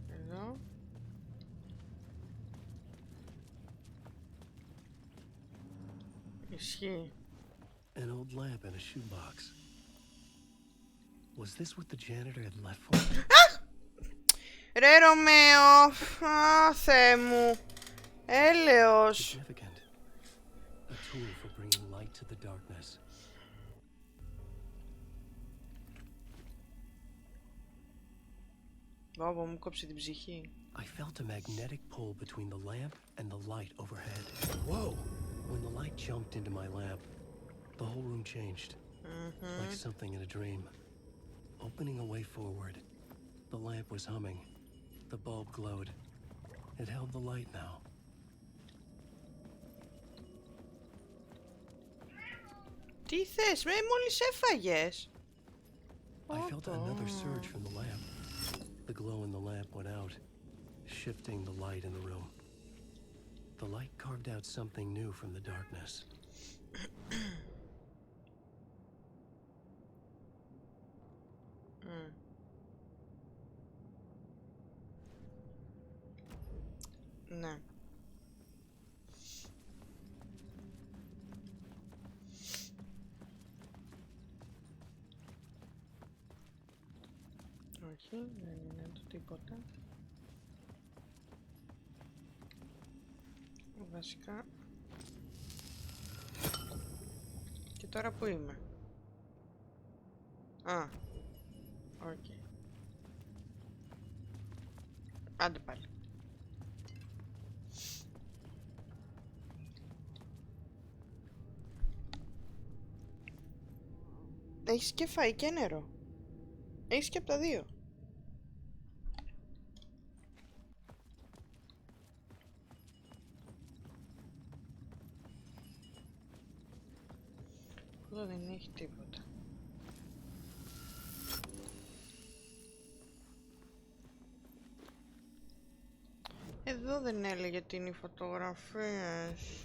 Εδώ. Ισχύει. An old lamp and a shoebox. Was this what the janitor had left for me? Ρε Ρωμαίο! Α, Θεέ μου! Έλεος! Significant. A tool for bringing light to the darkness. Βάβο, μου κόψε την ψυχή. I felt a magnetic pull between the lamp and the light overhead. Whoa! When the light jumped into my lamp, the whole room changed. Like something in a dream. Opening a way forward. The lamp was humming. The bulb glowed. It held the light now. Τι θες, μόλις έφαγες. I felt another surge from the lamp. The glow in the lamp went out, shifting the light in the room. The light carved out something new from the darkness. Ναι. Όχι, δεν είναι το τίποτα. Βασικά. Και τώρα που είμαι? Α, οκ. Άντε πάλι. Έχεις και φαΐ και νερό. Έχεις και από τα δύο. Εδώ δεν έχει τίποτα. Εδώ δεν έλεγε τι είναι οι φωτογραφίες.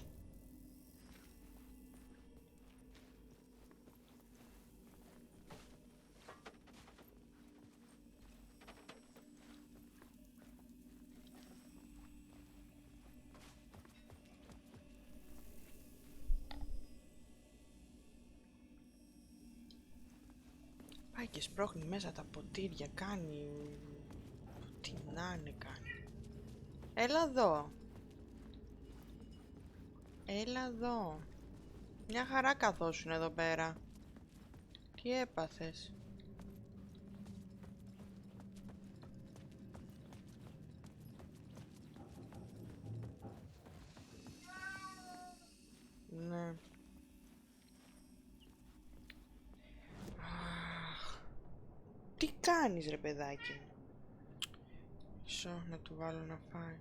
Πάει και σπρώχνει μέσα τα ποτήρια, κάνει... Τι να είναι κάνει. Έλα εδώ. Έλα εδώ. Μια χαρά καθόσουν εδώ πέρα. Τι έπαθες? Ναι. Τι κάνεις ρε παιδάκι? Να του βάλω να φάει.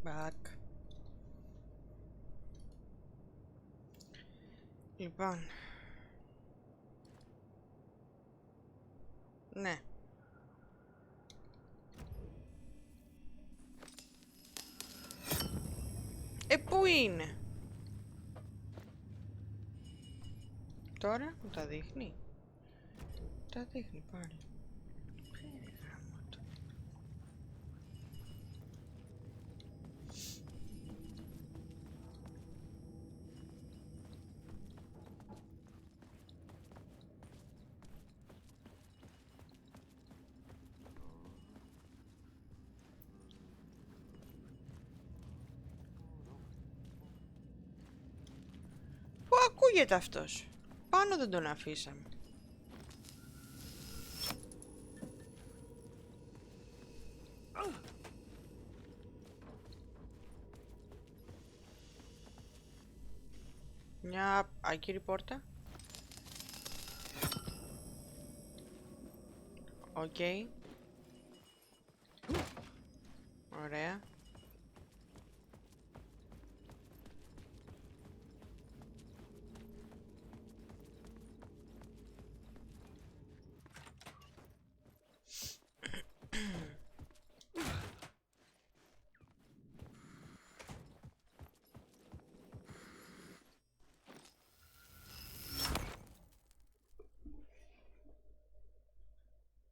Back. Λοιπόν. Ναι. Πού είναι? Τώρα μου τα δείχνει. Τα δείχνει πάλι. Πού ακούγεται αυτός? Πάνω δεν τον αφήσαμε. Μια άκυρη πόρτα. Οκ. Ωραία.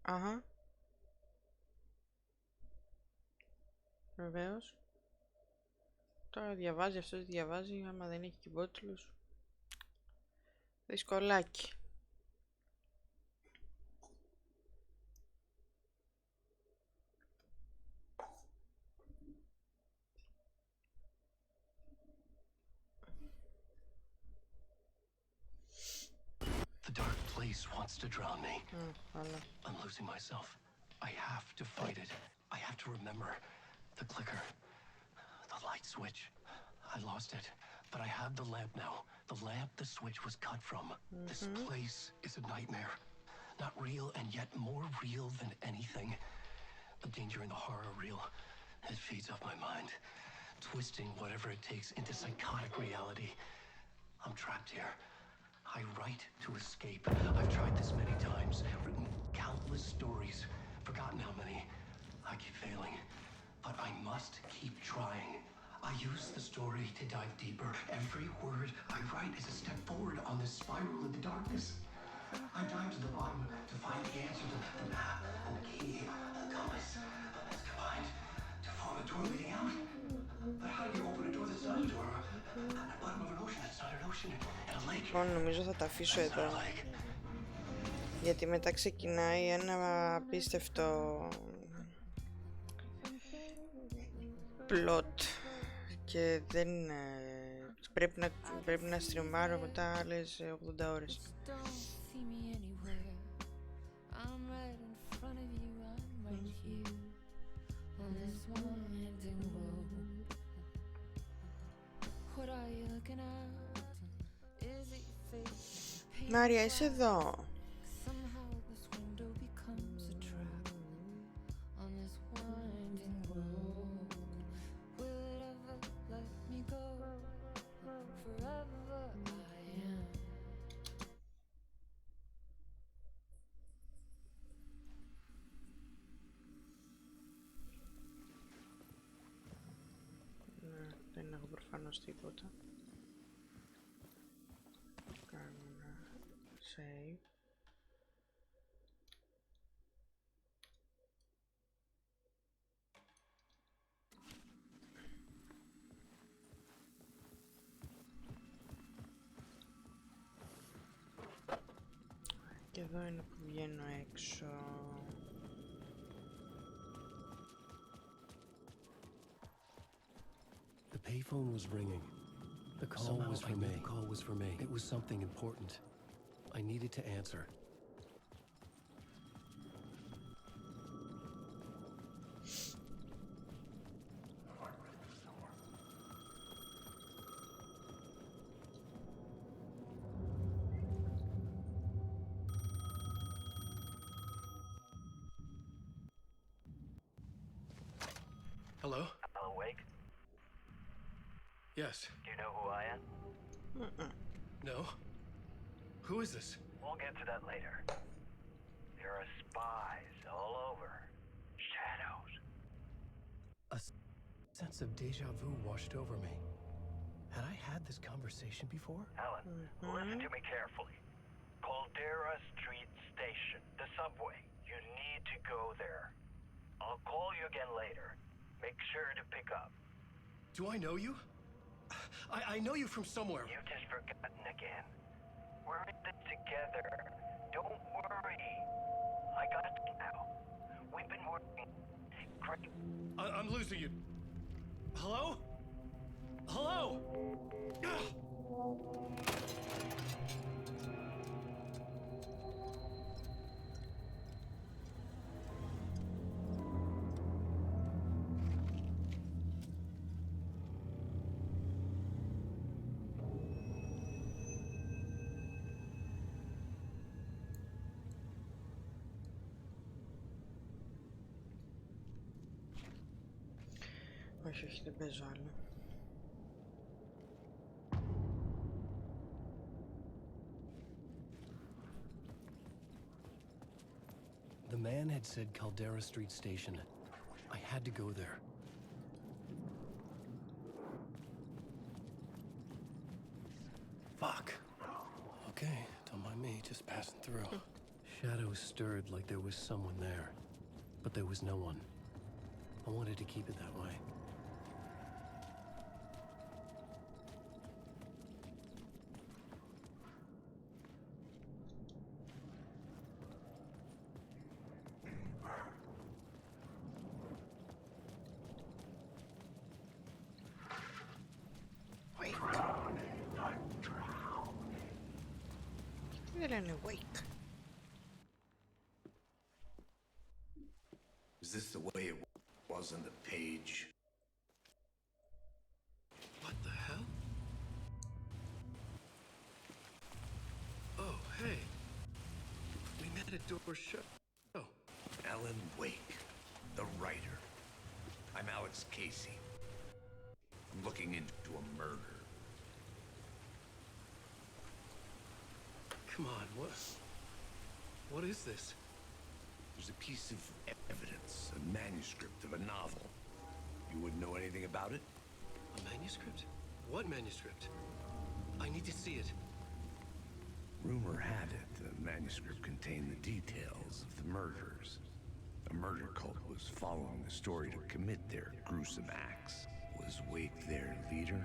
Αχα. Βεβαίως. Τώρα διαβάζει, αυτός διαβάζει, άμα δεν έχει κυμπότιλους. Δυσκολάκι. The dark place wants to drown me. I'm losing myself. I have to fight it. I have to remember. The clicker. The light switch. I lost it. But I have the lamp now. The lamp the switch was cut from. This place is a nightmare. Not real and yet more real than anything. The danger and the horror real. It feeds off my mind. Twisting whatever it takes into psychotic reality. I'm trapped here. I write to escape. I've tried this many times, written countless stories, forgotten how many. I keep failing. But I must keep trying. I use the story to dive deeper. Every word I write is a step forward on this spiral into darkness. I dive to the bottom to find the answer to the map and the key and the compass. It's combined to form a door leading out. But how do you open a door that's not a door? At the bottom of an ocean that's not an ocean. And a lake. Λοιπόν, νομίζω θα τα αφήσω εδώ. Γιατί μετά ξεκινάει ένα απίστευτο πλότ και δεν πρέπει να στριμάρω μετά άλλες 80 ώρες. Μάρια, είσαι εδώ. Δεν έχω προφανώς τίποτα. Κάνουμε ένα save. Και εδώ είναι που βγαίνω έξω. The payphone was ringing. The call was for me. The call was for me. It was something important. I needed to answer. Hello? Alan Wake? Yes. Do you know who I am? No. Who is this? We'll get to that later. There are spies all over. Shadows. A sense of deja vu washed over me. Had I had this conversation before? Alan, listen to me carefully. Caldera Street Station, the subway. You need to go there. I'll call you again later. Make sure to pick up. Do I know you? I know you from somewhere. You've just forgotten again. We're in this together. Don't worry. I got you now. We've been working great. I'm losing you. Hello? Hello? Όχι, όχι, δεν παίζω άλλο. The man had said Caldera Street Station. I had to go there. Fuck. Okay, don't mind me, just passing through. Shadows stirred like there was someone there, but there was no one. I wanted to keep it that way. Wake. Is this the way it was on the page? What the hell? Oh, hey. We met at Door's show. Oh. Alan Wake, the writer. I'm Alex Casey. I'm looking into a murder. Come on, what is this? There's a piece of evidence, a manuscript of a novel. You wouldn't know anything about it? A manuscript? What manuscript? I need to see it. Rumor had it the manuscript contained the details of the murders. A murder cult was following the story to commit their gruesome acts. Was Wake their leader?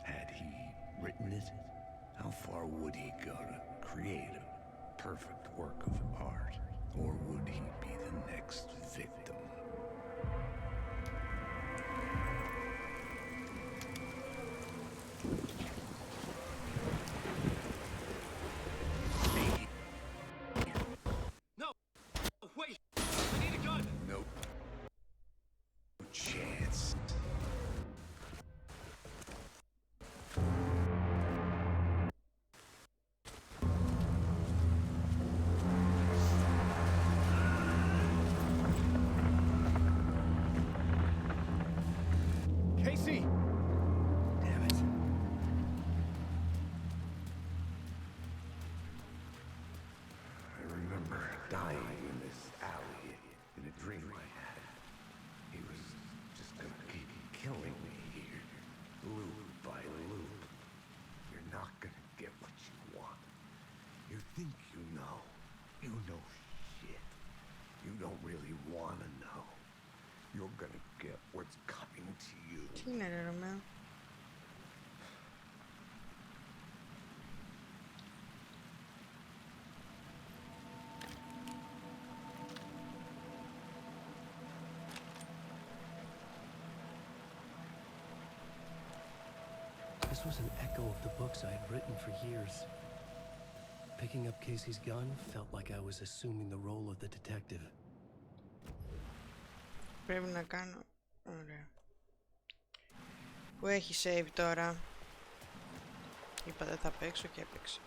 Had he written it? How far would he go to create a perfect work of art? Or would he be the next victim? No! Wait! I need a gun! No chance. Casey! Damn it. I remember dying in this alley in a dream I had. He was just gonna keep killing me here, loop by loop. You're not gonna get what you want. You think you know. You know shit. You don't really wanna know. You're gonna get what's coming to you. Τι είναι ρε Ρωμαίο? This was an echo of the books I had written for years. Picking up Casey's gun felt like I was assuming the role of the detective. Πρέπει να κάνω... Ωραία. Πού έχει save τώρα? Είπα δεν θα παίξω και έπαιξα.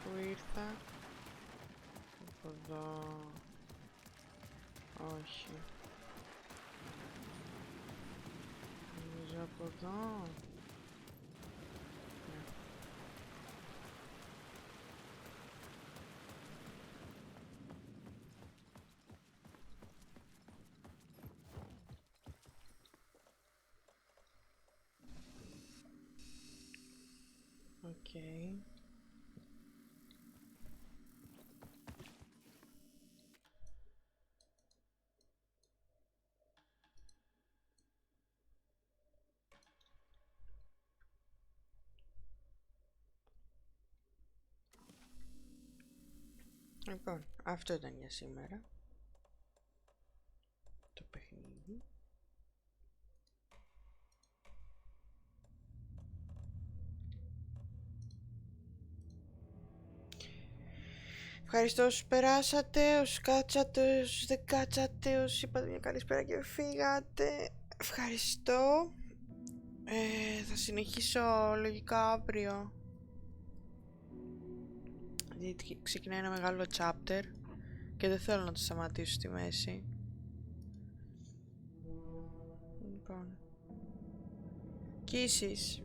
Πού ήρθα? Από εδώ. Όχι. Νομίζω από εδώ. Ναι. Okay. Λοιπόν, αυτό ήταν για σήμερα το παιχνίδι. Ευχαριστώ όσους περάσατε, όσους κάτσατε, όσους δεν κάτσατε, όσους είπατε μια καλησπέρα και φύγατε. Ευχαριστώ. Θα συνεχίσω λογικά αύριο. Γιατί ξεκινάει ένα μεγάλο chapter και δεν θέλω να το σταματήσω στη μέση. Λοιπόν. Kisses.